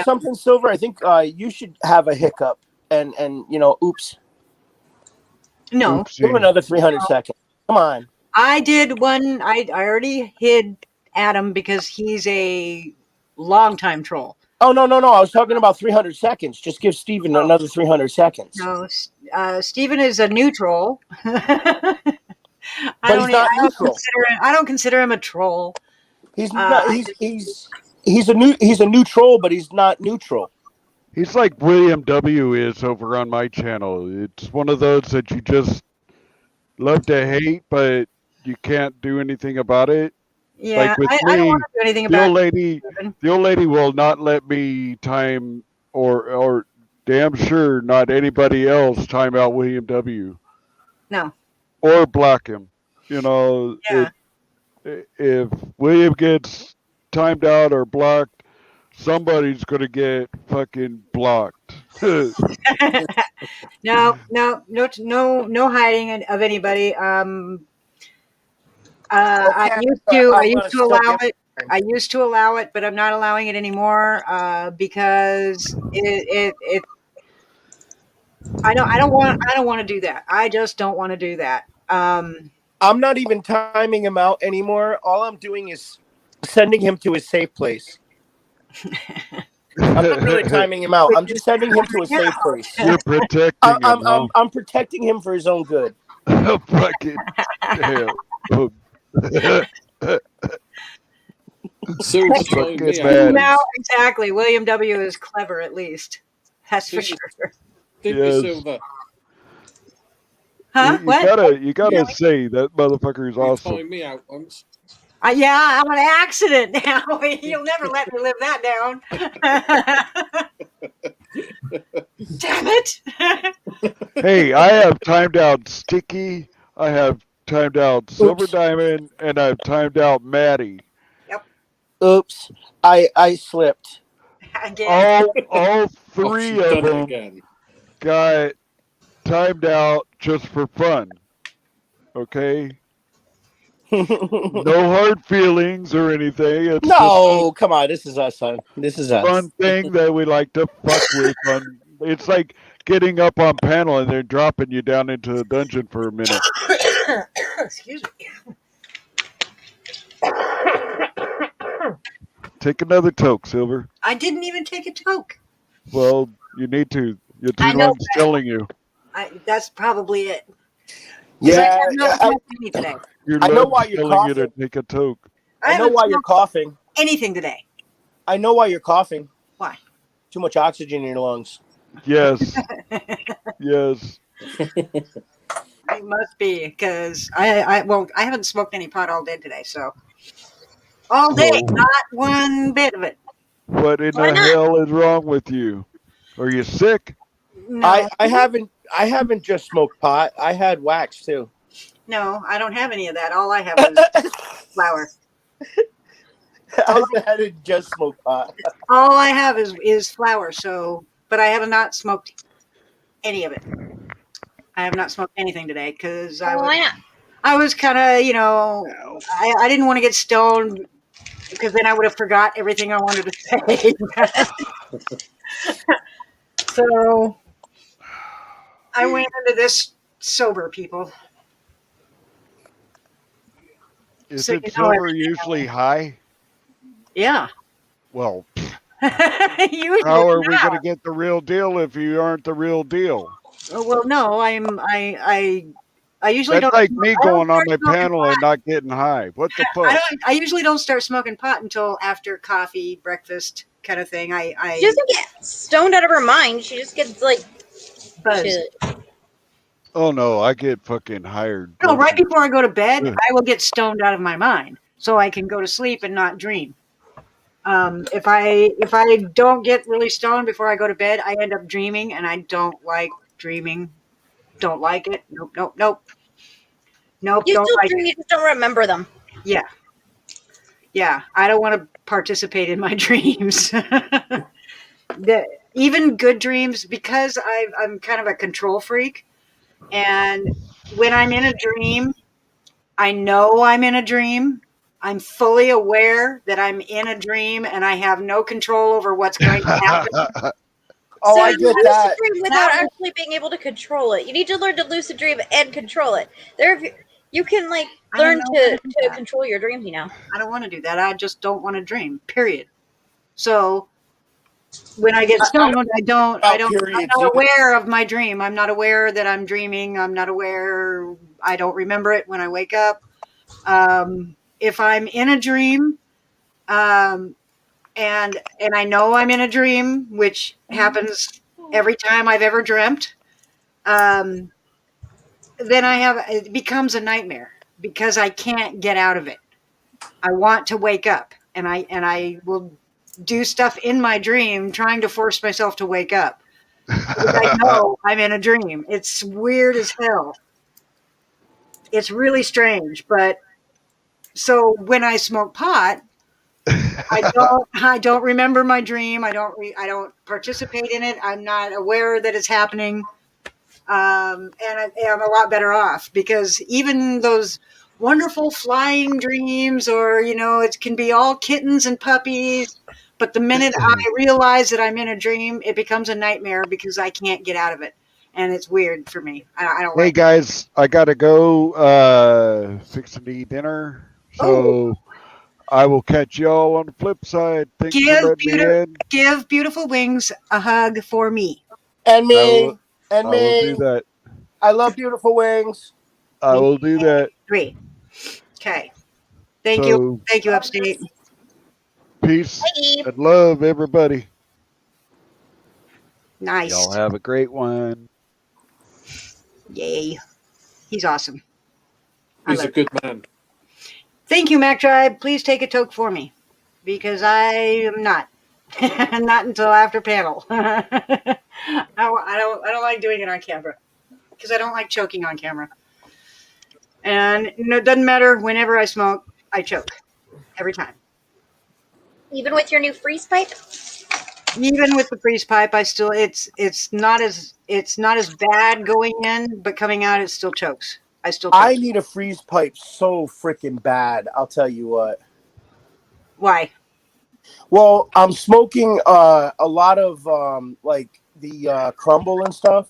H: something, Silver? I think you should have a hiccup and oops.
A: No.
H: Give him another 300 seconds. Come on.
A: I did one. I already hid Adam because he's a longtime troll.
H: Oh, no. I was talking about 300 seconds. Just give Steven another 300 seconds.
A: No, Steven is a new troll.
H: I
A: don't consider him a troll.
H: He's not. He's a new troll, but he's not neutral.
I: He's like William W. is over on my channel. It's one of those that you just love to hate, but you can't do anything about it.
A: Yeah,
I: like with
A: I don't want to do anything about
I: it. The old lady will not let me time or damn sure not anybody else time out William W.
A: No.
I: Or block him.
A: Yeah.
I: If William gets timed out or blocked, somebody's gonna get fucking blocked.
A: No hiding of anybody. I used to allow it. I used to allow it, but I'm not allowing it anymore because I don't want to do that. I just don't want to do that.
H: I'm not even timing him out anymore. All I'm doing is sending him to his safe place. I'm not really timing him out. I'm just sending him to a safe place.
I: You're protecting him, huh?
H: I'm protecting him for his own good.
I: Fucking damn.
E: Silver's calling
I: Fucking
E: me out.
I: maddies.
A: Now, exactly. William W. is clever, at least. That's for
E: Silver-
A: sure.
E: Didn't you,
I: Yes.
E: Silver?
A: Huh?
I: You
A: What?
I: gotta say that motherfucker is
E: You
I: awesome.
E: timed me out once.
A: Yeah, I'm an accident now. You'll never let me live that down. Damn it.
I: Hey, I have timed out Sticky. I have timed out Silver Diamond, and I've timed out Maddie.
H: Oops, I slipped.
A: Again.
I: All
E: Oh,
I: three
E: she's
I: of
E: done it
I: them
E: again.
I: got timed out just for fun. Okay, no hard feelings or anything. It's just
H: No, come on. This is us, son. This is
I: a
H: us.
I: fun thing that we like to fuck with. It's like getting up on panel and then dropping you down into the dungeon for a minute.
A: Excuse me.
I: Take another toke, Silver.
A: I didn't even take a toke.
I: Well, you need to. Your
A: I
I: two
A: know
I: lungs telling you.
A: That's probably it. 'Cause
H: Yeah,
A: I have not smoked any today.
I: Your
H: I know
I: lungs
H: why you're
I: telling you to
H: coughing.
I: take a toke.
H: I know
A: haven't
H: why you're
A: smoked
H: coughing.
A: anything today.
H: I know why you're coughing.
A: Why?
H: Too much oxygen in your lungs.
I: Yes. Yes.
A: It must be because I haven't smoked any pot all day today, so all day,
I: Whoa.
A: not one bit of it.
I: What in
C: Why
I: the
C: not?
I: hell is wrong with you? Are you sick?
A: No,
H: I haven't just smoked pot. I had wax too.
A: no, I don't have any of that. All I have is flour.
H: I hadn't just smoked pot.
A: All I have is flour. So, but I have not smoked any of it. I have not smoked anything today because
C: Why not?
A: I was kind of, I didn't want to get stoned because then I would have forgot everything I wanted to say. So I went into this sober, people.
I: Is
A: So
I: it
A: you know
I: Silver
A: everything.
I: usually high?
A: Yeah.
I: Well,
A: Usually
I: how are we
A: not.
I: going to get the real deal if you aren't the real deal?
A: Well, no, I usually
I: That's
A: don't.
I: like me
A: I don't
I: going on
A: start
I: my
A: smoking
I: panel
A: pot.
I: and not getting high. What the fuck?
A: I usually don't start smoking pot until after coffee, breakfast, kind of thing.
C: She doesn't get stoned out of her mind. She just gets like
A: buzz.
C: shit.
I: Oh no, I get fucking hired.
A: No, right before I go to bed,
I: Ugh.
A: I will get stoned out of my mind, so I can go to sleep and not dream. If I don't get really stoned before I go to bed, I end up dreaming, and I don't like dreaming. Don't like it. Nope, nope, nope. Nope,
C: You
A: don't
C: still
A: like
C: dream,
A: it.
C: you just don't remember them.
A: Yeah. Yeah, I don't want to participate in my dreams. Even good dreams, because I'm kind of a control freak, and when I'm in a dream, I know I'm in a dream. I'm fully aware that I'm in a dream, and I have no control over what's going to happen.
H: Oh,
C: So
H: I
C: you
H: get
C: lucid
H: that.
C: dream without actually being able to control it. You need to learn to lucid dream and control it. You can like
A: I don't
C: learn
A: know how
C: to
A: to do that.
C: control your dreams. You know.
A: I don't want to do that. I just don't want to dream. Period. So when I get stoned, I'm not aware of my dream. I'm not aware that I'm dreaming. I'm not aware. I don't remember it when I wake up. If I'm in a dream, and I know I'm in a dream, which happens every time I've ever dreamt, then it becomes a nightmare because I can't get out of it. I want to wake up, and I will do stuff in my dream trying to force myself to wake up because I know I'm in a dream. It's weird as hell. It's really strange, but so when I smoke pot, I don't remember my dream. I don't participate in it. I'm not aware that it's happening. And I'm a lot better off because even those wonderful flying dreams, or it can be all kittens and puppies, but the minute I realize that I'm in a dream, it becomes a nightmare because I can't get out of it. and it's weird for me. I don't
I: Hey
A: like.
I: guys, I gotta go fixing to eat dinner.
A: Oh,
I: So I will catch y'all on the flip side. Thanks for letting me in.
A: give Beautiful Wings a hug for me.
H: And
I: I will
H: me. And
I: I will do
H: me.
I: that.
H: I love Beautiful Wings.
I: I will do that.
A: 3. Okay.
I: So
A: Thank you, Upstate.
I: peace
C: Bye.
I: and love everybody.
A: Nice.
I: Y'all have a great one.
A: Yay. He's awesome. I
E: He's
A: love
E: a good man.
A: Thank you, Mac Tribe. Please take a toke for me, because I am not. Not until after panel. I don't like doing it on camera because I don't like choking on camera. And it doesn't matter. Whenever I smoke, I choke every time.
C: Even with your new freeze pipe?
A: Even with the freeze pipe, I still it's not as bad going in, but coming out it still chokes. I still choke.
H: I need a freeze pipe so freaking bad. I'll tell you what.
A: Why?
H: Well, I'm smoking a lot of like the crumble and stuff,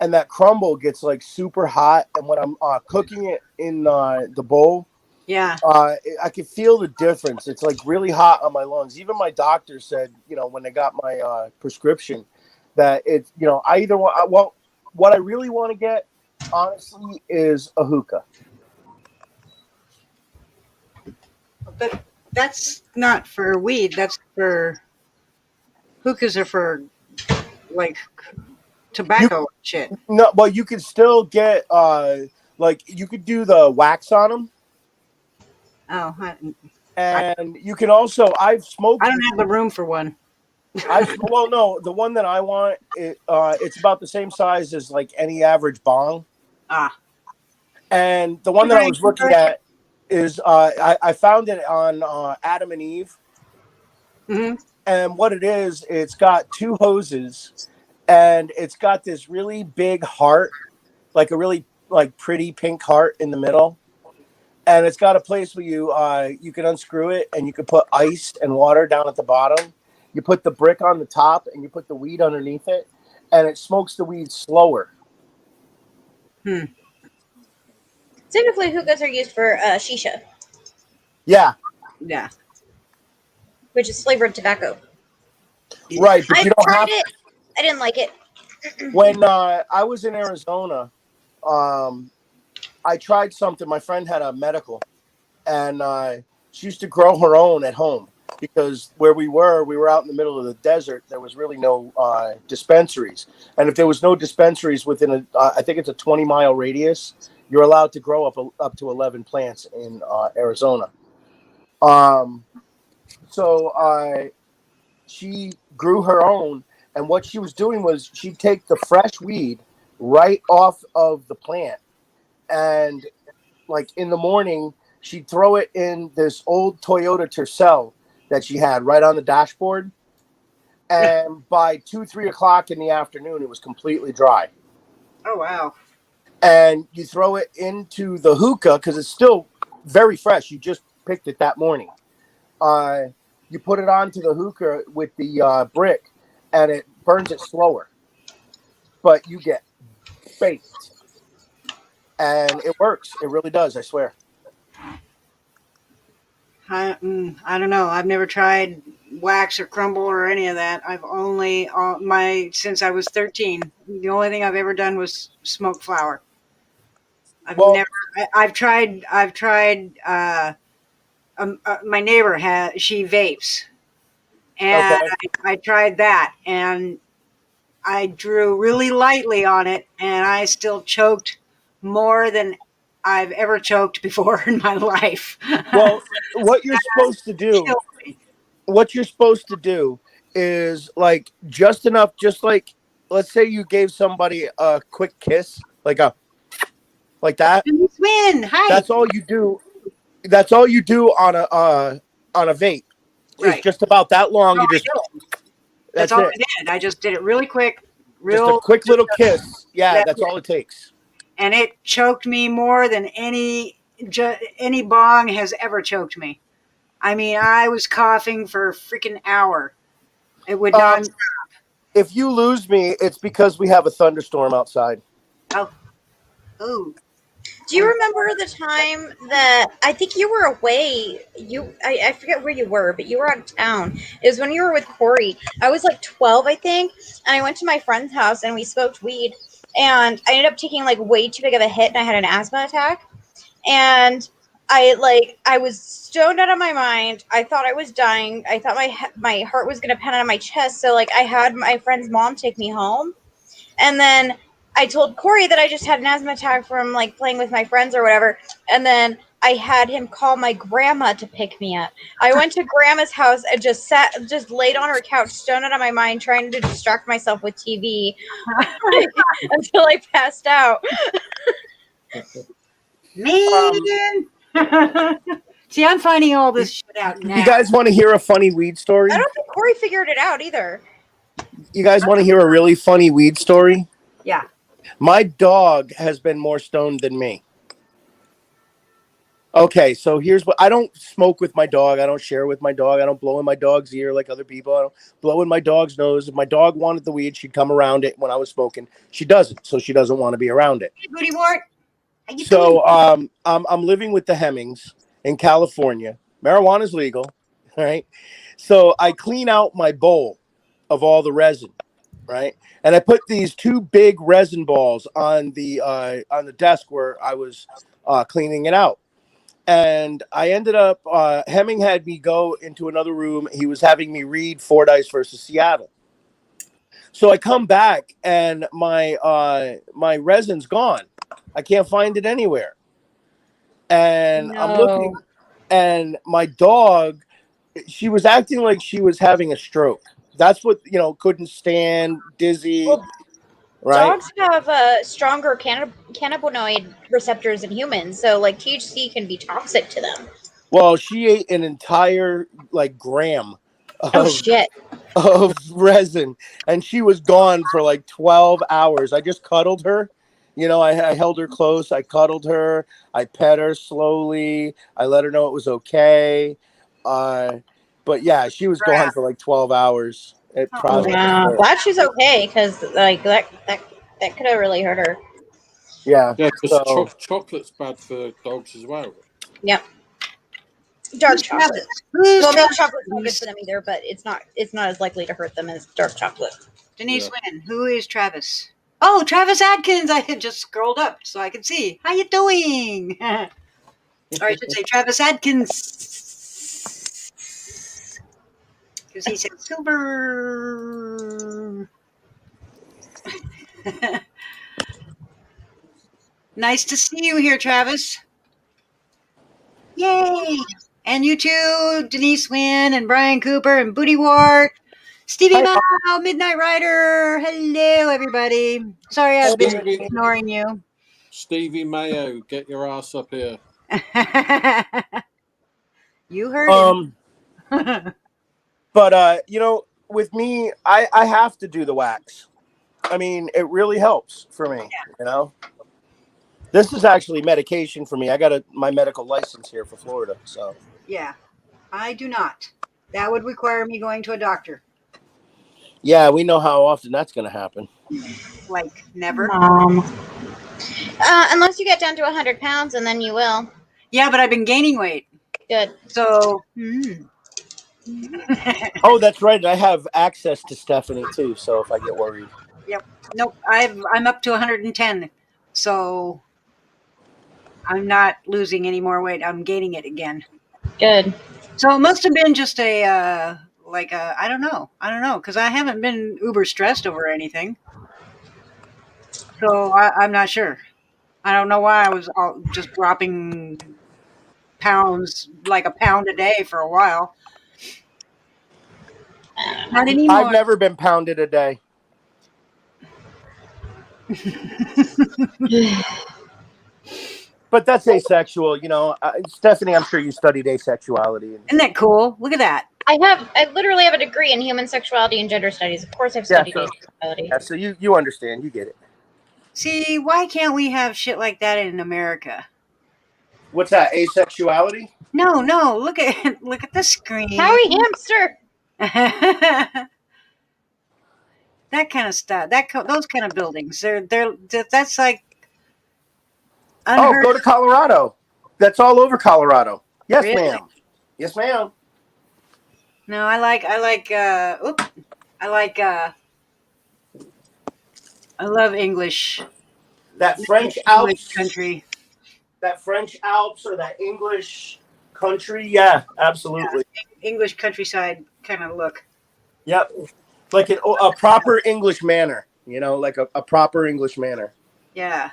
H: and that crumble gets like super hot. And when I'm cooking it in the bowl,
A: Yeah.
H: I can feel the difference. It's like really hot on my lungs. Even my doctor said, when they got my prescription, that it's I either want well, what I really want to get, honestly, is a hookah.
A: But that's not for weed. That's for hookahs are for like tobacco shit.
H: No, but you could still get like you could do the wax on them,
A: Oh,
H: and you can also. I've smoked.
A: I don't have the room for one.
H: Well, no, the one that I want it's about the same size as like any average bong.
A: Ah.
H: And the one that I was looking at is I found it on Adam and Eve.
A: Mm-hmm.
H: And what it is, it's got 2 hoses, and it's got this really big heart, like a really like pretty pink heart in the middle. And it's got a place where you can unscrew it, and you can put ice and water down at the bottom. You put the brick on the top, and you put the weed underneath it, and it smokes the weed slower.
C: Typically, hookahs are used for shisha.
H: Yeah.
A: Yeah.
C: Which is flavored tobacco.
H: Right, but
C: I
H: you don't
C: tried
H: have
C: it. I didn't like it.
H: When I was in Arizona, I tried something. My friend had a medical, and she used to grow her own at home because where we were out in the middle of the desert. There was really no dispensaries, and if there was no dispensaries within I think it's a 20-mile radius, you're allowed to grow up to 11 plants in Arizona. So she grew her own, and what she was doing was she'd take the fresh weed right off of the plant, and like in the morning she'd throw it in this old Toyota Tercel that she had right on the dashboard, and by 2-3 o'clock in the afternoon it was completely dry.
A: Oh wow.
H: And you throw it into the hookah because it's still very fresh. You just picked it that morning. You put it onto the hookah with the brick, and it burns it slower. But you get baked, and it works. It really does. I swear.
A: I don't know. I've never tried wax or crumble or any of that. I've only since I was 13. The only thing I've ever done was smoke flower. I've tried. My neighbor she vapes, and
H: Okay.
A: I tried that, and I drew really lightly on it, and I still choked more than I've ever choked before in my life.
H: Well, what you're supposed to do, is like just enough, just like let's say you gave somebody a quick kiss, like that.
A: Win. Hi.
H: That's all you do. That's all you do on a vape. It's
A: Right.
H: just about that long. You just
A: That's all I did. I just did it really quick,
H: just a quick little kiss. Yeah, that's all it takes.
A: And it choked me more than any bong has ever choked me. I mean, I was coughing for a freaking hour. It would not stop.
H: If you lose me, it's because we have a thunderstorm outside.
A: Oh. Ooh.
C: Do you remember the time that I think you were away? I forget where you were, but you were out of town. It was when you were with Corey. I was like 12, I think, and I went to my friend's house and we smoked weed. And I ended up taking like way too big of a hit, and I had an asthma attack. And I was stoned out of my mind. I thought I was dying. I thought my heart was gonna pound out of my chest. So like I had my friend's mom take me home, and then I told Corey that I just had an asthma attack from like playing with my friends or whatever. And then I had him call my grandma to pick me up. I went to grandma's house and just laid on her couch, stoned out of my mind, trying to distract myself with TV until I passed out.
A: Man. See, I'm finding all this shit out now.
H: You guys want to hear a funny weed story?
C: I don't think Corey figured it out either.
H: You guys want to hear a really funny weed story?
A: Yeah.
H: My dog has been more stoned than me. Okay, so here's what I don't smoke with my dog. I don't share with my dog. I don't blow in my dog's ear like other people. I don't blow in my dog's nose. If my dog wanted the weed, she'd come around it when I was smoking. She doesn't, so she doesn't want to be around it.
A: Hey, Booty Wart.
H: So I'm living with the Hemmings in California. Marijuana's legal, right? So I clean out my bowl of all the resin, right? And I put these 2 big resin balls on the desk where I was cleaning it out. And I ended up Hemming had me go into another room. He was having me read Fordyce versus Seattle. So I come back and my resin's gone. I can't find it anywhere. And I'm looking, and my dog, she was acting like she was having a stroke. That's what, couldn't stand, dizzy.
C: Well,
H: right?
C: Dogs have stronger cannabinoid receptors than humans, so like THC can be toxic to them.
H: Well, she ate an entire gram
C: shit
H: of resin, and she was gone for like 12 hours. I just cuddled her. I held her close. I cuddled her. I pet her slowly. I let her know it was okay. But yeah, she was gone for like 12 hours. It probably.
C: Glad she's okay, because like that could have really hurt her.
H: Yeah.
E: Yeah, because chocolate's bad for dogs as well.
C: Yep. Dark chocolate. Well, milk chocolate's not good for them either, but it's not as likely to hurt them as dark chocolate.
A: Denise Wynn, who is Travis? Oh, Travis Adkins. I had just scrolled up so I could see. How you doing? Or I should say Travis Adkins. Because he said silver. Nice to see you here, Travis. Yay! And you too, Denise Wynn and Brian Cooper and Booty Wart. Stevie Mao, Midnight Rider. Hello, everybody. Sorry I've been ignoring you.
E: Stevie Mayo, get your ass up here.
A: You heard him.
H: But, with me, I have to do the wax. I mean, it really helps for me, This is actually medication for me. I got my medical license here for Florida, so.
A: Yeah, I do not. That would require me going to a doctor.
H: Yeah, we know how often that's going to happen.
A: Like, never?
C: Unless you get down to 100 pounds, and then you will.
A: Yeah, but I've been gaining weight.
C: Good.
A: So.
H: Oh, that's right. I have access to Stephanie, too, so if I get worried.
A: Yep. Nope. I'm up to 110. So I'm not losing any more weight. I'm gaining it again.
C: Good.
A: So it must have been just I don't know, because I haven't been uber stressed over anything. So I'm not sure. I don't know why I was just dropping pounds, like a pound a day for a while. Not anymore.
H: I've never been pounded a day. But that's asexual, Stephanie, I'm sure you studied asexuality.
A: Isn't that cool? Look at that.
C: I literally have a degree in human sexuality and gender studies. Of course I've studied asexuality.
H: Yeah, so you understand. You get it.
A: See, why can't we have shit like that in America?
H: What's that, asexuality?
A: No, look at the screen.
C: Howie Hamster.
A: kind of stuff. Those kind of buildings. That's like
H: Oh,
A: unheard.
H: go to Colorado. That's all over Colorado. Yes,
A: Really?
H: ma'am. Yes, ma'am.
A: No, I love English.
H: That French
A: English
H: Alps
A: country.
H: That French Alps or that English country. Yeah, absolutely.
A: Yeah, English countryside kind of look.
H: Yep. Like a proper English manor, like a proper English manor.
A: Yeah.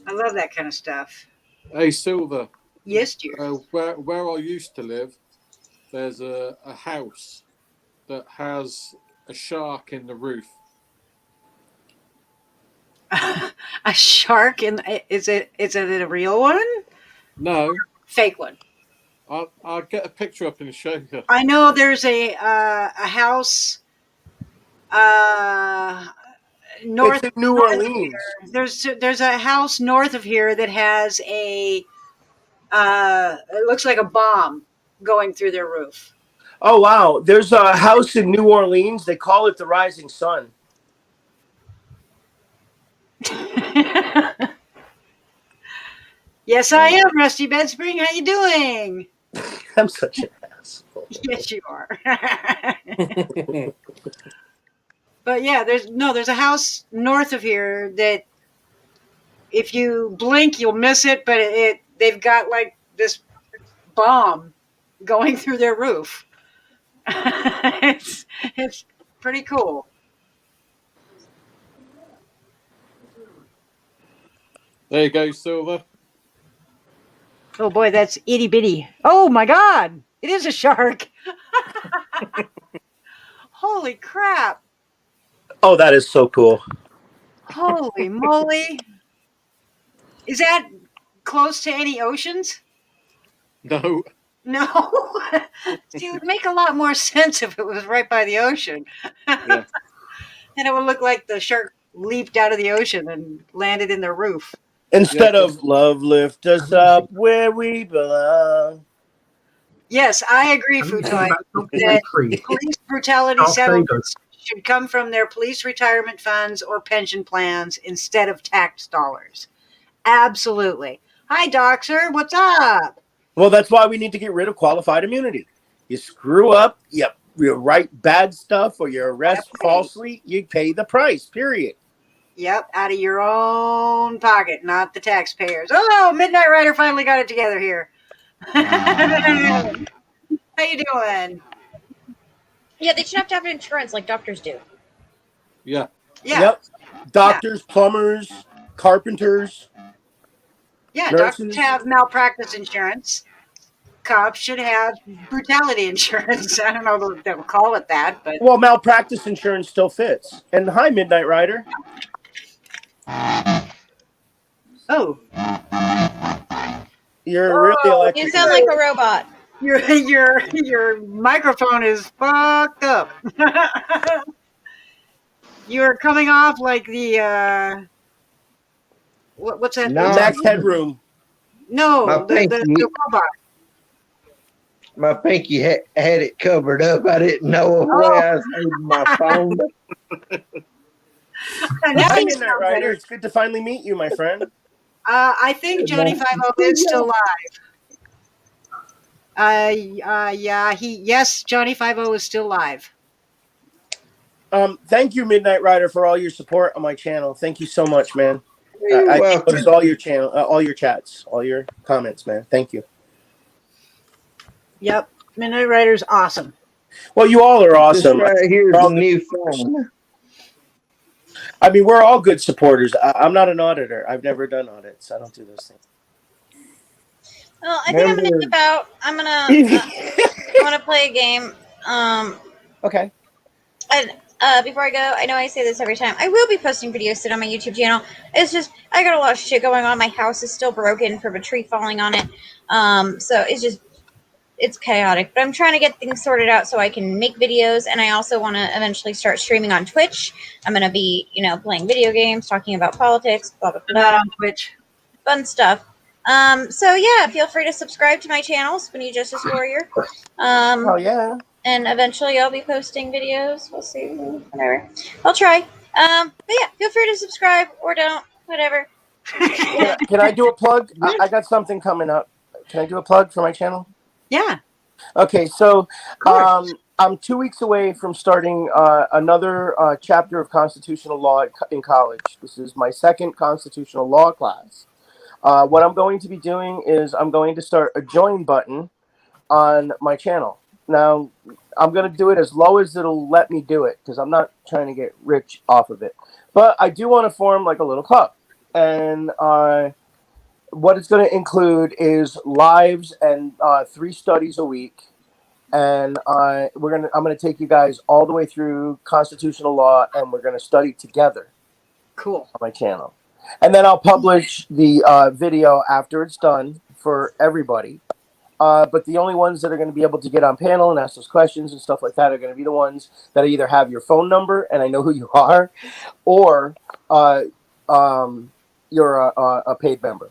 A: I love that kind of stuff.
E: Hey, Silver.
A: Yes, dear.
E: Where I used to live, there's a house that has a shark in the roof.
A: A shark is it a real one?
E: No.
A: Fake one.
E: I'll get a picture up and show you.
A: I know there's a house north
H: of New Orleans.
A: There's a house north of here that has it looks like a bomb going through their roof.
H: Oh wow, there's a house in New Orleans. They call it the Rising Sun.
A: Yes, I am, Rusty Bedspring. How you doing?
H: I'm such an asshole.
A: Yes, you are. But yeah, there's a house north of here that if you blink, you'll miss it. But they've got like this bomb going through their roof. It's pretty cool.
E: There you go, Silver.
A: Oh boy, that's itty bitty. Oh my God, it is a shark. Holy crap.
H: Oh, that is so cool.
A: Holy moly. Is that close to any oceans?
E: No.
A: No. See, it would make a lot more sense if it was right by the ocean.
E: Yeah.
A: And it would look like the shark leaped out of the ocean and landed in their roof.
H: Instead of love lift us up where we belong.
A: Yes, I agree, Futoy, that police brutality settlements should come from their police retirement funds or pension plans instead of tax dollars. Absolutely. Hi, Doxer. What's up?
H: Well, that's why we need to get rid of qualified immunity. You screw up, you write bad stuff, or you arrest falsely, you pay the price, period.
A: Yep, out of your own pocket, not the taxpayers. Oh, Midnight Rider finally got it together here. How you doing?
C: Yeah, they should have to have insurance like doctors do.
E: Yeah.
A: Yeah.
H: Yep. Doctors, plumbers, carpenters.
A: Yeah,
H: nurses.
A: Doctors have malpractice insurance. Cops should have brutality insurance. I don't know if they'll call it that, but
H: well, malpractice insurance still fits. And hi, Midnight Rider.
A: Oh.
H: You're really electric.
C: You sound like a robot.
A: Your microphone is fucked up. You're coming off like the what's that?
J: No.
H: Max Headroom.
A: No, the robot.
J: My pinky had it covered up. I didn't know where I was holding my phone.
H: Hi, Midnight Rider. It's good to finally meet you, my friend.
A: I think Johnny 50 is still live. Yes, Johnny 50 is still live.
H: Thank you, Midnight Rider, for all your support on my channel. Thank you so much, man.
J: You're
H: I
J: welcome.
H: noticed all your channel, all your chats, all your comments, man. Thank you.
A: Yep, Midnight Rider's awesome.
H: Well, you all are awesome.
J: This right here's a new phone.
H: I mean, we're all good supporters. I'm not an auditor. I've never done audits. I don't do those things.
C: Well, I think I'm gonna dip out. I'm gonna play a game.
H: Okay.
C: And before I go, I know I say this every time. I will be posting videos soon on my YouTube channel. It's just I got a lot of shit going on. My house is still broken from a tree falling on it. So it's chaotic. But I'm trying to get things sorted out so I can make videos, and I also want to eventually start streaming on Twitch. I'm gonna be, playing video games, talking about politics, blah blah blah.
A: Not on Twitch.
C: Fun stuff. So yeah, feel free to subscribe to my channel, Spinny Justice Warrior.
H: Oh yeah.
C: and eventually I'll be posting videos. We'll see, whatever. I'll try. But yeah, feel free to subscribe or don't, whatever.
H: Can I do a plug? I got something coming up. Can I do a plug for my channel?
A: Yeah.
H: Okay, so
A: Of course.
H: I'm 2 weeks away from starting another chapter of constitutional law in college. This is my second constitutional law class. What I'm going to be doing is I'm going to start a join button on my channel. Now, I'm going to do it as low as it'll let me do it because I'm not trying to get rich off of it. But I do want to form like a little club. And what it's going to include is lives and 3 studies a week. And I'm gonna take you guys all the way through constitutional law, and we're gonna study together.
A: Cool.
H: On my channel, and then I'll publish the video after it's done for everybody. But the only ones that are going to be able to get on panel and ask those questions and stuff like that are going to be the ones that either have your phone number and I know who you are, or you're a paid member.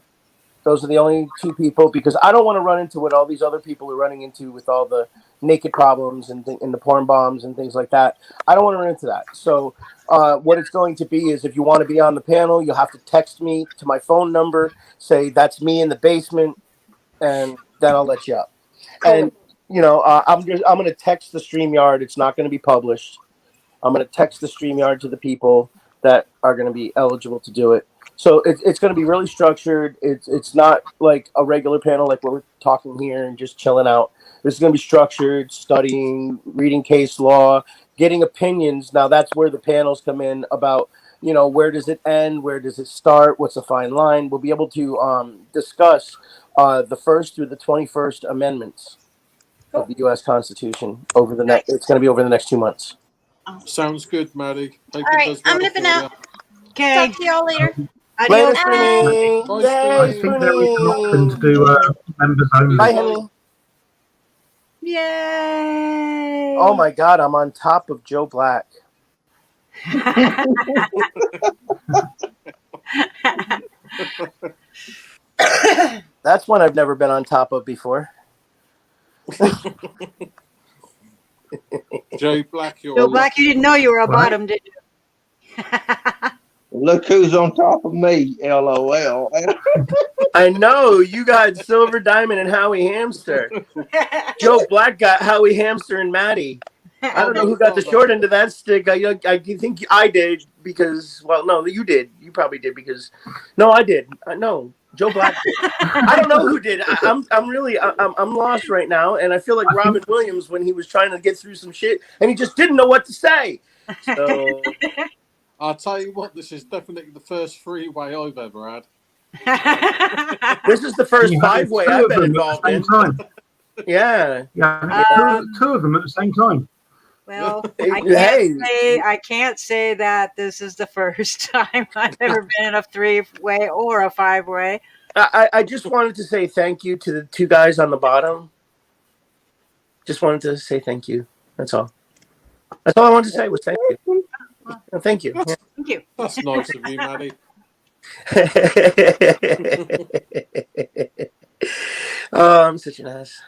H: Those are the only 2 people, because I don't want to run into what all these other people are running into with all the naked problems and the porn bombs and things like that. I don't want to run into that. So what it's going to be is if you want to be on the panel, you'll have to text me to my phone number, say that's me in the basement, and then I'll let you up. Cool. And I'm going to text the StreamYard. It's not going to be published. I'm going to text the StreamYard to the people that are going to be eligible to do it. So it's going to be really structured. It's not like a regular panel like we're talking here and just chilling out. This is going to be structured, studying, reading case law, getting opinions. Now that's where the panels come in about, where does it end? Where does it start? What's a fine line? We'll be able to discuss the 1st through the 21st amendments of the U.S. Constitution over the next. It's going to be over the next 2 months.
E: Sounds good, Maddie.
C: All right, I'm nipping out.
A: Okay.
C: Talk to y'all later.
H: Later,
C: Bye.
H: Springy.
G: I think there is an option to do members only.
H: Bye, Henry.
A: Yay!
H: Oh my God, I'm on top of Joe Black. That's one I've never been on top of before.
E: Joe Black,
A: Joe Black, you didn't know you were a bottom, did you?
J: Look who's on top of me, LOL.
H: I know, you got Silver Diamond and Howie Hamster. Joe Black got Howie Hamster and Maddie. I don't know who got the short end of that stick. I think I did because, well, no, you did. You probably did because, no, I did. No, Joe Black did. I don't know who did. I'm really lost right now, and I feel like Robin Williams when he was trying to get through some shit, and he just didn't know what to say. So
E: I'll tell you what, this is definitely the first 3-way I've ever had.
H: This is the first 5-way I've been involved in. Yeah.
G: Two of them at the same time.
A: Well, I can't say that this is the first time I've ever been in a 3-way or a 5-way.
H: I just wanted to say thank you to the 2 guys on the bottom. Just wanted to say thank you. That's all. That's all I wanted to say was thank you. Thank you.
A: Thank you.
E: That's nice of you, Maddie.
H: Oh, I'm such an ass.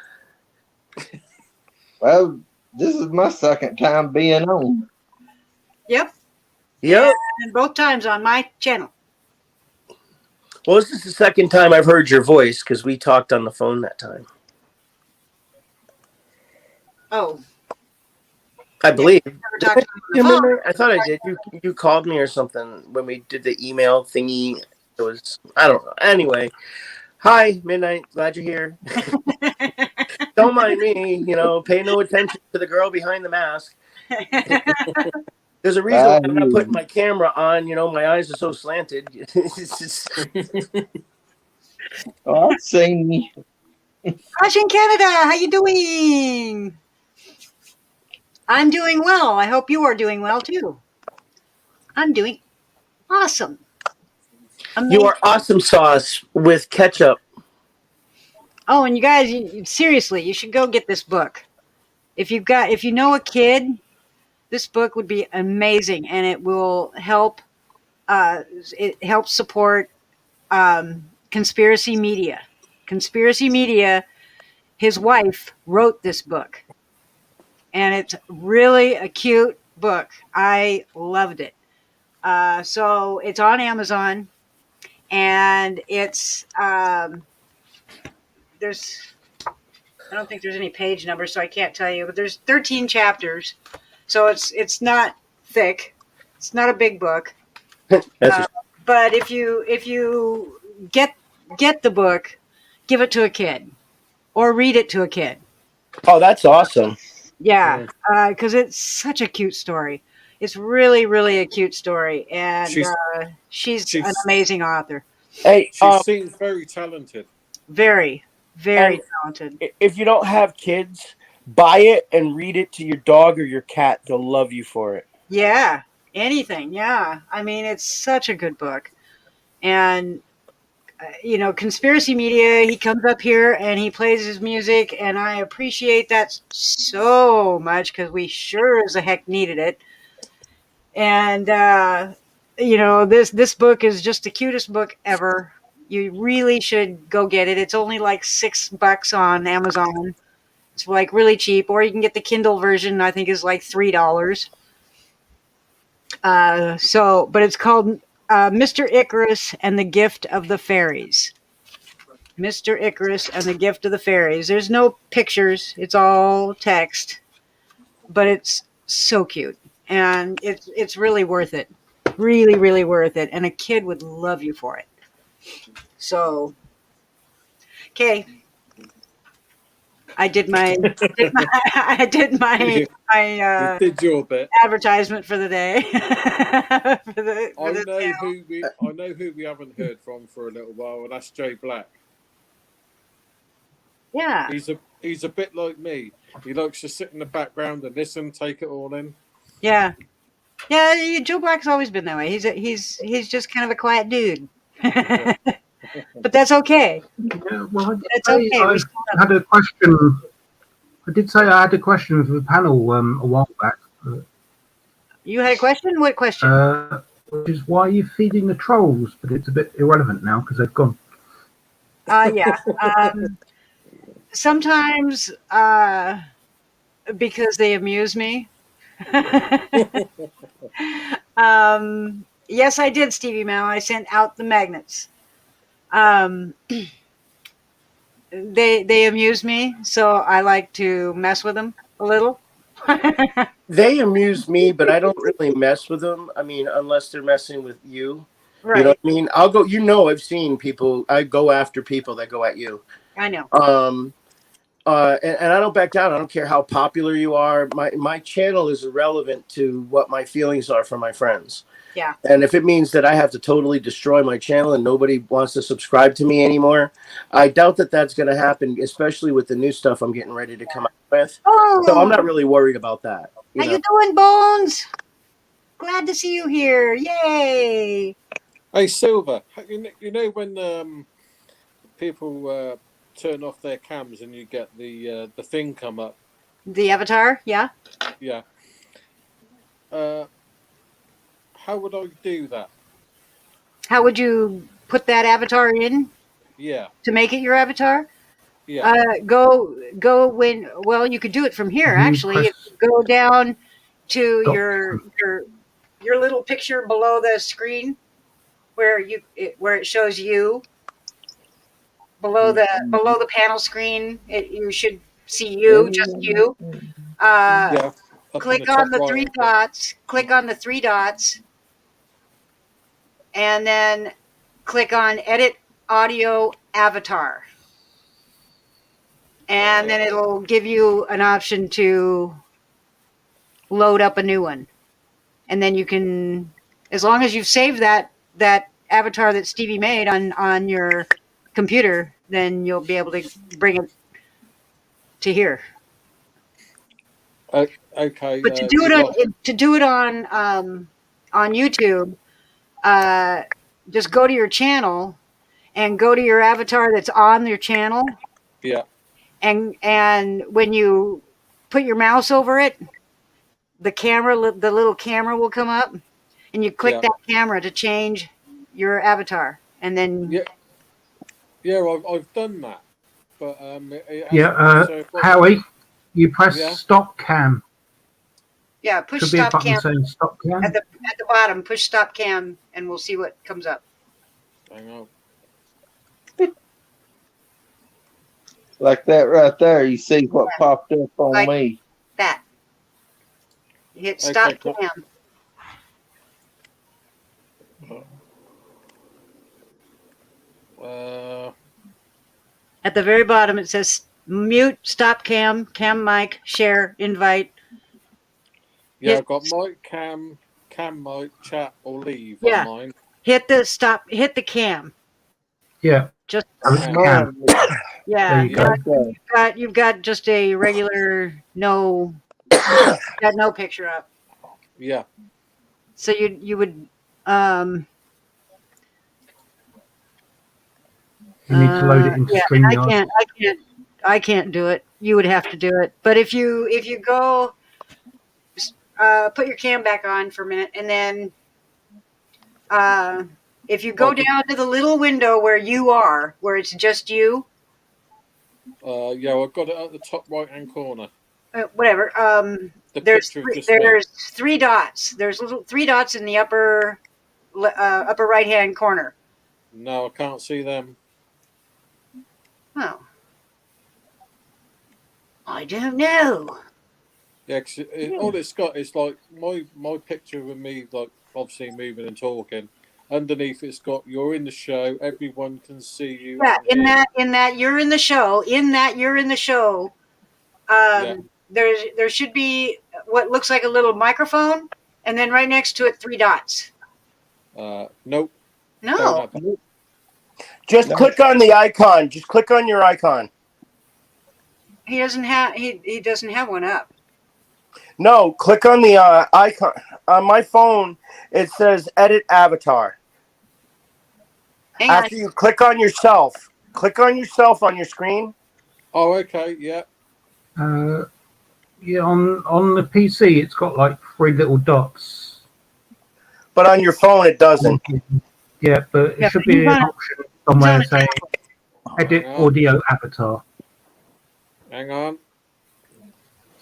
J: Well, this is my second time being on.
A: Yep. And both times on my channel.
H: Well, this is the second time I've heard your voice because we talked on the phone that time.
A: Oh.
H: I believe.
A: Remember?
H: I thought I did. You called me or something when we did the email thingy. It was, I don't know. Anyway, hi, Midnight. Glad you're here. Don't mind me. Pay no attention to the girl behind the mask. There's a reason why I'm not putting my camera on. My eyes are so slanted.
J: Oh, I've seen you.
A: Gosh, in Canada, how you doing? I'm doing well. I hope you are doing well too. I'm doing awesome. Amazing.
H: You are awesome sauce with ketchup.
A: Oh, and you guys, seriously, you should go get this book. If you know a kid, this book would be amazing, and it will help. It helps support conspiracy media. Conspiracy media. His wife wrote this book, and it's really a cute book. I loved it. So it's on Amazon, and it's there's I don't think there's any page numbers, so I can't tell you. But there's 13 chapters, so it's not thick. It's not a big book. But if you get the book, give it to a kid, or read it to a kid.
H: Oh, that's awesome.
A: Yeah, because it's such a cute story. It's really, really a cute story, and she's an amazing author.
H: Hey,
E: she seems very talented.
A: Very, very talented.
H: If you don't have kids, buy it and read it to your dog or your cat. They'll love you for it.
A: Yeah, anything. Yeah, I mean, it's such a good book, and you know, Conspiracy Media. He comes up here and he plays his music, and I appreciate that so much because we sure as the heck needed it. And you know, this book is just the cutest book ever. You really should go get it. It's only like $6 on Amazon. It's like really cheap, or you can get the Kindle version. I think is like $3. But it's called Mr. Icarus and the Gift of the Fairies. Mr. Icarus and the Gift of the Fairies. There's no pictures. It's all text, but it's so cute, and it's really worth it. Really, really worth it, and a kid would love you for it. So, okay. I did my
E: did your bit.
A: Advertisement for the day.
E: I know who we haven't heard from for a little while, and that's Jay Black.
A: Yeah,
E: he's a bit like me. He likes to sit in the background and listen, take it all in.
A: Yeah. Joe Black's always been that way. He's just kind of a quiet dude. But that's okay.
G: Yeah, well,
A: It's okay.
G: I had a question. I did say I had a question for the panel a while back.
A: You had a question? What question?
G: Which is why are you feeding the trolls? But it's a bit irrelevant now because they've gone.
A: Yeah. Sometimes because they amuse me. Yes, I did, Stevie Mal. I sent out the magnets. They amuse me, so I like to mess with them a little.
H: They amuse me, but I don't really mess with them. I mean, unless they're messing with you.
A: Right.
H: You know what I mean? I'll go. You know, I've seen people. I go after people that go at you.
A: I know.
H: And I don't back down. I don't care how popular you are. My channel is irrelevant to what my feelings are for my friends.
A: Yeah.
H: And if it means that I have to totally destroy my channel and nobody wants to subscribe to me anymore, I doubt that that's going to happen, especially with the new stuff I'm getting ready to come out with.
A: Oh.
H: So I'm not really worried about that.
A: How you doing, Bones? Glad to see you here. Yay.
E: Hey, Silver, you know when people turn off their cams and you get the thing come up?
A: The avatar? Yeah.
E: Yeah. How would I do that?
A: How would you put that avatar in?
E: Yeah.
A: To make it your avatar?
E: Yeah.
A: Go when. Well, you could do it from here. Actually, go down to your little picture below the screen, where it shows you. Below the panel screen, you should see you, just you. Click on the three dots. Click on the three dots, and then click on Edit Audio Avatar. And then it'll give you an option to load up a new one. And then you can, as long as you've saved that avatar that Stevie made on your computer, then you'll be able to bring it to here.
E: Okay.
A: But to do it on YouTube, just go to your channel and go to your avatar that's on your channel.
E: Yeah.
A: And when you put your mouse over it, the little camera will come up, and you click that camera to change your avatar, and then
E: I've done that, but
G: Howie, you press stop cam
A: Yeah, push
G: Should be a
A: stop
G: button
A: cam
G: saying stop cam.
A: at the bottom. Push stop cam, and we'll see what comes up.
E: Hang on.
J: Like that right there. You see what
A: Yeah.
J: popped up on
A: Like
J: me.
A: that. You hit stop
E: Okay,
A: cam. At the very bottom, it says mute, stop cam, cam mic, share, invite.
E: Yeah, I've got mic, cam mic, chat, or leave on mine.
A: Hit the cam.
G: Yeah.
A: Just
J: Mine.
A: yeah.
J: Okay.
A: You've got just a regular got no picture up.
E: Yeah.
A: So you would
G: You need to load it into StreamYard.
A: I can't do it. You would have to do it. But if you go put your cam back on for a minute, and then if you go down to the little window where it's just you.
E: Yeah, I've got it at the top right hand corner.
A: Whatever. There's three dots. There's little 3 dots in the upper right hand corner.
E: No, I can't see them.
A: Oh. I don't know.
E: Yeah, all it's got is like my picture of me, like obviously moving and talking. Underneath, it's got you're in the show. Everyone can see you.
A: Yeah, in that you're in the show. There should be what looks like a little microphone, and then right next to it 3 dots.
E: Nope.
A: No.
H: Just click on the icon. Just click on your icon.
A: He doesn't have one up.
H: No, click on the icon. On my phone, it says edit avatar. After you click on yourself on your screen.
E: Oh, okay, yeah.
G: Yeah, on the PC, it's got like 3 little dots.
H: But on your phone, it doesn't.
G: Yeah, but it should be an option somewhere saying edit audio avatar.
E: Hang on.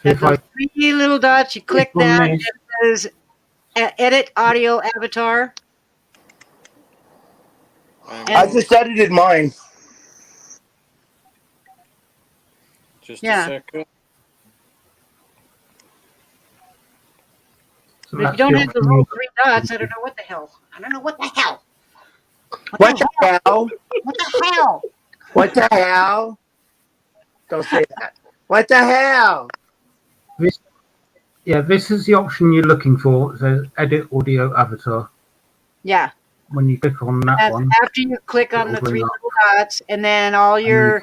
G: So if I
A: 3 little dots, you click that, and it says edit audio avatar.
H: I just edited mine.
E: Just a second.
A: So if you don't have the little 3 dots, I don't know what the hell.
H: What the hell?
A: What the hell?
H: What the hell? Don't say that. What the hell?
G: This is the option you're looking for. It says edit audio avatar.
A: Yeah.
G: When you click on that one.
A: After you click on the 3 little dots, and then all your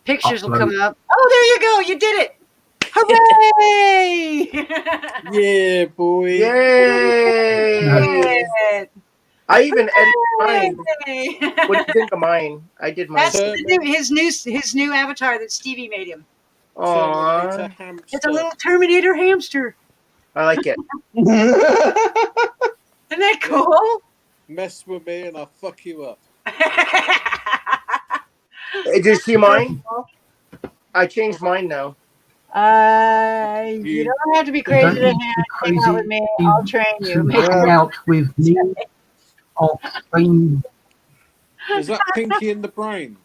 A: pictures will come up. Oh, there you go. You did it. Hooray!
E: Yeah, boy.
H: Yay! I even edited mine. What do you think of mine? I did mine.
A: That's his new avatar that Stevie made him.
H: Aww.
A: It's a little Terminator hamster.
H: I like it.
A: Isn't that cool?
E: Mess with me and I'll fuck you up.
H: Did you see mine? I changed mine now.
A: You don't have to be crazy to hang out with me. I'll train you.
G: Hang out with me. I'll train.
E: Is that Pinky in the Brain?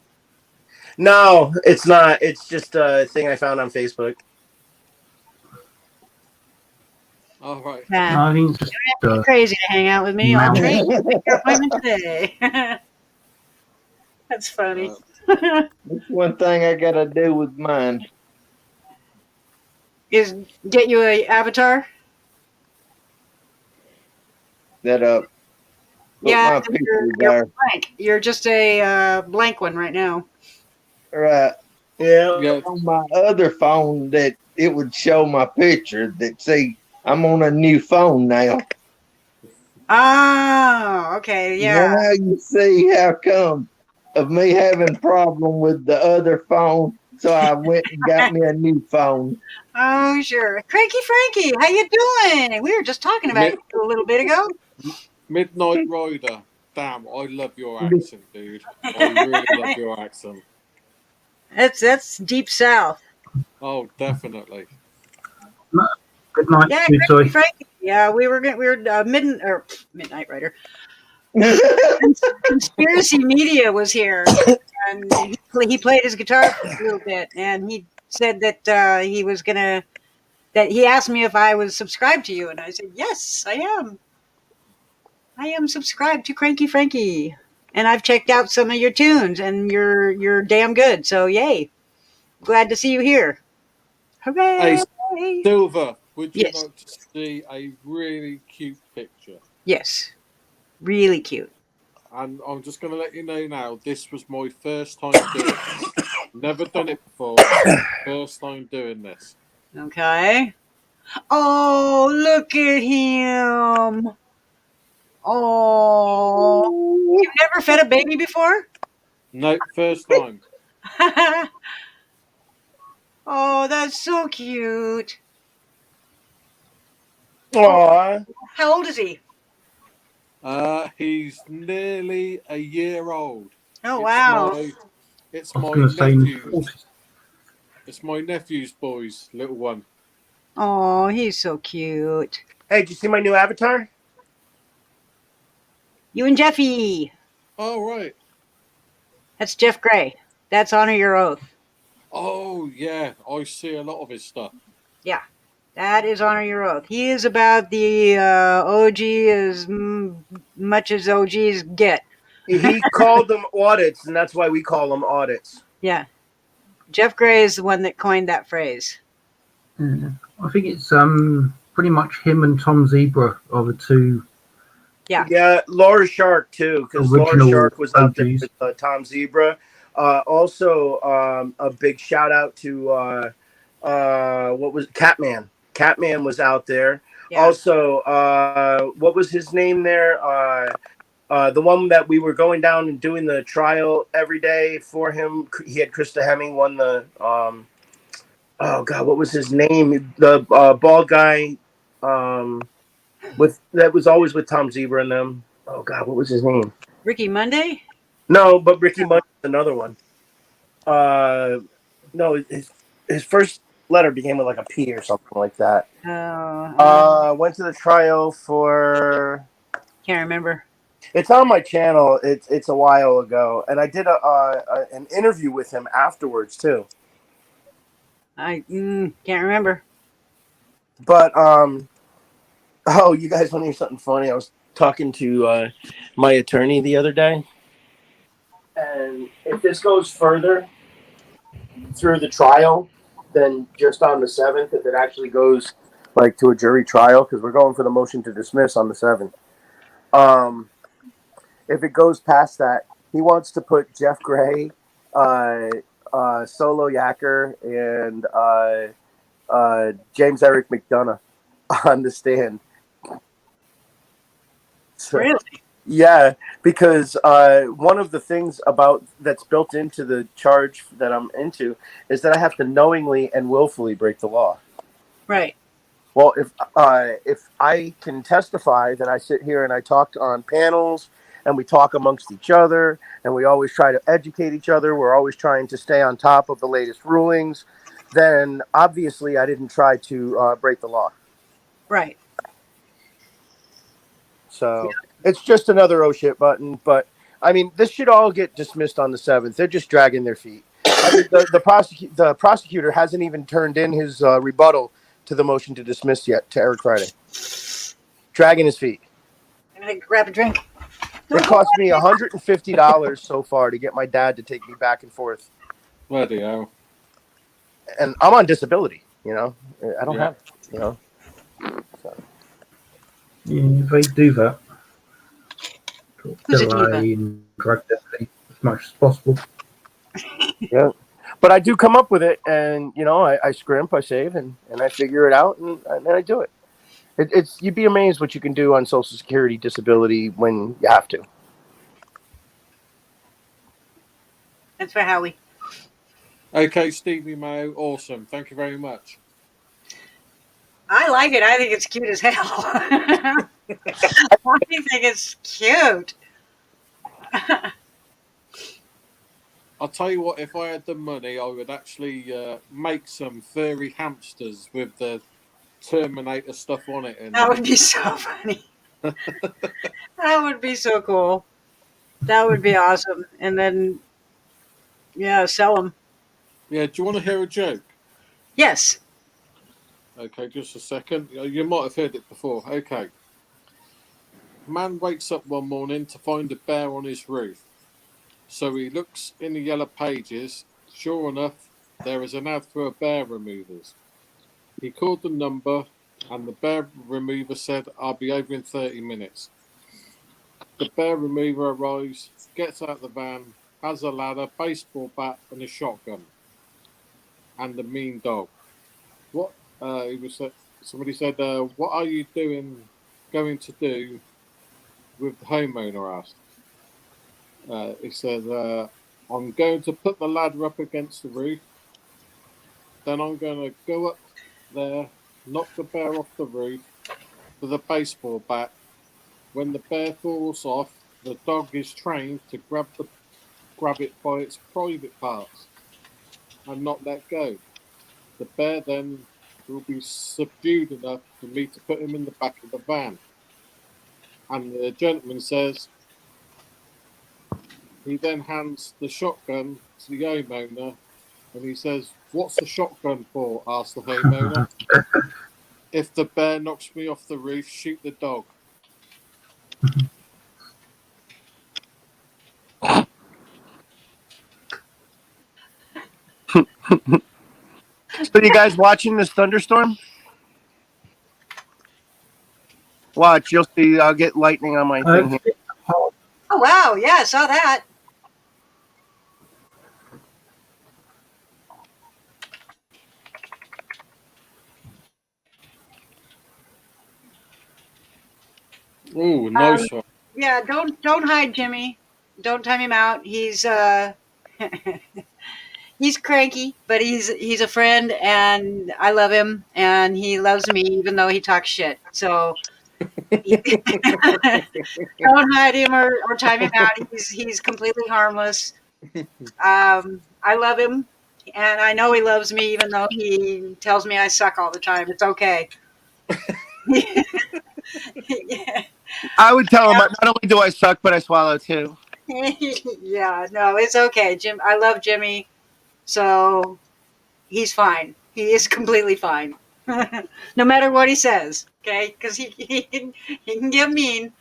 H: No, it's not. It's just a thing I found on Facebook.
E: All right.
A: Nah,
G: I think
A: you don't have to be crazy to hang out with me. I'll train you. Make your appointment today. That's funny.
J: That's one thing I gotta do with mine.
A: Is get you a avatar?
J: That
A: Yeah,
J: my
A: you're blank. You're just a blank one right now.
J: Right. Yeah. On my other phone, that it would show my picture. That see, I'm on a new phone now.
A: Oh, okay, yeah.
J: Now you see how come of me having problem with the other phone. So I went and got me a new phone.
A: Oh, sure. Cranky Frankie, how you doing? We were just talking about you a little bit ago.
E: Midnight Rider. Damn, I love your accent, dude. I really love your accent.
A: That's deep south.
E: Oh, definitely.
G: Good night,
A: Yeah,
G: Sweet Toy.
A: Frankie. Yeah, we were Midnight Rider. Conspiracy Media was here, and he played his guitar for a little bit, and he said that he was gonna. That he asked me if I was subscribed to you, and I said yes, I am. I am subscribed to Cranky Frankie, and I've checked out some of your tunes, and you're damn good. So yay! Glad to see you here. Hooray!
E: Hey, Silver, would you
A: Yes.
E: like to see a really cute picture?
A: Yes, really cute.
E: And I'm just going to let you know now, this was my first time doing this. Never done it before. First time doing this.
A: Okay. Oh, look at him. Oh, you've never fed a baby before?
E: No, first time.
A: Oh, that's so cute.
H: Aww.
A: How old is he?
E: He's nearly a year old.
A: Oh, wow.
E: It's
G: I was
E: my
G: going to say in his
E: nephew's.
G: 40s.
E: It's my nephew's boy's little one.
A: Oh, he's so cute.
H: Hey, did you see my new avatar?
A: You and Jeffy.
E: Oh, right.
A: That's Jeff Gray. That's Honor Your Oath.
E: Oh, yeah. I see a lot of his stuff.
A: Yeah, that is Honor Your Oath. He is about the OG as much as OGs get.
H: He called them audits, and that's why we call them audits.
A: Yeah. Jeff Gray is the one that coined that phrase.
G: Yeah. I think it's pretty much him and Tom Zebra are the two.
H: Yeah, Laura Shark too, because Laura Shark was out there with Tom Zebra. Also, a big shout out to what was Catman. Catman was out there. Yeah. Also, what was his name there? The one that we were going down and doing the trial every day for him. He had Krista Hemming won the. Oh God, what was his name? The bald guy. That was always with Tom Zebra and them. Oh God, what was his name?
A: Ricky Monday?
H: No, but Ricky Monday is another one. No, his first letter began with like a P or something like that. Went to the trial for.
A: Can't remember.
H: It's on my channel. It's a while ago, and I did an interview with him afterwards too.
A: I can't remember.
H: But oh, you guys want to hear something funny? I was talking to my attorney the other day, and if this goes further through the trial than just on the 7th, if it actually goes like to a jury trial, because we're going for the motion to dismiss on the 7th. If it goes past that, he wants to put Jeff Gray, Solo Yacker, and James Eric McDonough on the stand. So,
A: really?
H: Yeah, because one of the things about that's built into the charge that I'm into is that I have to knowingly and willfully break the law.
A: Right.
H: Well, if I can testify that I sit here and I talk on panels and we talk amongst each other and we always try to educate each other, we're always trying to stay on top of the latest rulings, then obviously I didn't try to break the law.
A: Right.
H: So it's just another oh shit button. But I mean, this should all get dismissed on the 7th. They're just dragging their feet. I mean, the prosecutor hasn't even turned in his rebuttal to the motion to dismiss yet to Eric Friday. Dragging his feet.
A: I'm gonna grab a drink.
H: It cost me $150 so far to get my dad to take me back and forth.
E: Bloody hell.
H: And I'm on disability, you know. I don't have, you know. So.
G: Yeah, they do that.
A: Who's
G: delay and drag their feet as much as possible.
H: Yeah. But I do come up with it, and, you know, I scrimp, I save, and I figure it out, and then I do it. It's you'd be amazed what you can do on Social Security disability when you have to.
A: That's for Howie.
E: Okay, Stevie Mo, awesome. Thank you very much.
A: I like it. I think it's cute as hell. I think it's cute.
E: I'll tell you what, if I had the money, I would actually make some furry hamsters with the Terminator stuff on it. And
A: That would be so funny. That would be so cool. That would be awesome. And then, yeah, sell them.
E: yeah, do you want to hear a joke?
A: Yes.
E: Okay, just a second. You might have heard it before. Okay. Man wakes up one morning to find a bear on his roof. So he looks in the yellow pages. Sure enough, there is an ad for bear removers. He called the number, and the bear remover said, "I'll be over in 30 minutes." The bear remover arrives, gets out the van, has a ladder, baseball bat, and a shotgun, and a mean dog. What? Somebody said, "What are you going to do with the homeowner?" Asked. He said, "I'm going to put the ladder up against the roof. Then I'm going to go up there, knock the bear off the roof with a baseball bat. When the bear falls off, the dog is trained to grab it by its private parts and not let go. The bear then will be subdued enough for me to put him in the back of the van." And the gentleman says, he then hands the shotgun to the homeowner, and he says, "What's the shotgun for?" asks the homeowner. "If the bear knocks me off the roof, shoot the dog."
H: So you guys watching this thunderstorm? Watch, you'll see. I'll get lightning on my thing here.
A: Oh, wow. Yeah, I saw that.
E: Oh, nice one.
A: Yeah, don't hide Jimmy. Don't time him out. He's he's cranky, but he's a friend, and I love him, and he loves me even though he talks shit. So don't hide him or time him out. He's completely harmless. I love him, and I know he loves me even though he tells me I suck all the time. It's okay. Yeah.
H: I would tell him, not only do I suck, but I swallow too.
A: Yeah, no, it's okay. Jim, I love Jimmy, so he's fine. He is completely fine, no matter what he says. Okay, because he can get mean,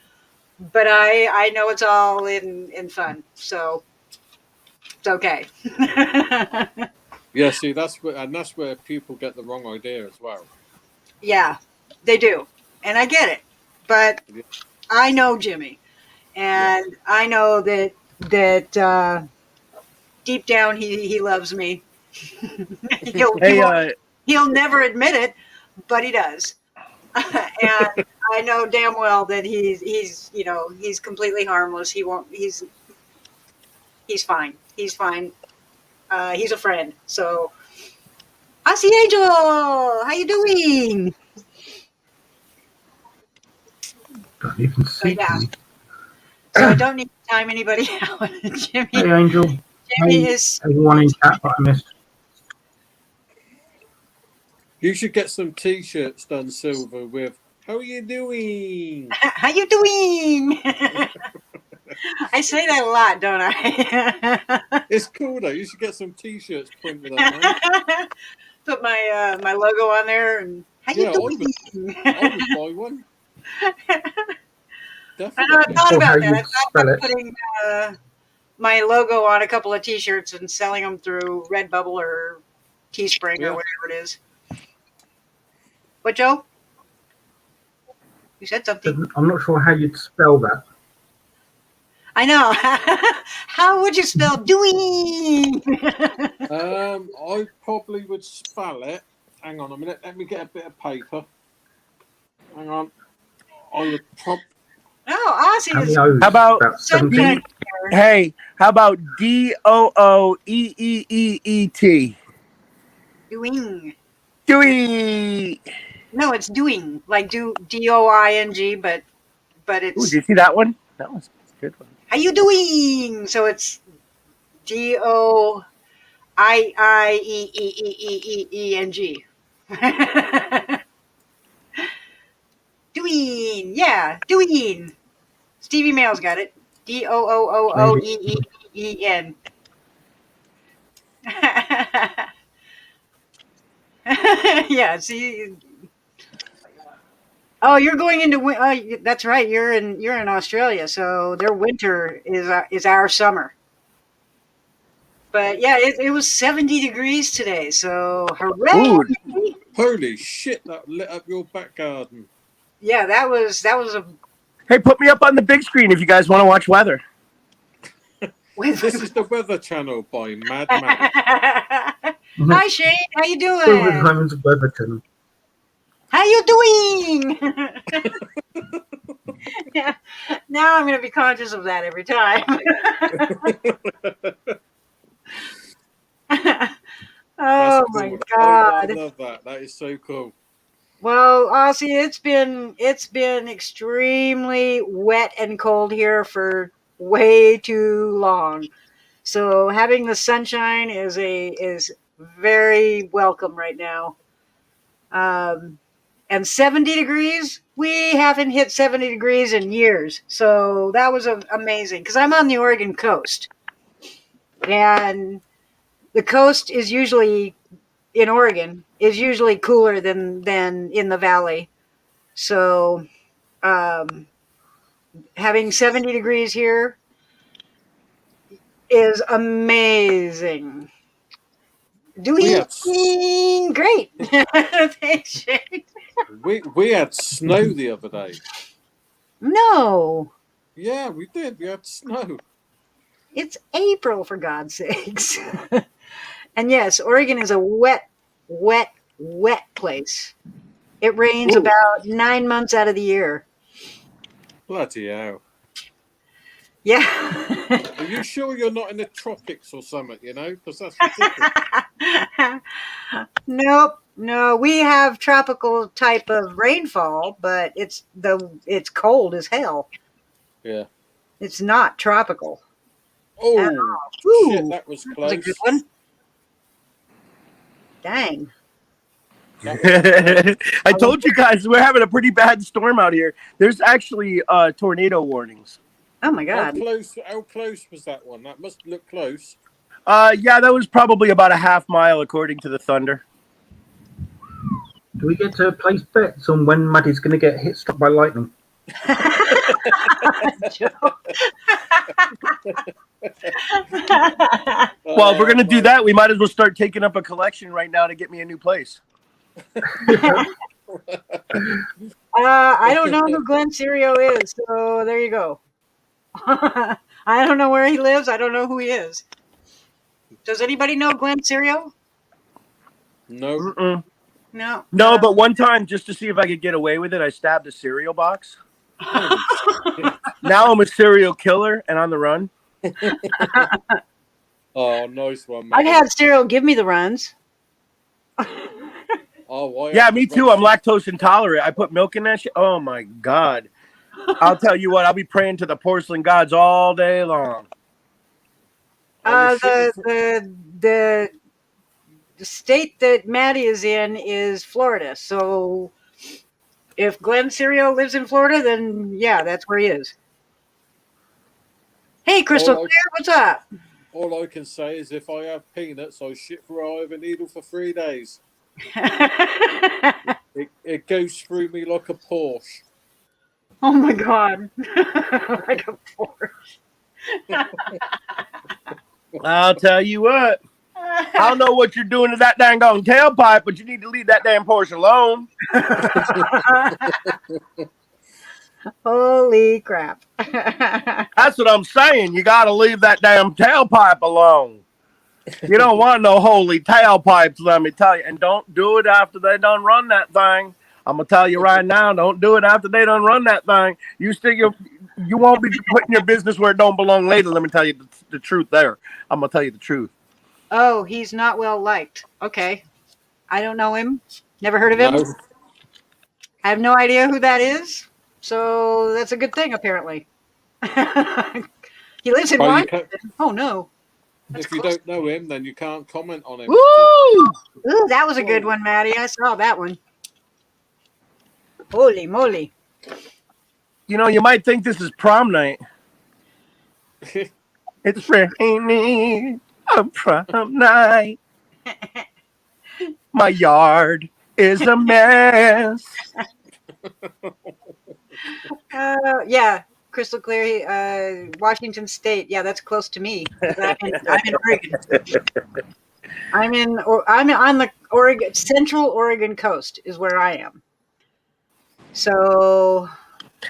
A: but I know it's all in fun, so it's okay.
E: Yeah, see, that's where people get the wrong idea as well.
A: Yeah, they do, and I get it, but I know Jimmy, and I know that deep down he loves me. He'll never admit it, but he does. And I know damn well that he's completely harmless. He won't. He's fine. He's fine. He's a friend. So, Aussie Angel, how you doing?
G: Don't even see me.
A: So I don't need to time anybody out. Jimmy.
G: Hey, Angel.
A: Jimmy
G: Hey,
A: is
G: everyone in chat that I missed.
E: You should get some T-shirts done, Silver, with "How are you doing?"
A: How you doing? I say that a lot, don't I?
E: It's cool though. You should get some T-shirts printed up, man.
A: Put my logo on there and how you doing?
E: I would buy one.
A: I know, I thought about that. I thought about
G: it.
A: putting my logo on a couple of T-shirts and selling them through Redbubble or Teespring or whatever it is. What, Joe? You said something.
G: I'm not sure how you'd spell that.
A: I know. How would you spell doing?
E: I probably would spell it. Hang on a minute. Let me get a bit of paper. Hang on. I would
A: Oh, Aussie is.
H: How about hey? How about DOOEEET?
A: Doing.
H: Doing.
A: No, it's doing. Like DOING, but it's.
H: Ooh, did you see that one? That was a good one.
A: How you doing? So it's DOIIEEEEENG. Yeah, Doeen. Stevie Mail's got it. Doooooeen. Yeah, see. Oh, you're going into that's right. You're in Australia, so their winter is our summer. But yeah, it was 70 degrees today, so hooray!
E: Ooh. Holy shit! That lit up your back garden.
A: Yeah, that was a.
K: Hey, put me up on the big screen if you guys want to watch weather.
E: This is the Weather Channel by Mad Matt.
A: Hi Shane, how you
G: Silver
A: doing?
G: Diamond's Weather Channel.
A: How you doing? Yeah, now I'm going to be conscious of that every time. Oh
E: That's
A: my
E: cool.
A: God!
E: I love that. That is so cool.
A: Well, Aussie, it's been extremely wet and cold here for way too long. So having the sunshine is very welcome right now. And 70 degrees, we haven't hit 70 degrees in years. So that was amazing because I'm on the Oregon coast. And the coast is usually in Oregon is usually cooler than in the valley. So having 70 degrees here is amazing. Doing great. Thanks, Shane.
E: We had snow the other day.
A: No.
E: Yeah, we did. We had snow.
A: It's April, for God's sakes. And yes, Oregon is a wet place. It rains about 9 months out of the year.
E: Bloody hell.
A: Yeah.
E: Are you sure you're not in the tropics or something, Because that's ridiculous.
A: Nope. No, we have tropical type of rainfall, but it's cold as hell.
E: Yeah.
A: It's not tropical.
E: Oh, shit, that was close.
A: That was a good one. Dang.
K: I told you guys we're having a pretty bad storm out here. There's actually tornado warnings.
A: Oh my God.
E: How close was that one? That must look close.
K: Yeah, that was probably about a half mile according to the thunder.
G: Do we get to place bets on when Maddie's going to get struck by lightning?
K: Well, if we're going to do that, we might as well start taking up a collection right now to get me a new place.
A: I don't know who Glenn Serio is, so there you go. I don't know where he lives. I don't know who he is. Does anybody know Glenn Serio?
E: No.
K: Mm-mm.
A: No.
K: No, but one time, just to see if I could get away with it, I stabbed a cereal box. Now I'm a serial killer and on the run.
E: Oh, nice one, man.
A: I've had cereal give me the runs.
K: Yeah, me too. I'm lactose intolerant. I put milk in that shit. Oh my God. I'll tell you what, I'll be praying to the porcelain gods all day long.
A: The state that Maddie is in is Florida. So if Glenn Serio lives in Florida, then yeah, that's where he is. Hey, Crystal Claire, what's up?
E: All I can say is if I have peanuts, I shit for eye of a needle for 3 days. It goes through me like a Porsche.
A: Oh my God. Like a Porsche.
K: I'll tell you what. I don't know what you're doing to that dang on tailpipe, but you need to leave that damn Porsche alone.
A: Holy crap.
K: That's what I'm saying. You got to leave that damn tailpipe alone. You don't want no holy tailpipes, let me tell you. And don't do it after they done run that thing. I'm going to tell you right now, don't do it after they done run that thing. You won't be putting your business where it don't belong later. Let me tell you the truth there. I'm going to tell you the truth.
A: Oh, he's not well liked. Okay. I don't know him. Never heard of him.
E: No.
A: I have no idea who that is. So that's a good thing, apparently. He lives in Washington. Oh, no. That's
E: if you don't know him, then you can't comment on him.
A: Woo! Ooh, that was a good one, Maddie. I saw that one. Holy moly.
K: You know, you might think this is prom night. It's raining on prom night. My yard is a mess.
A: Yeah, crystal clear. Washington State. Yeah, that's close to me. I'm in Oregon. I'm on the Oregon Central Oregon coast is where I am. So.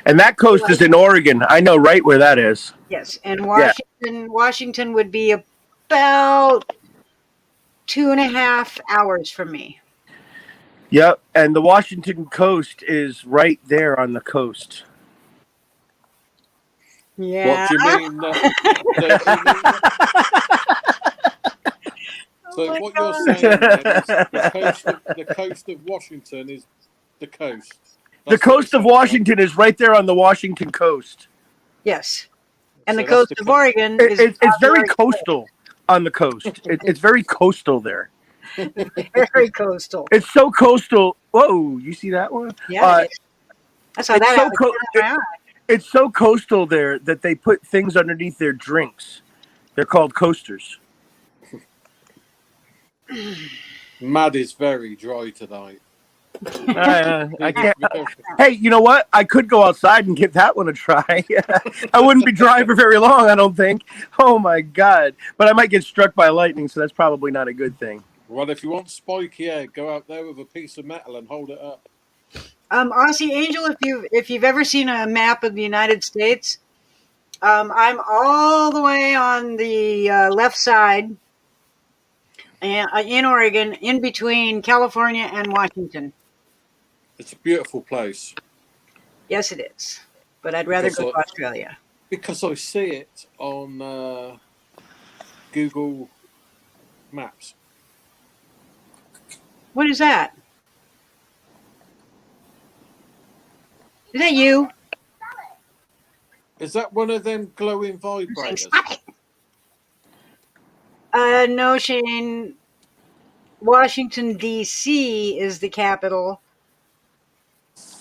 K: And that coast is in Oregon. I know right where that is.
A: Yes, and Washington would be about 2.5 hours from me.
K: Yep, and the Washington coast is right there on the coast.
A: Yeah.
E: What do you mean? So what you're saying is the coast of Washington is the coast.
K: The coast of Washington is right there on the Washington coast.
A: Yes. And the coast of Oregon is
K: it's very coastal on the coast. It's very coastal there.
A: Very coastal.
K: It's so coastal. Whoa, you see that one?
A: Yeah. I saw that.
K: It's so coastal there that they put things underneath their drinks. They're called coasters.
E: Mad is very dry tonight.
K: I can't. Hey, you know what? I could go outside and give that one a try. I wouldn't be dry for very long, I don't think. Oh my God! But I might get struck by lightning, so that's probably not a good thing.
E: Well, if you want spiky air, go out there with a piece of metal and hold it up.
A: Aussie Angel, if you've ever seen a map of the United States, I'm all the way on the left side, in Oregon, in between California and Washington.
E: It's a beautiful place.
A: Yes, it is. But I'd rather go to Australia.
E: Because I see it on Google Maps.
A: What is that? Is that you?
E: Is that one of them glowing vibrators?
A: No, Shane. Washington, D.C. is the capital.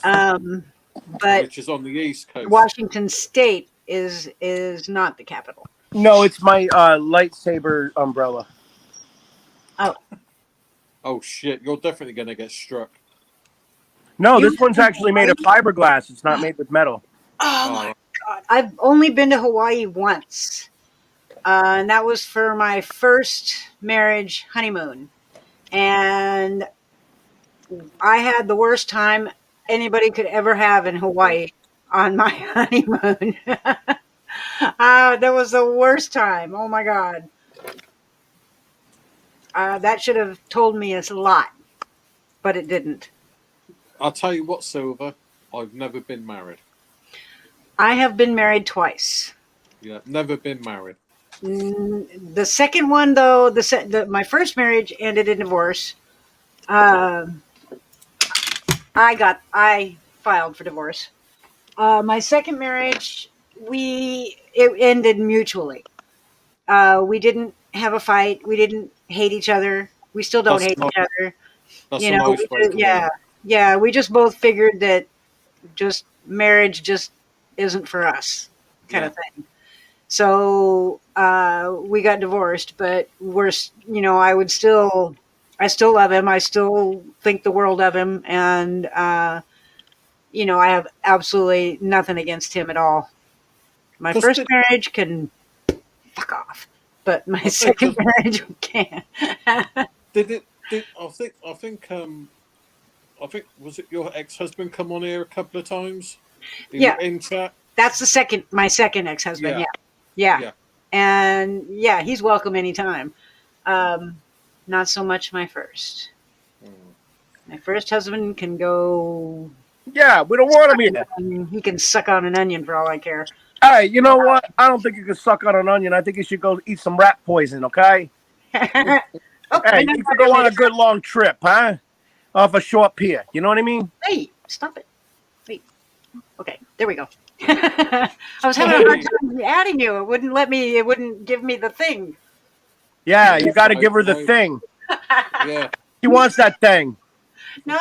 A: But
E: which is on the East Coast.
A: Washington State is not the capital.
K: No, it's my lightsaber umbrella.
A: Oh.
E: Oh shit! You're definitely gonna get struck.
K: No, this one's actually made of fiberglass. It's not made with metal.
A: Oh my God! I've only been to Hawaii once, and that was for my first marriage honeymoon, and I had the worst time anybody could ever have in Hawaii on my honeymoon. That was the worst time. Oh my God. That should have told me a lot, but it didn't.
E: I'll tell you what, Silver. I've never been married.
A: I have been married twice.
E: Yeah, never been married.
A: The second one, though, my first marriage ended in divorce. I filed for divorce. My second marriage, it ended mutually. We didn't have a fight. We didn't hate each other. We still don't hate each other.
E: That's a nice way to live.
A: Yeah. We just both figured that just marriage just isn't for us, kind of thing. So we got divorced, but I still love him. I still think the world of him, and I have absolutely nothing against him at all. My first marriage can fuck off, but my second marriage can't.
E: I think was it your ex-husband come on here a couple of times? In chat.
A: That's my second ex-husband. Yeah. And yeah, he's welcome anytime. Not so much my first. My first husband can go.
K: Yeah, we don't want him here.
A: He can suck on an onion for all I care.
K: Hey, you know what? I don't think you can suck on an onion. I think you should go eat some rat poison, okay? Hey, you could go on a good long trip, huh? Off a short pier. You know what I mean?
A: Hey, stop it. Wait. Okay, there we go. I was having a hard time adding you. It wouldn't give me the thing.
K: Yeah, you got to give her the thing.
E: Yeah.
K: He wants that thing.
A: No,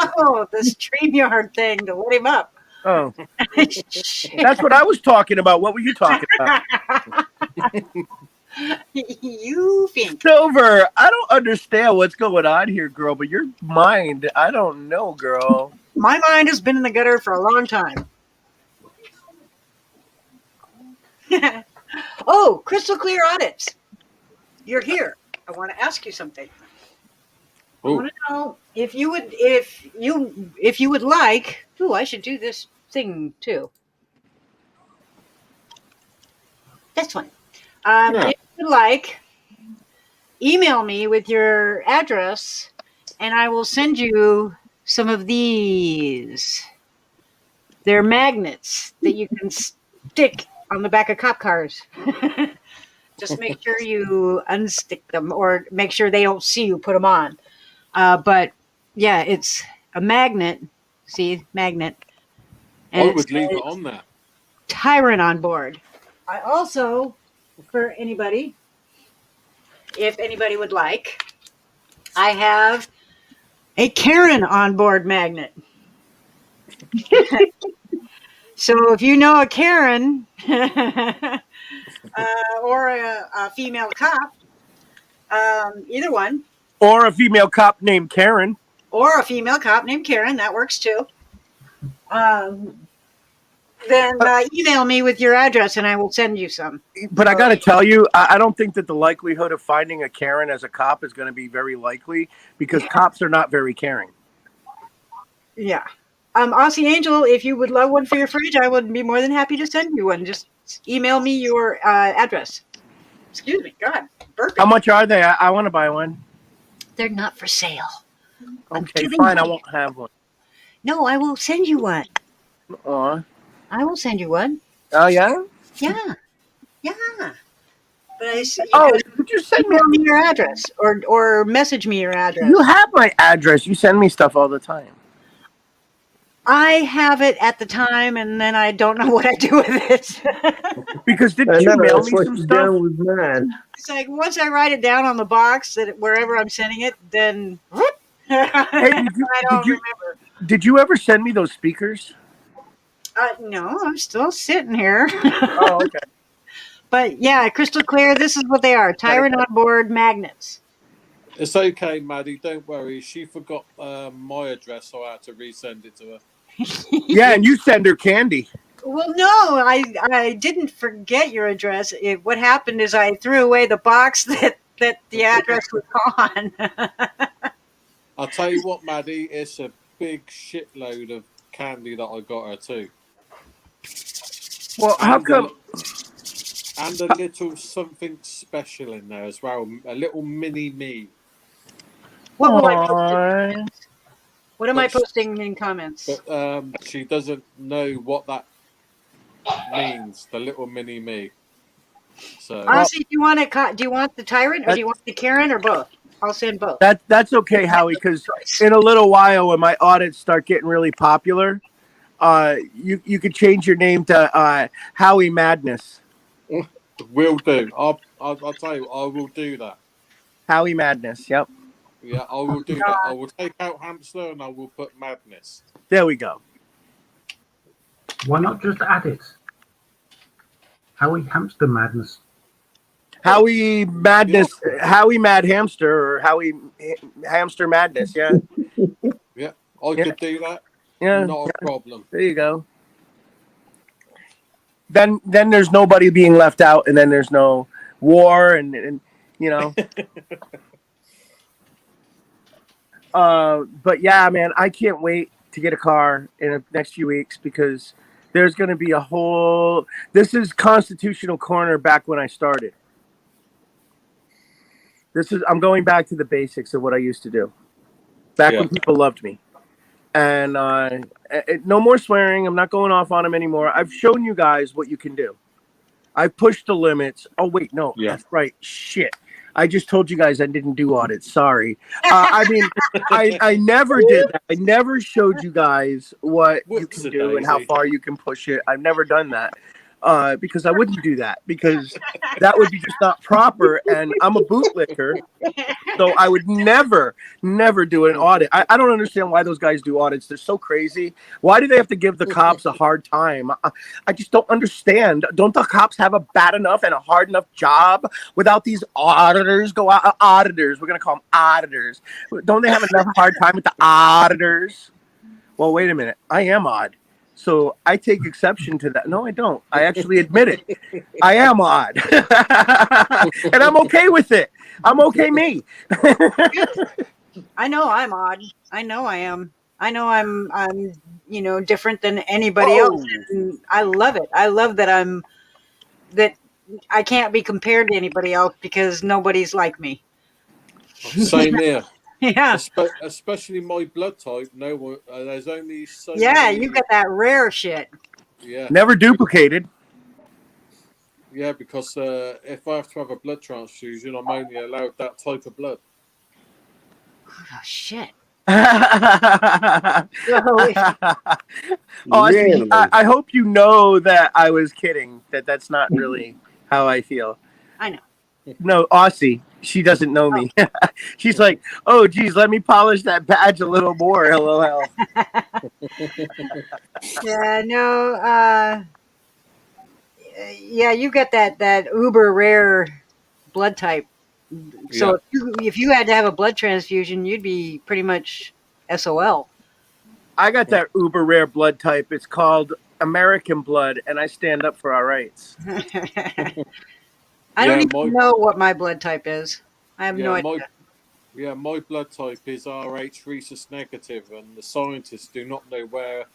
A: the StreamYard thing to let him up.
K: Oh, that's what I was talking about. What were you talking about?
A: You think.
K: Silver, I don't understand what's going on here, girl, but your mind, I don't know, girl.
A: My mind has been in the gutter for a long time. Oh, crystal clear audits. You're here. I want to ask you something. I want to know if you would like. Ooh, I should do this thing too. This one. If you would like, email me with your address, and I will send you some of these. They're magnets that you can stick on the back of cop cars. Just make sure you unstick them, or make sure they don't see you put them on. But yeah, it's a magnet. See, magnet. And
E: I would leave it on there.
A: Tyrant on board. I also, for anybody, if anybody would like, I have a Karen on board magnet. So if you know a Karen or a female cop, either one.
K: Or a female cop named Karen.
A: Or a female cop named Karen, that works too. Then email me with your address and I will send you some.
K: But I got to tell you, I don't think that the likelihood of finding a Karen as a cop is going to be very likely, because cops are not very caring.
A: Yeah. Aussie Angel, if you would love one for your fridge, I would be more than happy to send you one. Just email me your address. Excuse me. God. Burping.
K: How much are they? I want to buy one.
A: They're not for sale.
K: Okay, fine. I won't have one.
A: No, I will send you one.
K: I
A: will send you one.
K: Oh, yeah?
A: Yeah. Yeah. But
K: could you send me
A: your address or message me your address?
K: You have my address. You send me stuff all the time.
A: I have it at the time, and then I don't know what I do with it.
K: Because didn't you mail me some stuff?
A: It's like once I write it down on the box that wherever I'm sending it, then
K: I don't remember. Did you ever send me those speakers?
A: No, I'm still sitting here.
K: Oh, okay.
A: But yeah, crystal clear. This is what they are: Tyrant on board magnets.
E: It's okay, Maddie. Don't worry. She forgot my address, so I had to resend it to her.
K: Yeah, and you send her candy.
A: Well, no, I didn't forget your address. What happened is I threw away the box that the address was on.
E: I'll tell you what, Maddie. It's a big shitload of candy that I got her too.
K: Well, how come?
E: And a little something special in there as well. A little mini me.
A: What will I post? What am I posting in comments?
E: But she doesn't know what that means. The little mini me. So
A: honestly, do you want the Tyrant or do you want the Karen or both? I'll send both.
K: That's okay, Howie, because in a little while when my audits start getting really popular, you could change your name to Howie Madness.
E: Will do. I'll tell you, I will do that.
K: Howie Madness, yep.
E: Yeah, I will do that. I will take out Hamster and I will put Madness.
K: There we go.
G: Why not just add it? Howie Hamster Madness.
K: Howie Madness, Howie Mad Hamster, or Howie Hamster Madness, yeah.
E: Yeah, I could do that.
K: Yeah,
E: not a problem.
K: There you go. Then there's nobody being left out, and then there's no war, and you know. But yeah, man, I can't wait to get a car in the next few weeks, because there's going to be a whole. This is Constitutional Corner back when I started. I'm going back to the basics of what I used to do, back when people loved me, and no more swearing. I'm not going off on them anymore. I've shown you guys what you can do. I've pushed the limits. Oh wait, no, that's right. Shit. I just told you guys I didn't do audits. Sorry. I mean, I never did that. I never showed you guys what you can do and how far you can push it. I've never done that because I wouldn't do that, because that would be just not proper. And I'm a bootlicker, So I would never do an audit. I don't understand why those guys do audits. They're so crazy. Why do they have to give the cops a hard time? I just don't understand. Don't the cops have a bad enough and a hard enough job without these auditors? Auditors. We're going to call them auditors. Don't they have enough hard time with the auditors? Well, wait a minute. I am odd. So I take exception to that. No, I don't. I actually admit it. I am odd. And I'm okay with it. I'm okay me.
A: I know I'm odd. I know I am. I know I'm different than anybody else. And I love it. I love that that I can't be compared to anybody else because nobody's like me.
E: Same here.
A: Yeah.
E: Especially my blood type. No one. There's only so
A: Yeah,
E: many.
A: you got that rare shit.
E: Yeah.
K: Never duplicated.
E: Yeah, because if I have to have a blood transfusion, I'm only allowed that type of blood.
A: Oh shit.
K: Austin, I hope you know that I was kidding. That's not really how I feel.
A: I know.
K: No, Aussie, she doesn't know me. She's like, oh, geez, let me polish that badge a little more. LOL.
A: Yeah, no. Yeah, you got that uber rare blood type. So if you had to have a blood transfusion, you'd be pretty much SOL.
K: I got that uber rare blood type. It's called American blood, and I stand up for our rights.
A: I don't even know what my blood type is. I have no idea.
E: My blood type is Rh rhesus negative, and the scientists do not know where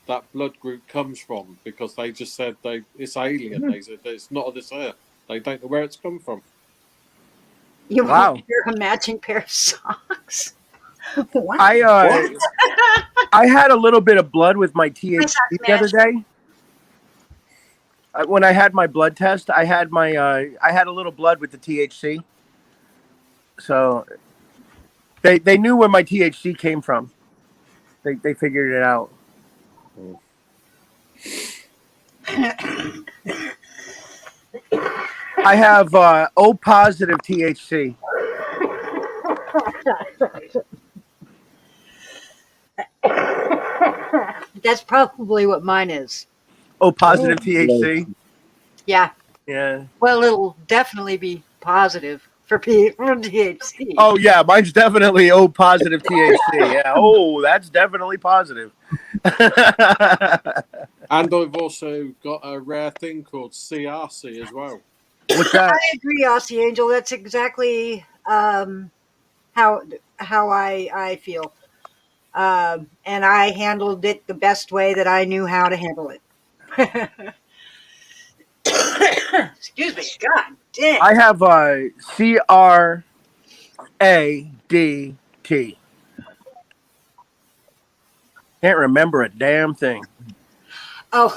E: that blood group comes from because they just said it's alien. They said it's not of this earth. They don't know where it's come from.
A: You want a matching pair of socks? What?
K: I had a little bit of blood with my THC the other day. When I had my blood test, I had a little blood with the THC. So they knew where my THC came from. They figured it out. I have O positive THC.
A: That's probably what mine is.
K: O positive THC?
A: Yeah.
K: Yeah.
A: Well, it'll definitely be positive for THC.
K: Oh, yeah. Mine's definitely O positive THC. Yeah. Oh, that's definitely positive.
E: And I've also got a rare thing called CRC as well.
K: What's that?
A: I agree, Aussie Angel. That's exactly how I feel. And I handled it the best way that I knew how to handle it. Excuse me. God damn.
K: I have CRADT. Can't remember a damn thing.
A: Oh.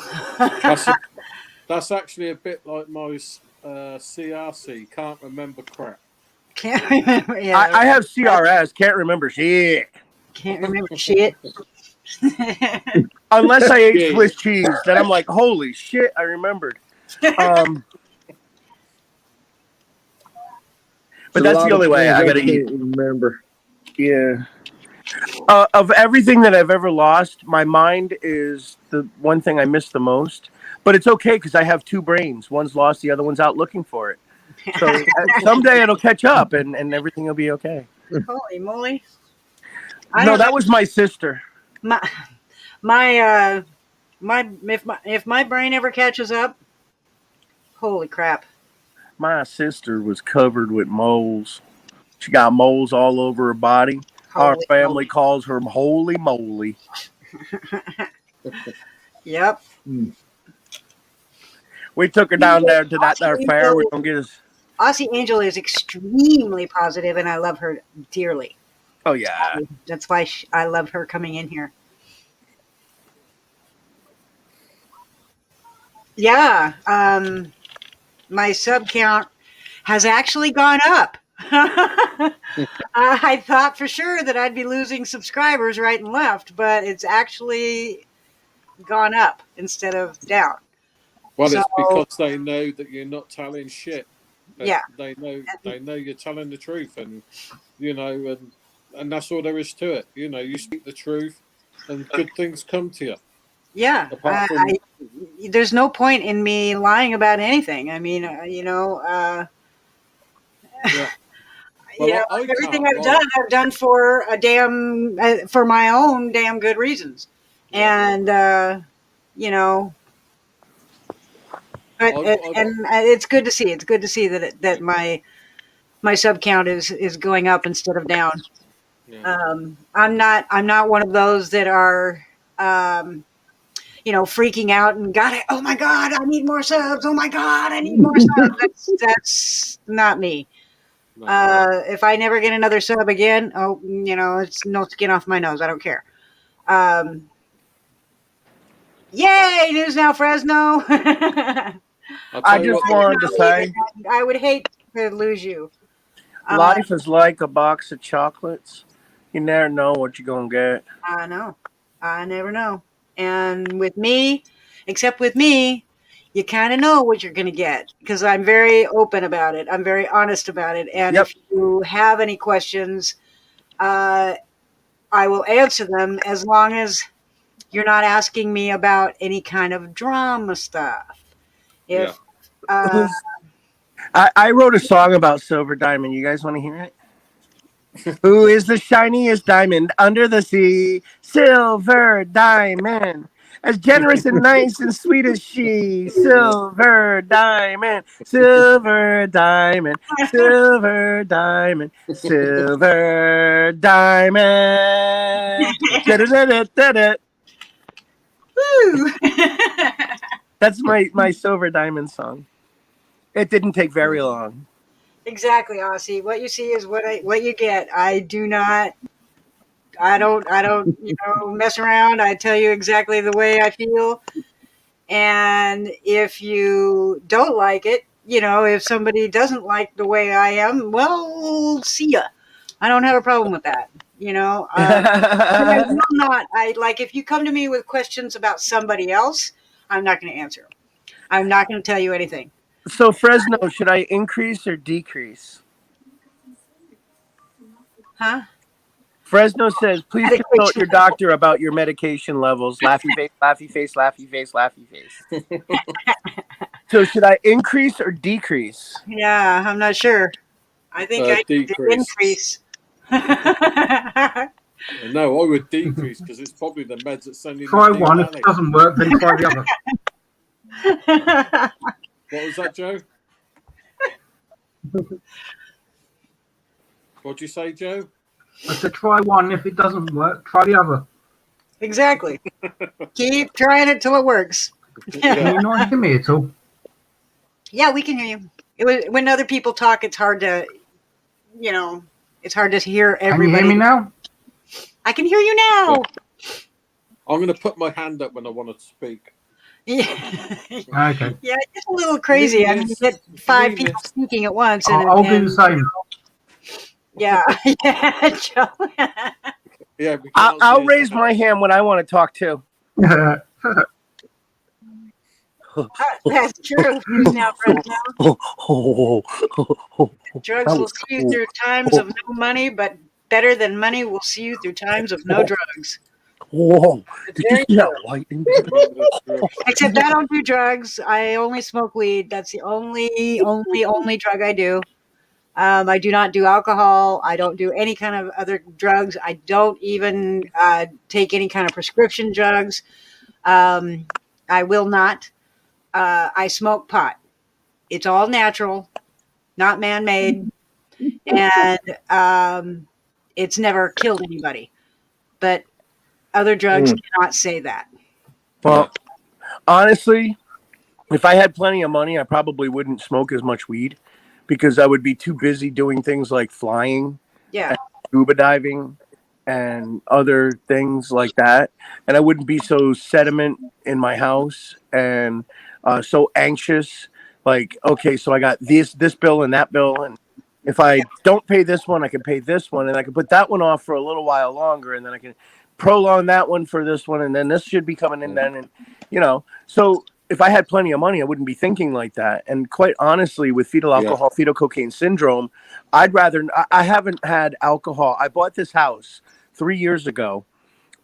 E: That's actually a bit like my CRC. Can't remember crap.
A: Can't remember. Yeah.
K: I have CRS. Can't remember shit.
A: Can't remember shit.
K: Unless I ate Swiss cheese, then I'm like, holy shit, I remembered. But that's the only way I gotta eat.
J: Remember?
K: Yeah. Of everything that I've ever lost, my mind is the one thing I miss the most. But it's okay because I have two brains. One's lost, the other one's out looking for it. So someday it'll catch up and everything will be okay.
A: Holy moly!
K: No, that was my sister.
A: If my brain ever catches up, holy crap!
K: My sister was covered with moles. She got moles all over her body. Our family calls her Holy Moly.
A: Yep.
K: We took her down there to that fair. We're gonna get us.
A: Aussie Angel is extremely positive, and I love her dearly.
K: Oh yeah,
A: that's why I love her coming in here. Yeah, my sub count has actually gone up. I thought for sure that I'd be losing subscribers right and left, but it's actually gone up instead of down.
E: Well, it's because they know that you're not telling shit. But
A: Yeah.
E: they know you're telling the truth, and and that's all there is to it. You speak the truth, and good things come to you.
A: Yeah.
E: Apart from
A: There's no point in me lying about anything. I mean,
E: yeah. Well, I
A: everything
E: can't lie.
A: I've done for for my own damn good reasons, and but it's good to see. It's good to see that my sub count is going up instead of down.
E: Yeah.
A: I'm not one of those that are freaking out and oh my god, I need more subs. Oh my god, I need more subs. That's not me. If I never get another sub again, it's no skin off my nose. I don't care. Yay, News Now Fresno.
K: I just wanted to say,
A: I would hate to lose you.
K: life is like a box of chocolates. You never know what you're gonna get.
A: I know. I never know. And with me, except with me, you kind of know what you're going to get because I'm very open about it. I'm very honest about it. And if you have any questions, I will answer them as long as you're not asking me about any kind of drama stuff. If
K: I wrote a song about Silver Diamond. You guys want to hear it? Who is the shiniest diamond under the sea? Silver Diamond. As generous and nice and sweet as she. Silver Diamond. Silver Diamond. Silver Diamond. Silver Diamond. Da-da-da-da-da-da.
A: Woo!
K: That's my Silver Diamond song. It didn't take very long.
A: Exactly, Aussie. What you see is what you get. I don't mess around. I tell you exactly the way I feel. And if you don't like it, if somebody doesn't like the way I am, well, see ya. I don't have a problem with that. I will not. If you come to me with questions about somebody else, I'm not going to answer them. I'm not going to tell you anything.
K: So Fresno, should I increase or decrease?
A: Huh?
K: Fresno says, please consult your doctor about your medication levels. Laughy face, laughy face, laughy face, laughy face. So should I increase or decrease?
A: Yeah, I'm not sure. I think I need to increase.
E: No, I would decrease because it's probably the meds that's sending.
G: Try one. If it doesn't work, then try the other.
E: What was that, Joe? What'd you say, Joe?
G: I said try one. If it doesn't work, try the other.
A: Exactly. Keep trying it till it works.
G: Can you not hear me at all?
A: Yeah, we can hear you. When other people talk, it's hard to, it's hard to hear everybody.
G: Can you hear me now?
A: I can hear you now.
E: I'm going to put my hand up when I want to speak.
A: Yeah.
G: Okay.
A: Yeah, it's a little crazy. I mean, you get 5 people speaking at once.
G: I'll do the same.
A: Yeah. Yeah, Joe.
E: Yeah,
K: I'll raise my hand when I want to talk too.
A: That's true. Now, drugs will see you through times of no money, but better than money will see you through times of no drugs.
K: Whoa!
A: Except I don't do drugs. I only smoke weed. That's the only drug I do. I do not do alcohol. I don't do any kind of other drugs. I don't even take any kind of prescription drugs. I will not. I smoke pot. It's all natural, not man-made, and it's never killed anybody. But other drugs cannot say that.
K: Well, honestly, if I had plenty of money, I probably wouldn't smoke as much weed because I would be too busy doing things like flying, and scuba diving, and other things like that. And I wouldn't be so sediment in my house and so anxious. Like, okay, so I got this bill and that bill, and if I don't pay this one, I can pay this one, and I can put that one off for a little while longer, and then I can prolong that one for this one, and then this should be coming in then, and so if I had plenty of money, I wouldn't be thinking like that. And quite honestly, with fetal alcohol, fetal cocaine syndrome, I'd rather. I haven't had alcohol. I bought this house 3 years ago,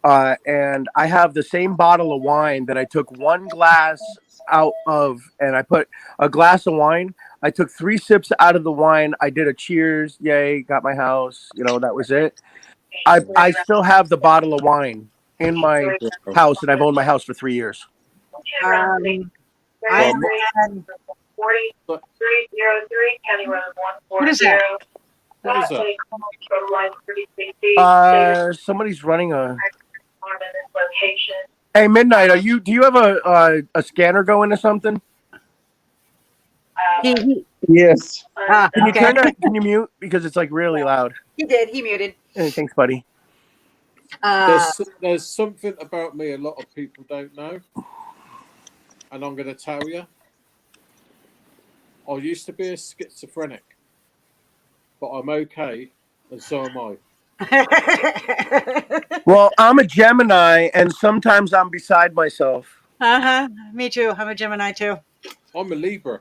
K: and I have the same bottle of wine that I took one glass out of, and I put a glass of wine. I took 3 sips out of the wine. I did a cheers, yay, got my house. That was it. I still have the bottle of wine in my house, and I've owned my house for 3 years.
A: I had, what is that?
E: What is that?
K: Somebody's running a. Hey, Midnight, do you have a scanner going or something?
J: Yes.
K: Can you turn that? Can you mute, because it's like really loud?
A: He did. He muted.
K: Hey, thanks, buddy.
E: There's something about me a lot of people don't know, and I'm going to tell you. I used to be a schizophrenic, but I'm okay, and so am I.
K: Well, I'm a Gemini, and sometimes I'm beside myself.
A: Me too. I'm a Gemini too.
E: I'm a Libra.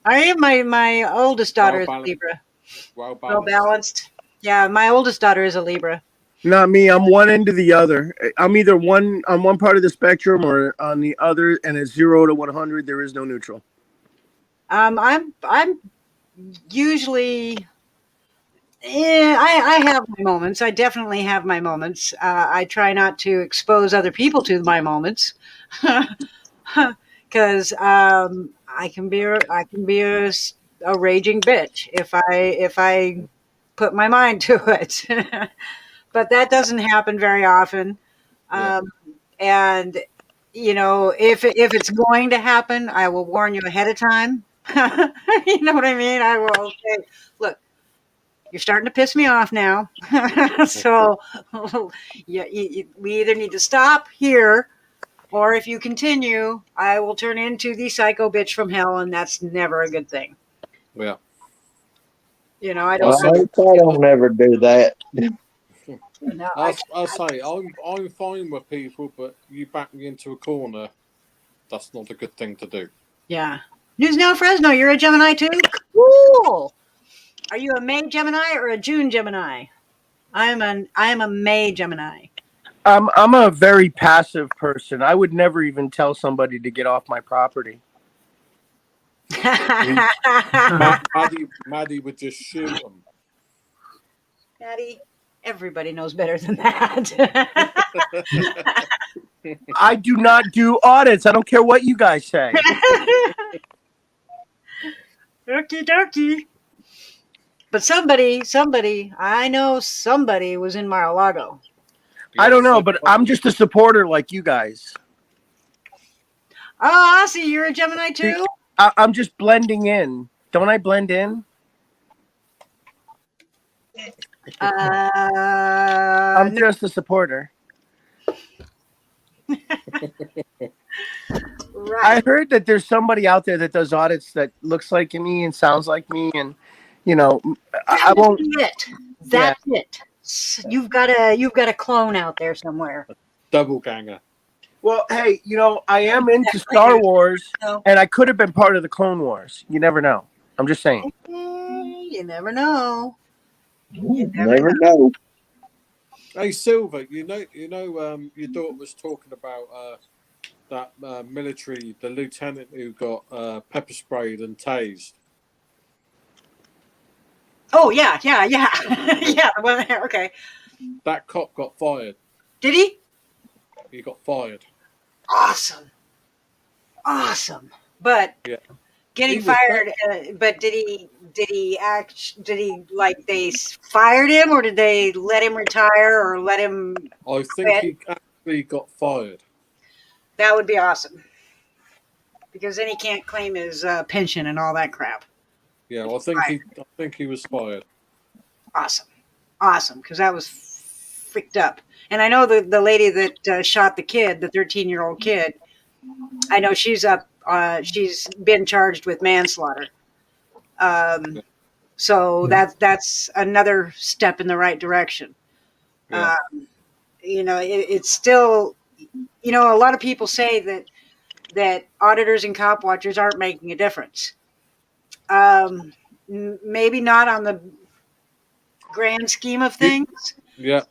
A: I am. My oldest daughter is a Libra.
E: Well
A: balanced. Yeah, my oldest daughter is a Libra.
K: Not me. I'm one end to the other. I'm either on one part of the spectrum or on the other, and it's 0 to 100. There is no neutral.
A: I'm usually. I have my moments. I definitely have my moments. I try not to expose other people to my moments, because I can be a raging bitch if I put my mind to it. But that doesn't happen very often. And if it's going to happen, I will warn you ahead of time. You know what I mean? I will say, look, you're starting to piss me off now. So we either need to stop here, or if you continue, I will turn into the psycho bitch from hell, and that's never a good thing.
E: Yeah.
A: I don't.
J: I don't never do that.
A: No,
E: I'll say I'm fine with people, but you back me into a corner. That's not a good thing to do.
A: Yeah. News Now Fresno, you're a Gemini too? Cool. Are you a May Gemini or a June Gemini? I am a May Gemini.
K: I'm a very passive person. I would never even tell somebody to get off my property.
E: Maddie would just shoot them.
A: Maddie, everybody knows better than that.
K: I do not do audits. I don't care what you guys say.
A: Okie dokie. But somebody, I know somebody was in Mar-a-Lago.
K: I don't know, but I'm just a supporter like you guys.
A: Oh, I see. You're a Gemini too?
K: I'm just blending in. Don't I blend in? I'm just a supporter.
A: Right.
K: I heard that there's somebody out there that does audits that looks like me and sounds like me, and I won't.
A: That's it. You've got a clone out there somewhere.
E: Double ganger.
K: Well, hey, I am into Star Wars, and I could have been part of the Clone Wars. You never know. I'm just saying.
A: You never know.
J: You never know.
E: Hey, Silver, your daughter was talking about that military, the lieutenant who got pepper sprayed and tased.
A: Oh, yeah. Yeah, well, okay.
E: That cop got fired.
A: Did he?
E: He got fired.
A: Awesome. But getting fired, but did he like they fired him, or did they let him retire or let him
E: I think he actually got fired.
A: That would be awesome. Because then he can't claim his pension and all that crap.
E: Yeah, I think he was fired.
A: Awesome, because that was freaked up. And I know the lady that shot the kid, the 13-year-old kid, I know she's been charged with manslaughter. So that's another step in the right direction. Yeah. It's still, a lot of people say that auditors and cop watchers aren't making a difference. Maybe not on the grand scheme of things.
E: Yeah.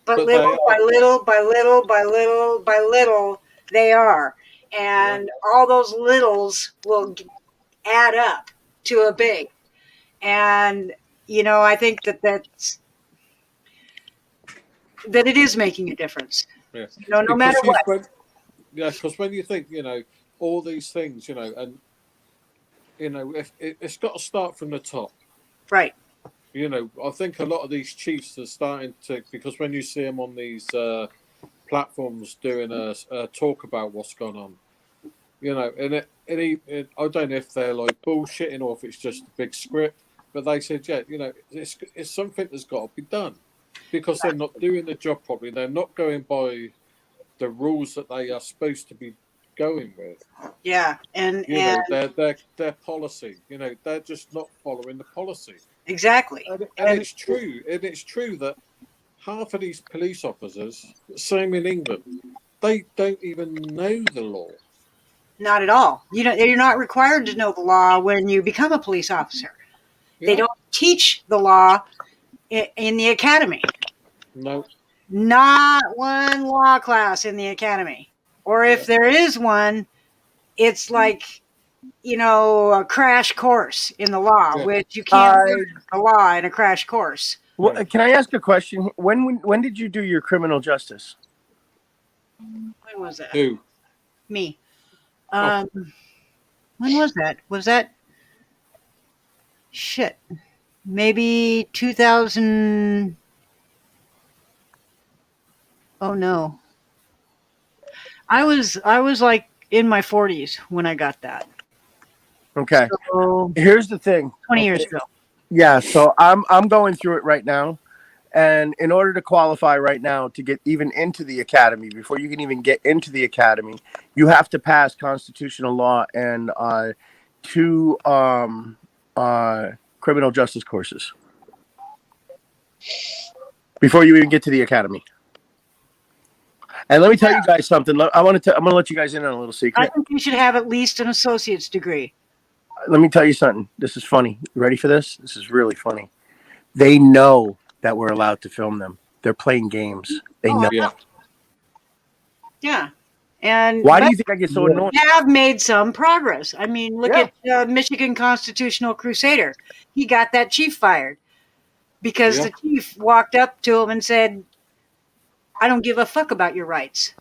A: But
E: But
A: little by little, by little, by little, by little, they are. And all those littles will add up to a big. And, I think that it is making a difference.
E: Yeah.
A: No matter what.
E: Because when you think, all these things, and, if it's got to start from the top.
A: Right.
E: I think a lot of these chiefs are starting to, because when you see them on these platforms doing a talk about what's gone on, and I don't know if they're like bullshitting or if it's just a big script, but they said, it's something that's got to be done because they're not doing the job properly. They're not going by the rules that they are supposed to be going with.
A: Yeah, and
E: their policy. They're just not following the policy.
A: Exactly.
E: And it's true. And it's true that half of these police officers, same in England, they don't even know the law.
A: Not at all. You're not required to know the law when you become a police officer. Yeah. They don't teach the law in the academy.
E: No.
A: Not one law class in the academy. Or if there is one, it's like, a crash course in the law, which you can't learn the law in a crash course.
H: Well, can I ask a question? When did you do your criminal justice?
A: When was that?
E: Who?
A: Me. When was that? Was that shit? Maybe 2000. Oh no. I was like in my 40s when I got that.
H: Okay.
A: So,
H: here's the thing.
A: 20 years ago.
H: Yeah, so I'm going through it right now. And in order to qualify right now to get even into the academy, before you can even get into the academy, you have to pass constitutional law and 2 criminal justice courses before you even get to the academy. And let me tell you guys something. I'm going to let you guys in on a little secret.
A: I think you should have at least an associate's degree.
H: Let me tell you something. This is funny. You ready for this? This is really funny. They know that we're allowed to film them. They're playing games. They know.
A: Yeah. And
H: why do you think I get so annoyed?
A: We have made some progress. I mean, look at Michigan Constitutional Crusader. He got that chief fired because the chief walked up to him and said, I don't give a fuck about your rights.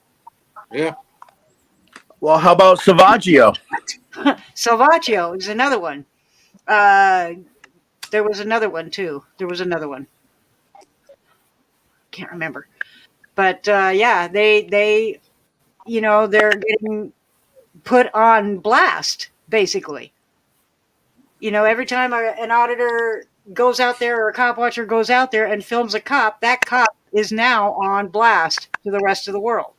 E: Yeah.
H: Well, how about Salvaggio?
A: Salvaggio is another one. There was another one, too. Can't remember. But, they they're getting put on blast, basically. Every time an auditor goes out there or a cop watcher goes out there and films a cop, that cop is now on blast to the rest of the world.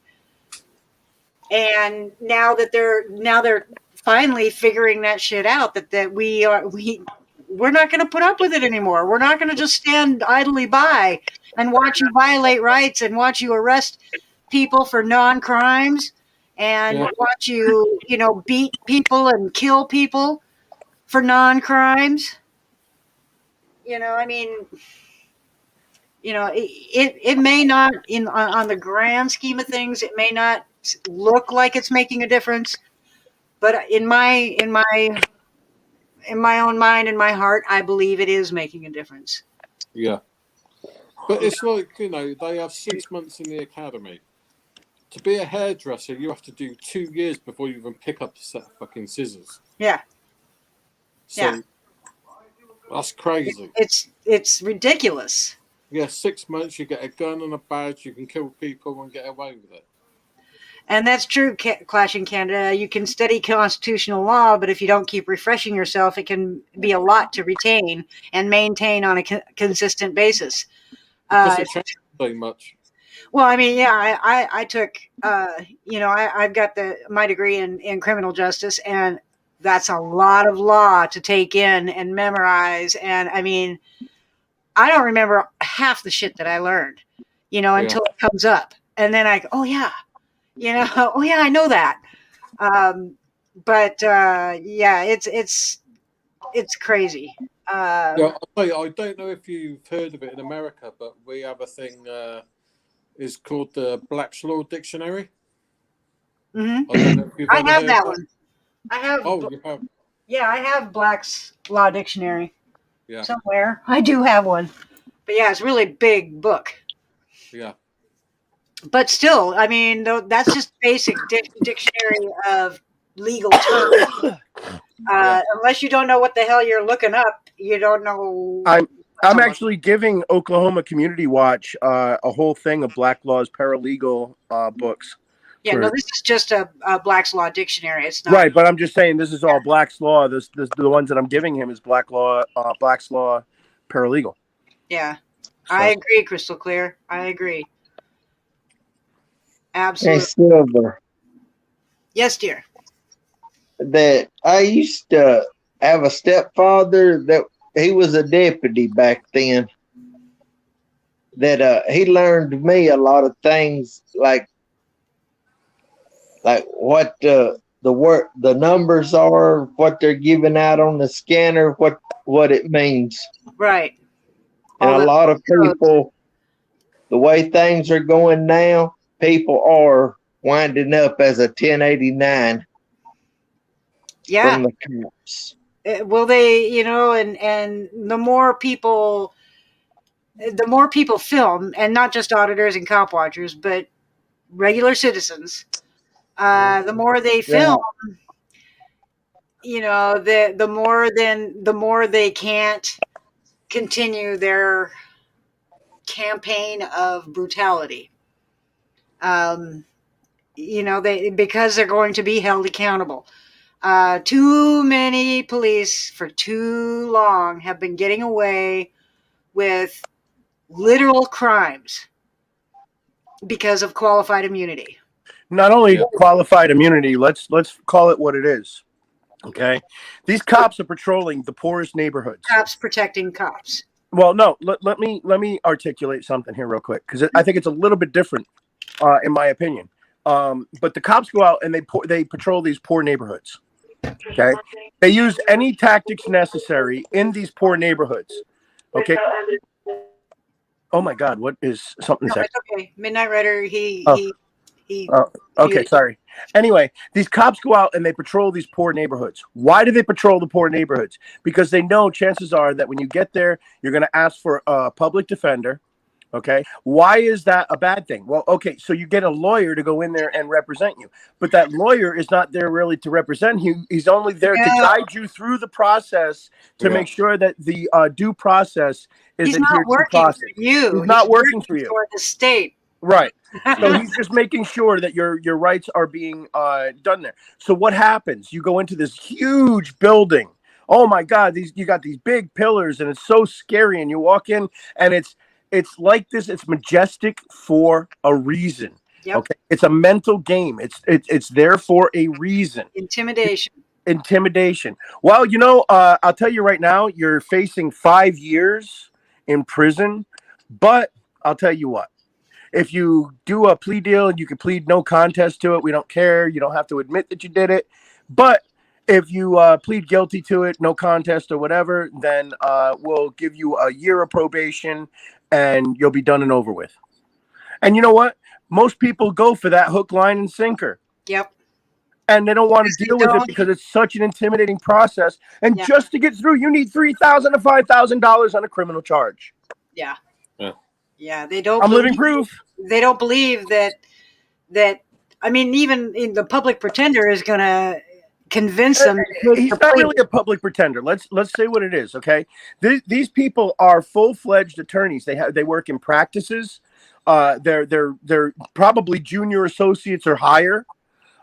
A: And now that they're finally figuring that shit out, that we're not going to put up with it anymore. We're not going to just stand idly by and watch you violate rights and watch you arrest people for non-crimes and watch you, beat people and kill people for non-crimes. It may not on the grand scheme of things, it may not look like it's making a difference, but in my own mind, in my heart, I believe it is making a difference.
E: Yeah. But it's like, they have 6 months in the academy. To be a hairdresser, you have to do 2 years before you even pick up a set of fucking scissors.
A: Yeah.
E: So that's crazy.
A: It's ridiculous.
E: Yeah, 6 months, you get a gun and a badge, you can kill people and get away with it.
A: And that's true, Clash in Canada. You can study constitutional law, but if you don't keep refreshing yourself, it can be a lot to retain and maintain on a consistent basis.
E: Because it changes so much.
A: Well, I mean, I took, I've got my degree in criminal justice, and that's a lot of law to take in and memorize. And I mean, I don't remember half the shit that I learned, until it comes up. And then I know that. But yeah, it's crazy.
E: Yeah, I'll tell you, I don't know if you've heard of it in America, but we have a thing is called the Black's Law Dictionary.
A: Mm-hmm.
E: I don't know if you've
A: I
E: ever
A: have
E: heard
A: that
E: that.
A: one. I have.
E: Oh, you have?
A: Yeah, I have Black's Law Dictionary
E: Yeah,
A: somewhere. I do have one, but yeah, it's a really big book.
E: yeah.
A: But still, I mean, that's just basic dictionary of legal terms.
E: Yeah.
A: Unless you don't know what the hell you're looking up, you don't know.
H: I'm actually giving Oklahoma Community Watch a whole thing of Black Law's paralegal books.
A: Yeah, no, this is just a Black's Law Dictionary. It's not
H: Right, but I'm just saying this is all Black's Law. This the ones that I'm giving him is Black's Law paralegal.
A: Yeah,
H: So.
A: I agree, Crystal Clear. I agree.
J: Hey,
A: Absolutely.
J: Silver,
A: Yes, dear.
J: that I used to have a stepfather that he was a deputy back then. That he learned me a lot of things, like what the numbers are, what they're giving out on the scanner, what it means.
A: Right.
J: And a lot of people, the way things are going now, people are winding up as a 1089.
A: Yeah.
J: From the cops.
A: Well, they, and the more people film, and not just auditors and cop watchers, but regular citizens, the more they film, the more they can't continue their campaign of brutality. Because they're going to be held accountable. Too many police for too long have been getting away with literal crimes because of qualified immunity.
H: Not only qualified immunity, let's call it what it is. Okay, these cops are patrolling the poorest neighborhoods.
A: Cops protecting cops.
H: Well, no, let me articulate something here real quick, because I think it's a little bit different, in my opinion. But the cops go out and they patrol these poor neighborhoods. Okay, they use any tactics necessary in these poor neighborhoods. Okay. Oh my God, what is something?
A: No, it's okay. Midnight Rider. He.
H: Okay, sorry. Anyway, these cops go out and they patrol these poor neighborhoods. Why do they patrol the poor neighborhoods? Because they know chances are that when you get there, you're going to ask for a public defender. Okay. Why is that a bad thing? Well, okay, so you get a lawyer to go in there and represent you, but that lawyer is not there really to represent you. He's only there to guide you through the process to make sure that the due process is
A: He's not working for you.
H: He's not working for you.
A: For the state.
H: Right. So he's just making sure that your rights are being done there. So what happens? You go into this huge building. Oh my God, you got these big pillars and it's so scary. And you walk in and it's like this. It's majestic for a reason.
A: Yep.
H: Okay. It's a mental game. It's there for a reason. Intimidation. Well, I'll tell you right now, you're facing 5 years in prison, but I'll tell you what. If you do a plea deal, you can plead no contest to it. We don't care. You don't have to admit that you did it. But if you plead guilty to it, no contest or whatever, then we'll give you a year of probation and you'll be done and over with. And you know what? Most people go for that hook, line, and sinker.
A: Yep.
H: And they don't want to deal with it because it's such an intimidating process. And just to get through, you need $3,000 to $5,000 on a criminal charge.
A: Yeah. Yeah, they don't.
H: I'm living proof.
A: They don't believe that. I mean, even in the public pretender is going to convince them.
H: He's not really a public pretender. Let's say what it is. Okay, these people are full-fledged attorneys. They work in practices. They're probably junior associates or higher.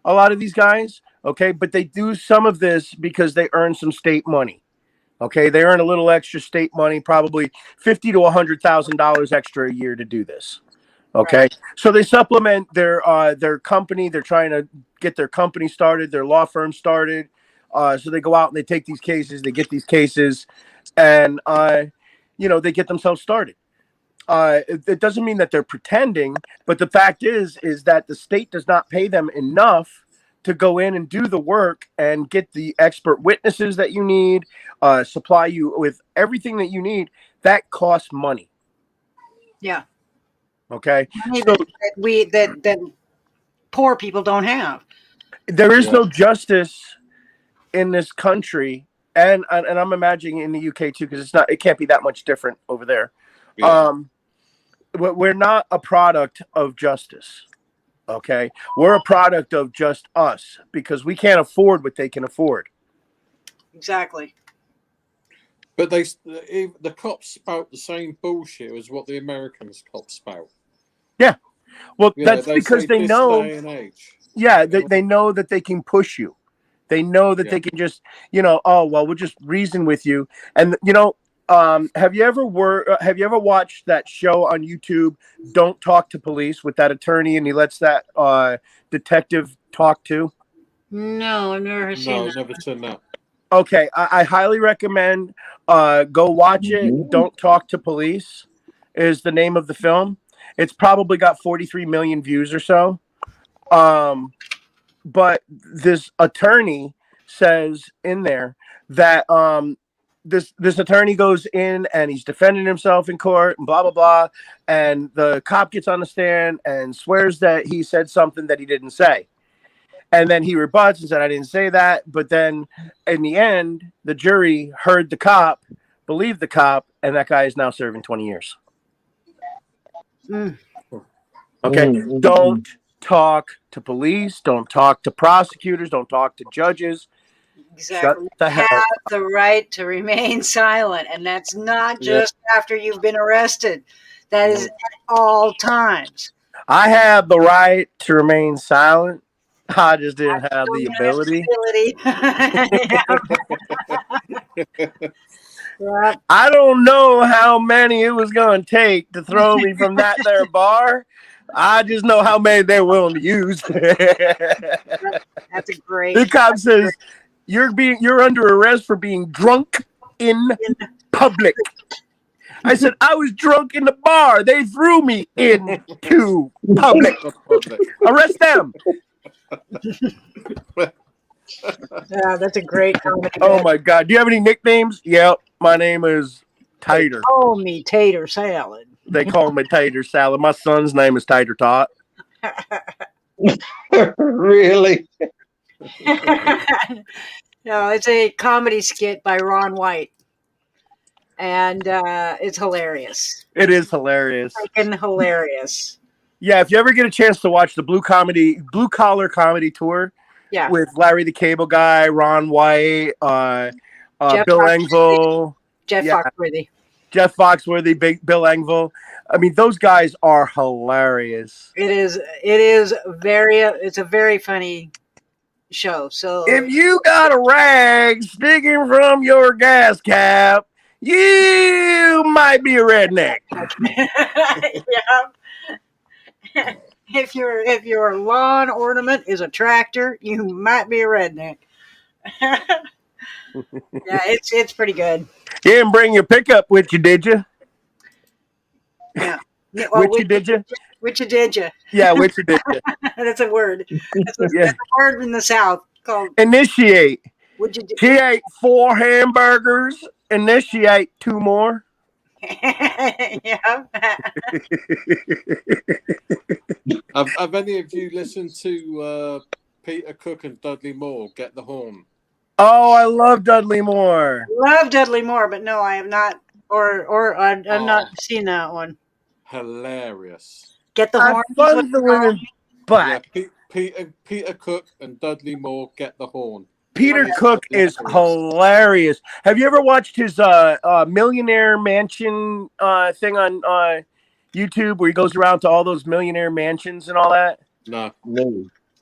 H: A lot of these guys. Okay, but they do some of this because they earn some state money. Okay, they earn a little extra state money, probably $50,000 to $100,000 extra a year to do this. Okay, right. So they supplement their company. They're trying to get their company started, their law firm started. So they go out and they take these cases, they get these cases, and they get themselves started. It doesn't mean that they're pretending, but the fact is that the state does not pay them enough to go in and do the work and get the expert witnesses that you need, supply you with everything that you need, that costs money.
A: Yeah.
H: Okay.
A: Money
H: So
A: that poor people don't have.
H: there is no justice in this country, and I'm imagining in the UK too, because it can't be that much different over there.
E: Yeah.
H: We're not a product of justice. Okay, we're a product of just us because we can't afford what they can afford.
A: Exactly.
E: But the cops spout the same bullshit as what the Americans cops spout.
H: Yeah, well,
E: You
H: that's
E: know,
H: because they
E: this
H: know.
E: day and age.
H: Yeah, they know that they can push you. They know that they can just, oh well, we'll just reason with you. And have you ever watched that show on YouTube, Don't Talk to Police, with that attorney and he lets that detective talk to?
A: No, I've never seen that.
E: Never seen that.
H: Okay, I highly recommend go watch it. Don't Talk to Police is the name of the film. It's probably got 43 million views or so. But this attorney says in there that this attorney goes in and he's defending himself in court and blah blah blah, and the cop gets on the stand and swears that he said something that he didn't say, and then he rebuts and said, I didn't say that. But then in the end, the jury heard the cop, believed the cop, and that guy is now serving 20 years. Okay, don't talk to police, don't talk to prosecutors, don't talk to judges.
A: Exactly.
H: Shut the hell
A: have
H: up.
A: the right to remain silent, and that's not just after you've been arrested. That is at all times.
H: I have the right to remain silent. I just didn't have the ability.
A: Yep.
H: I don't know how many it was going to take to throw me from that there bar. I just know how many they're willing to use.
A: That's a great.
H: The cop says you're under arrest for being drunk in public. I said I was drunk in the bar. They threw me into public. Arrest them.
A: Yeah, that's a great comedy.
H: Oh my God! Do you have any nicknames? Yep, my name is Tater.
A: They call me Tater Salad.
H: They call me Tater Salad. My son's name is Tater Tot.
J: Really?
A: No, it's a comedy skit by Ron White, and it's hilarious.
H: It is hilarious.
A: Freaking hilarious.
H: Yeah, if you ever get a chance to watch the Blue Collar Comedy Tour, with Larry the Cable Guy, Ron White, Bill Engvall,
A: Jeff Foxworthy.
H: Jeff Foxworthy, Bill Engvall. I mean, those guys are hilarious.
A: It's a very funny show. So
H: if you got a rag sticking from your gas cap, you might be a redneck.
A: Yeah. If your lawn ornament is a tractor, you might be a redneck. Yeah, it's pretty good.
H: You didn't bring your pickup with you, did you?
A: Yeah.
H: Which you did you?
A: Which you did you?
H: Yeah, which you did you?
A: That's a word. That's a word in the South called
H: initiate.
A: Would you do?
H: She ate 4 hamburgers. Initiate 2 more.
A: Yeah.
E: Have any of you listened to Peter Cook and Dudley Moore Get the Horn?
H: Oh, I love Dudley Moore.
A: Love Dudley Moore, but no, I have not, or I've not seen that one.
E: Hilarious.
A: Get the Horn.
H: Fun the women back.
E: Yeah, Peter Cook and Dudley Moore Get the Horn.
H: Peter Cook is hilarious. Have you ever watched his millionaire mansion thing on YouTube where he goes around to all those millionaire mansions and all that?
E: No.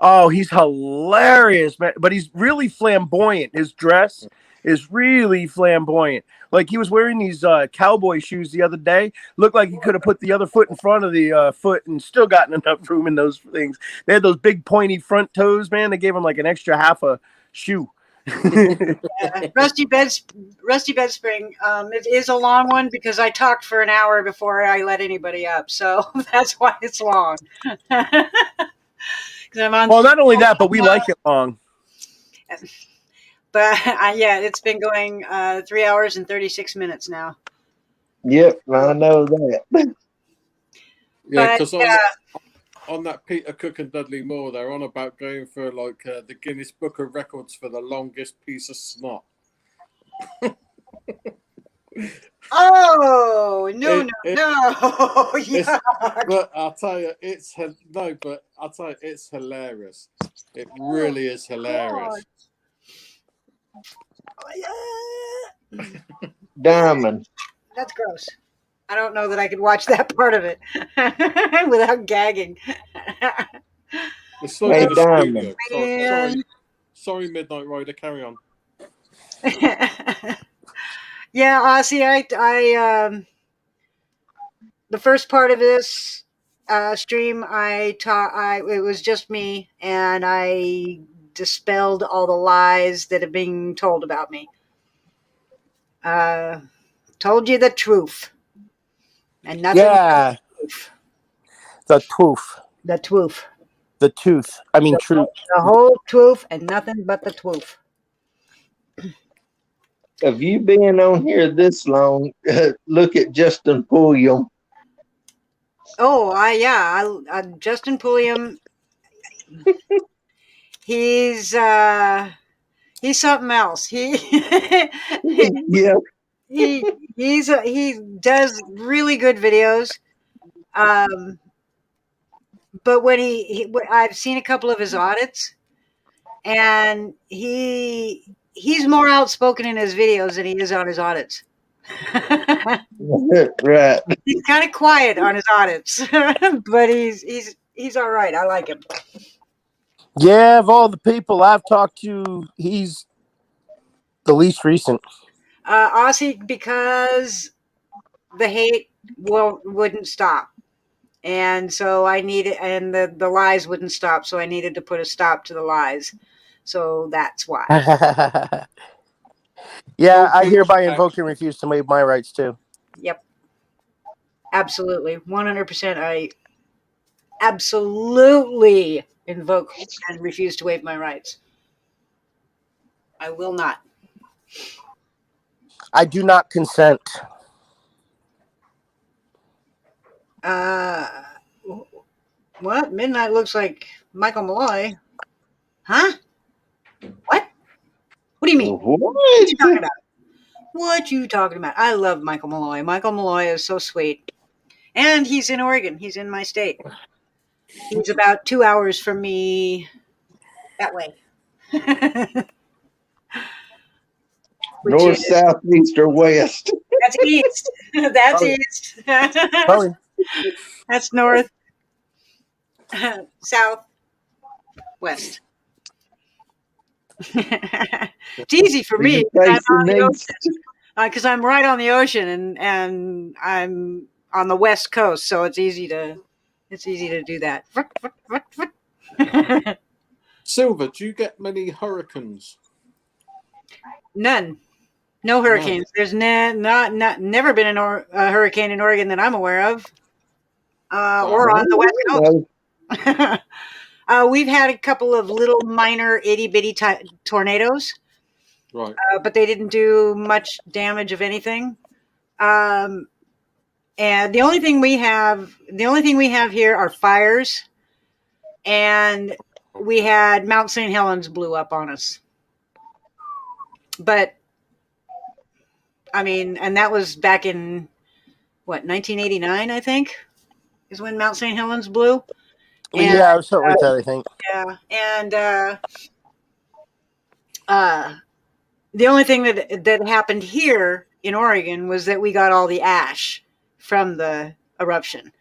H: Oh, he's hilarious, man. But he's really flamboyant. His dress is really flamboyant. Like he was wearing these cowboy shoes the other day. Looked like he could have put the other foot in front of the foot and still gotten enough room in those things. They had those big pointy front toes, man. They gave him like an extra half a shoe.
A: Rusty Bedspring. It is a long one because I talked for an hour before I let anybody up, so that's why it's long. I'm on.
K: Well, not only that, but we like it long.
A: But yeah, it's been going 3 hours and 36 minutes now.
J: Yep, I know that.
E: Yeah, because
A: yeah.
E: on that Peter Cook and Dudley Moore, they're on about going for like the Guinness Book of Records for the longest piece of snot.
A: Oh no! Yeah.
E: But I'll tell you, it's hilarious. It really is hilarious.
J: Diamond.
A: That's gross. I don't know that I could watch that part of it without gagging.
E: It's like
J: Hey, Diamond.
E: Sorry, Midnight Rider. Carry on.
A: Yeah, Aussie, I the first part of this stream, it was just me, and I dispelled all the lies that have been told about me. Told you the truth, and nothing.
H: Yeah, the truth.
A: The truth.
H: The tooth. I mean, truth.
A: The whole truth and nothing but the truth.
J: Have you been on here this long? Look at Justin Pulliam.
A: Oh, I Justin Pulliam. He's something else.
J: Yeah.
A: He does really good videos. But when I've seen a couple of his audits, and he's more outspoken in his videos than he is on his audits.
J: Right.
A: He's kind of quiet on his audits, but he's all right. I like him.
H: Yeah, of all the people I've talked to, he's the least recent.
A: Aussie, because the hate wouldn't stop. And so I needed, and the lies wouldn't stop. So I needed to put a stop to the lies. So that's why.
H: Yeah, I hereby invoke and refuse to waive my rights too.
A: Yep. Absolutely. 100%. I absolutely invoke and refuse to waive my rights. I will not.
H: I do not consent.
A: What? Midnight looks like Michael Malloy. Huh? What? What do you mean? What you talking about? What you talking about? I love Michael Malloy. Michael Malloy is so sweet. And he's in Oregon. He's in my state. He's about 2 hours from me that way.
J: North, south, east, or west?
A: That's east. That's east. That's north. South. West. It's easy for me because I'm right on the ocean and I'm on the west coast, so it's easy to do that.
E: Silver, do you get many hurricanes?
A: None. No hurricanes. There's never been a hurricane in Oregon that I'm aware of, or on the west coast. We've had a couple of little minor itty bitty tornadoes,
E: right?
A: But they didn't do much damage of anything. And the only thing we have here are fires, and we had Mount St. Helens blew up on us. But I mean, and that was back in 1989, I think, is when Mount St. Helens blew. And,
H: yeah, I was something like that, I think.
A: Yeah, and the only thing that happened here in Oregon was that we got all the ash from the eruption,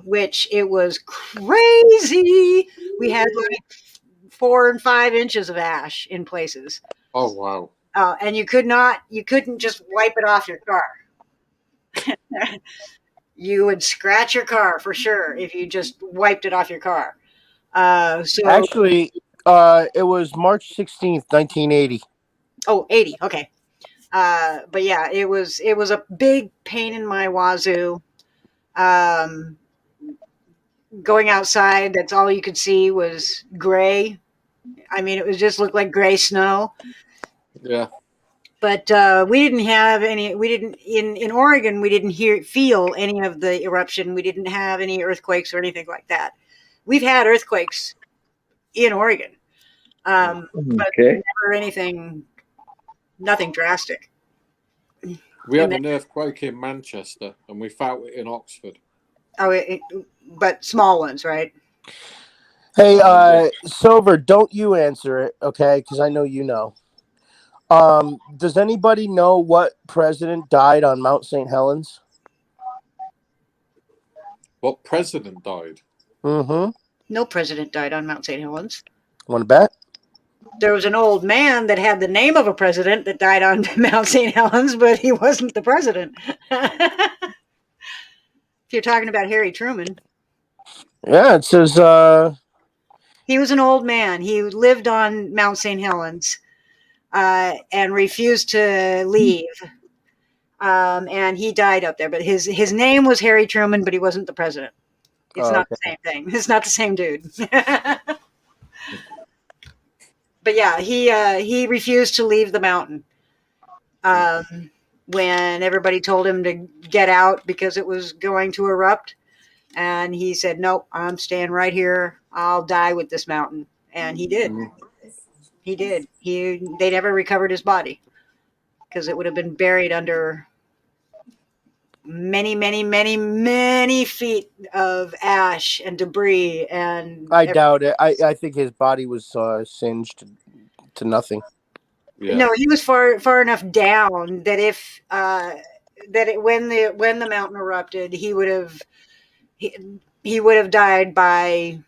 A: which it was crazy. We had like 4 and 5 inches of ash in places.
E: Oh wow!
A: And you couldn't just wipe it off your car. You would scratch your car for sure if you just wiped it off your car. So
H: actually, it was March 16th, 1980.
A: Oh, 80. Okay. But yeah, it was a big pain in my wazoo. going outside, that's all you could see was gray. I mean, it was just looked like gray snow.
E: Yeah.
A: But we didn't have any. We didn't in Oregon. We didn't feel any of the eruption. We didn't have any earthquakes or anything like that. We've had earthquakes in Oregon, but
J: Okay.
A: never anything, nothing drastic.
E: We had
A: And
E: an earthquake in Manchester, and we felt it in Oxford.
A: But small ones, right?
H: Hey, Silver, don't you answer it, okay? Because I know you know. Does anybody know what president died on Mount St. Helens?
E: What president died?
H: Mm-hmm.
A: No president died on Mount St. Helens.
H: Want to bet?
A: There was an old man that had the name of a president that died on Mount St. Helens, but he wasn't the president. If you're talking about Harry Truman.
H: Yeah, it says
A: he was an old man. He lived on Mount St. Helens and refused to leave. And he died up there. But his name was Harry Truman, but he wasn't the president. It's not the same thing. It's not the same dude. But yeah, he refused to leave the mountain when everybody told him to get out because it was going to erupt. And he said, nope, I'm staying right here. I'll die with this mountain. And he did. He did. They never recovered his body because it would have been buried under many, many, many, many feet of ash and debris. And
H: I doubt it. I think his body was singed to nothing.
A: Yeah. No, he was far enough down that if when the mountain erupted, he would have died by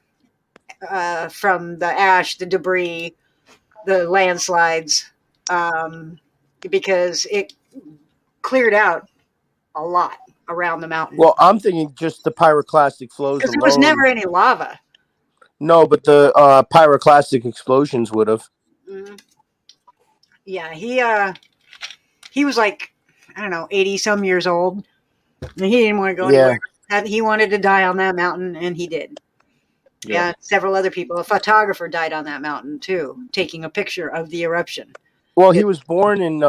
A: from the ash, the debris, the landslides, because it cleared out a lot around the mountain.
H: Well, I'm thinking just the pyroclastic flows alone.
A: There was never any lava.
H: No, but the pyroclastic explosions would have.
A: Mm-hmm. Yeah, he was like, I don't know, 80 some years old. And he didn't want to go anywhere. He wanted to die on that mountain, and he did. Yeah. And several other people. A photographer died on that mountain too, taking a picture of the eruption.
H: Well, he was born in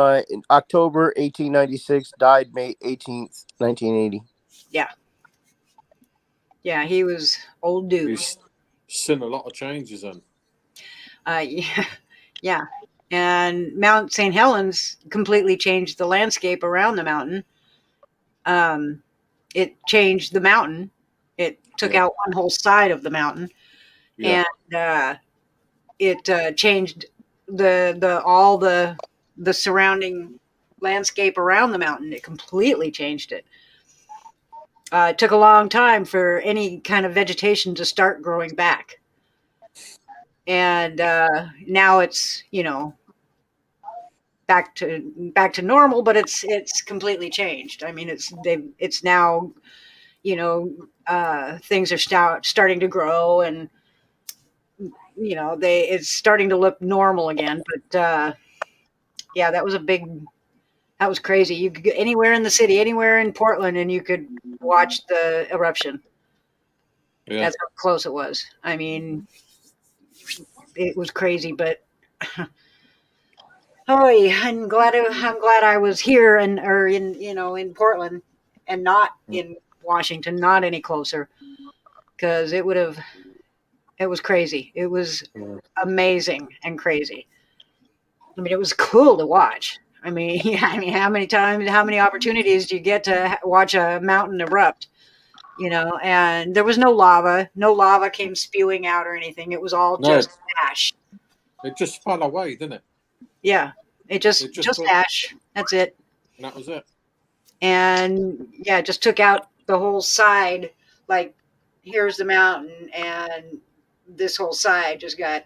H: October 1896, died May 18th, 1980.
A: Yeah. Yeah, he was old dude.
E: He's seen a lot of changes then.
A: Yeah. And Mount St. Helens completely changed the landscape around the mountain. It changed the mountain. It took out one whole side of the mountain, and it changed all the surrounding landscape around the mountain. It completely changed it. It took a long time for any kind of vegetation to start growing back, and now it's back to normal, but it's completely changed. I mean, it's now things are starting to grow, and it's starting to look normal again. But yeah, that was crazy. You could go anywhere in the city, anywhere in Portland, and you could watch the eruption. Yeah. That's how close it was. I mean, it was crazy, but I'm glad I was here or in Portland and not in Washington, not any closer, because it was crazy. It was amazing and crazy. I mean, it was cool to watch. I mean, how many opportunities do you get to watch a mountain erupt? And there was no lava. No lava came spewing out or anything. It was all just ash.
E: It just fell away, didn't it?
A: Yeah, it just ash. That's it.
E: And that was it.
A: And yeah, it just took out the whole side. Like, here's the mountain, and this whole side just got,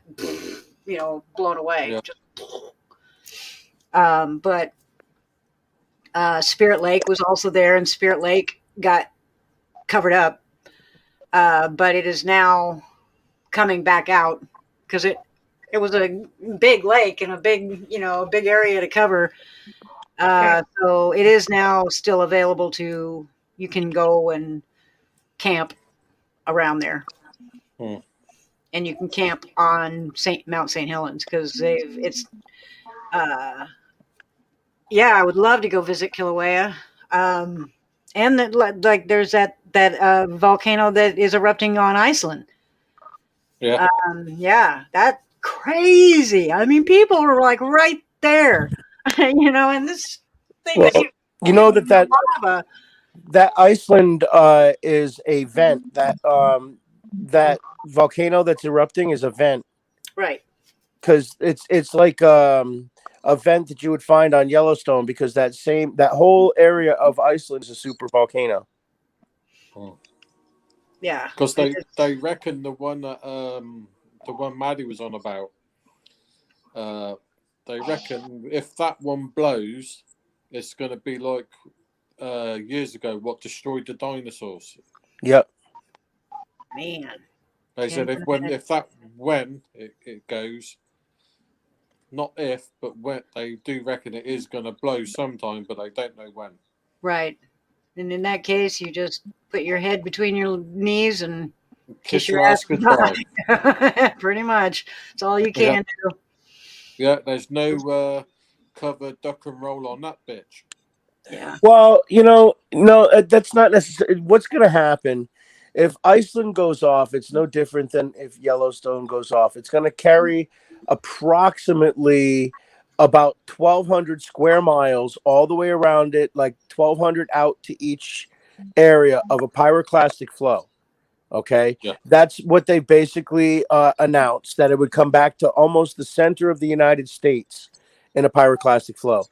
A: blown away.
E: Yeah.
A: But Spirit Lake was also there, and Spirit Lake got covered up. But it is now coming back out because it was a big lake and a big area to cover. So it is now still available you can go and camp around there.
E: Hmm.
A: And you can camp on Mount St. Helens because I would love to go visit Kilauea. And like there's that volcano that is erupting on Iceland.
E: Yeah.
A: That's crazy. I mean, people are like right there, and this thing
H: Well,
A: that
H: you know that
A: lava.
H: that Iceland is a vent. That volcano that's erupting is a vent
A: Right.
H: because it's like a vent that you would find on Yellowstone because that whole area of Iceland is a super volcano.
A: Yeah.
E: Because they reckon the one Maddie was on about. They reckon if that one blows, it's going to be like years ago what destroyed the dinosaurs.
H: Yep.
A: Man.
E: They said when it goes, not if, but when, they do reckon it is going to blow sometime, but they don't know when.
A: Right. And in that case, you just put your head between your knees and kiss your ass goodbye. Pretty much. That's all you can do.
E: Yeah, there's no cover, duck, and roll on that bitch.
A: Yeah.
H: Well, no, that's not necessarily what's going to happen. If Iceland goes off, it's no different than if Yellowstone goes off. It's going to carry approximately about 1,200 square miles all the way around it, like 1,200 out to each area of a pyroclastic flow. Okay.
E: Yeah.
H: That's what they basically announced, that it would come back to almost the center of the United States in a pyroclastic flow.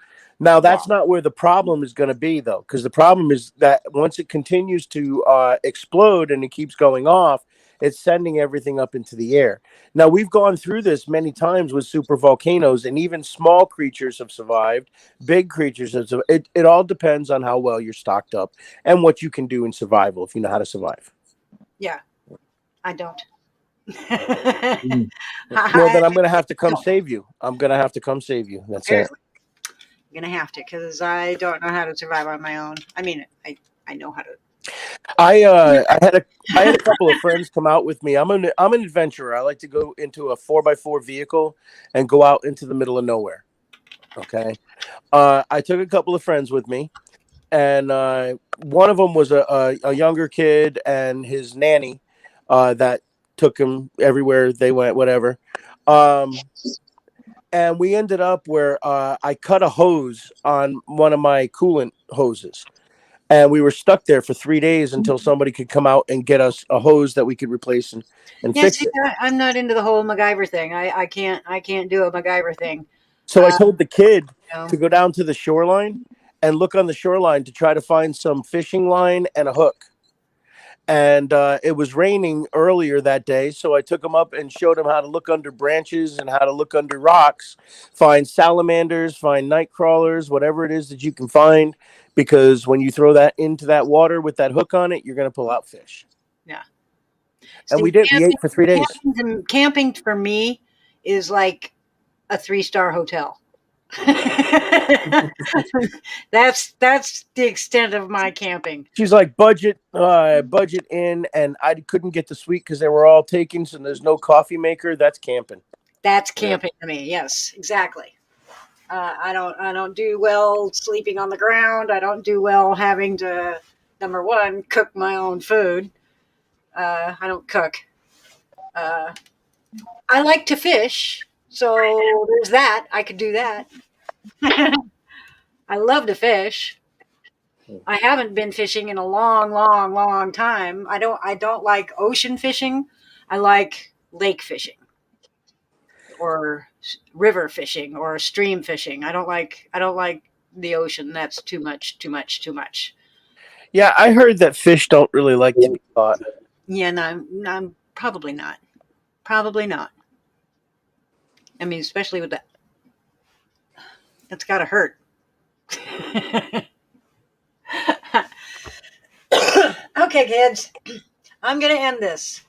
H: Now, that's not where the problem is going to be, though, because the problem is that once it continues to explode and it keeps going off, it's sending everything up into the air. Now, we've gone through this many times with super volcanoes, and even small creatures have survived. Big creatures have survived. It all depends on how well you're stocked up and what you can do in survival if you know how to survive.
A: Yeah. I don't.
H: Well, then I'm going to have to come save you. That's
A: Seriously. I'm going to have to because I don't know how to survive on my own. I mean, I know how to.
H: I had a couple of friends come out with me. I'm an adventurer. I like to go into a 4x4 vehicle and go out into the middle of nowhere. Okay. I took a couple of friends with me, and one of them was a younger kid and his nanny that took him everywhere they went, whatever. And we ended up where I cut a hose on one of my coolant hoses. And we were stuck there for 3 days until somebody could come out and get us a hose that we could replace and fix it.
A: I'm not into the whole MacGyver thing. I can't do a MacGyver thing.
H: So I told the kid to go down to the shoreline and look on the shoreline to try to find some fishing line and a hook. And it was raining earlier that day, so I took him up and showed him how to look under branches and how to look under rocks, find salamanders, find night crawlers, whatever it is that you can find, because when you throw that into that water with that hook on it, you're going to pull out fish.
A: Yeah.
H: And we did. We ate for 3 days.
A: Camping for me is like a 3-star hotel. that's the extent of my camping.
H: She's like budget in, and I couldn't get the suite because they were all taken, so there's no coffee maker. That's camping.
A: That's camping to me. Yes, exactly. I don't do well sleeping on the ground. I don't do well having to, number one, cook my own food. I don't cook. I like to fish, so there's that. I could do that. I love to fish. I haven't been fishing in a long time. I don't like ocean fishing. I like lake fishing or river fishing or stream fishing. I don't like the ocean. That's too much.
H: Yeah, I heard that fish don't really like to be caught.
A: Yeah, no, I'm probably not. Probably not. I mean, especially with that. That's got to hurt. Okay, kids. I'm going to end this.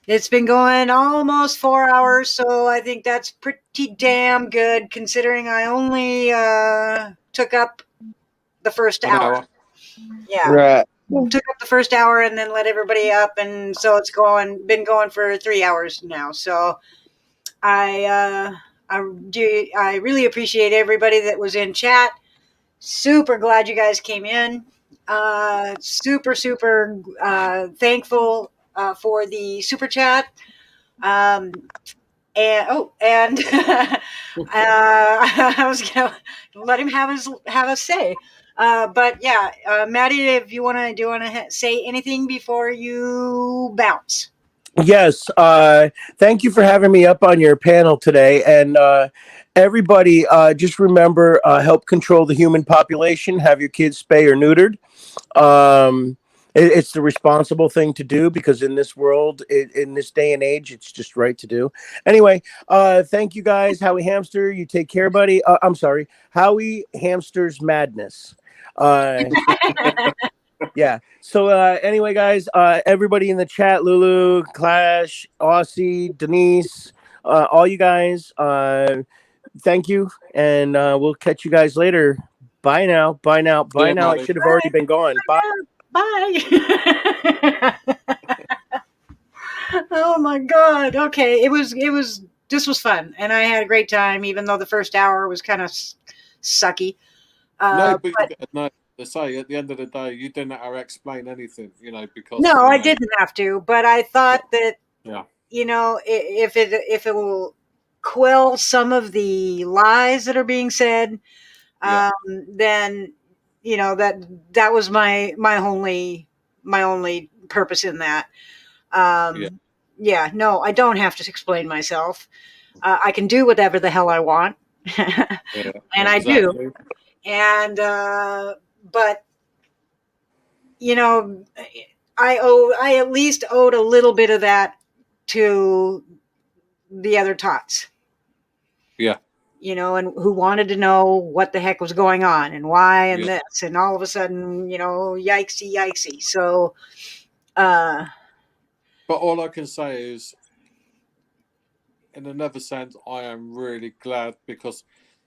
A: It's been going almost 4 hours, so I think that's pretty damn good considering I only took up the first hour. Yeah.
J: Right.
A: took up the first hour and then let everybody up, and so it's been going for 3 hours now. So I really appreciate everybody that was in chat. Super glad you guys came in. Super thankful for the super chat. And I was gonna let him have a say. But yeah, Maddie, if you do you want to say anything before you bounce?
H: Yes. Thank you for having me up on your panel today. And everybody, just remember, help control the human population. Have your kids spay or neutered. It's the responsible thing to do, because in this world, in this day and age, it's just right to do. Anyway, thank you guys. Howie Hamster, you take care, buddy. I'm sorry, Howie Hamster's Madness. Yeah. So anyway, guys, everybody in the chat, Lulu, Clash, Aussie, Denise, all you guys, thank you, and we'll catch you guys later. Bye now. Bye now. Bye now. I should have already been gone. Bye.
A: Bye. Oh my God. Okay. This was fun, and I had a great time, even though the first hour was kind of sucky.
E: No, to say at the end of the day, you didn't have to explain anything, because
A: no, I didn't have to, but I thought that,
E: yeah,
A: if it will quell some of the lies that are being said, then that was my only purpose in that. No, I don't have to explain myself. I can do whatever the hell I want, and I do. And but I at least owed a little bit of that to the other tots.
E: Yeah.
A: And who wanted to know what the heck was going on and why and this, and all of a sudden, yikesy. So,
E: but all I can say is, in another sense, I am really glad because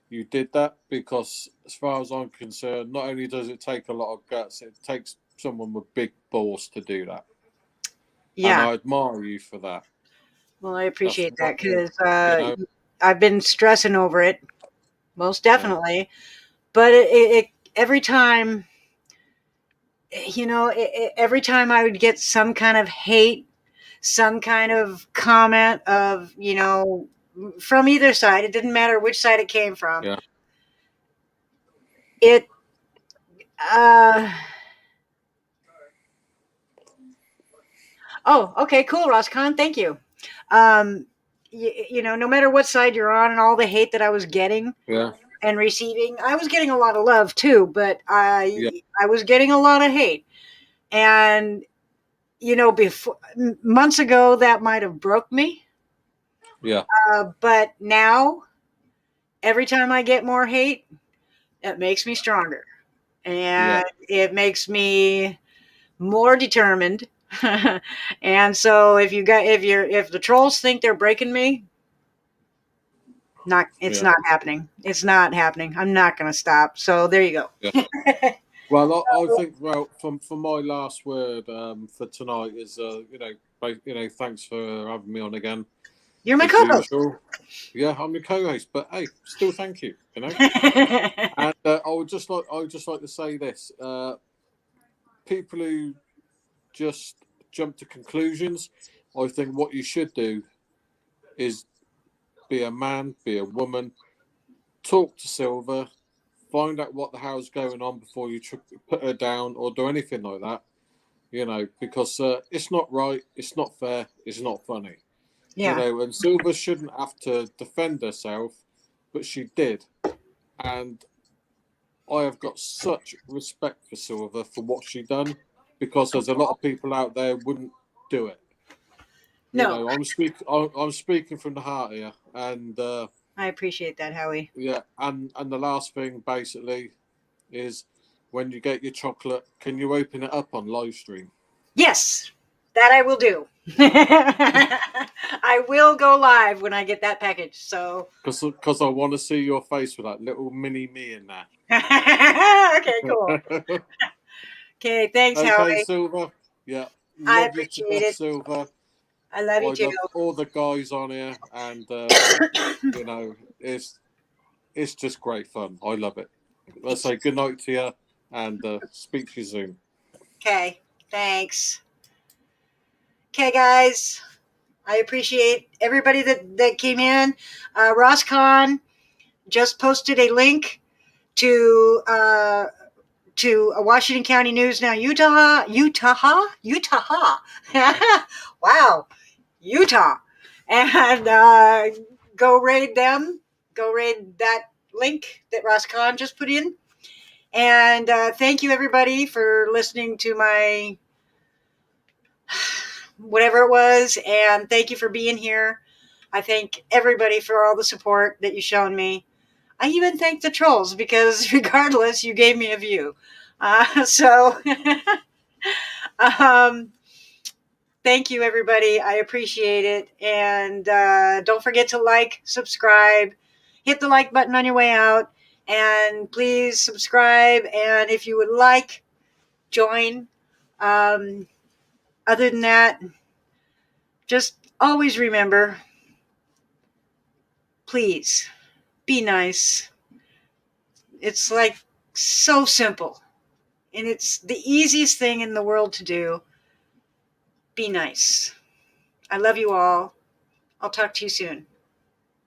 E: you did that, because as far as I'm concerned, not only does it take a lot of guts, it takes someone with big balls to do that.
A: Yeah.
E: And I admire you for that.
A: Well, I appreciate that, because I've been stressing over it, most definitely. Yeah. But it every time, every time I would get some kind of hate, some kind of comment of, from either side, it didn't matter which side it came from.
E: Yeah.
A: It, oh, okay, cool, Roscon. Thank you. No matter what side you're on, and all the hate that I was getting and receiving, I was getting a lot of love too, but I was getting a lot of hate. And, before, months ago, that might have broke me.
E: Yeah.
A: But now, every time I get more hate, it makes me stronger, and it makes me more determined. And so if the trolls think they're breaking me, it's not happening. It's not happening. I'm not going to stop. So there you go.
E: Yeah. Well, I think from my last word for tonight is thanks for having me on again.
A: You're my co-host.
E: Yeah, I'm your co-host, but hey, still thank you. And I would just like to say this: people who just jump to conclusions, I think what you should do is be a man, be a woman, talk to Silver, find out what the hell's going on before you put her down or do anything like that. Because it's not right, it's not fair, it's not funny.
A: Yeah.
E: And Silver shouldn't have to defend herself, but she did. And I have got such respect for Silver for what she done, because there's a lot of people out there wouldn't do it.
A: No.
E: I'm speaking from the heart here, and
A: I appreciate that, Howie.
E: Yeah, and the last thing basically is, when you get your chocolate, can you open it up on live stream?
A: Yes, that I will do. I will go live when I get that package. So
E: because I want to see your face with that little mini me in there.
A: Okay, cool. Okay, thanks,
E: Okay,
A: Howie.
E: Silver. Yeah,
A: I
E: love you to
A: appreciate
E: death,
A: it.
E: Silver.
A: I love you
E: I
A: too.
E: love all the guys on here, and you know, it's just great fun. I love it. Let's say good night to you, and speak to you soon.
A: Okay, thanks. Okay, guys, I appreciate everybody that came in. Ross Kahn just posted a link to a Washington County News Now Utah. Wow, Utah, and go raid them. Go raid that link that Ross Kahn just put in. And thank you everybody for listening to my whatever it was, and thank you for being here. I thank everybody for all the support that you've shown me. I even thank the trolls because regardless, you gave me a view. So thank you, everybody. I appreciate it. And don't forget to like, subscribe, hit the like button on your way out. And please subscribe. And if you would like, join. Other than that, just always remember, please be nice. It's like so simple. And it's the easiest thing in the world to do. Be nice. I love you all. I'll talk to you soon.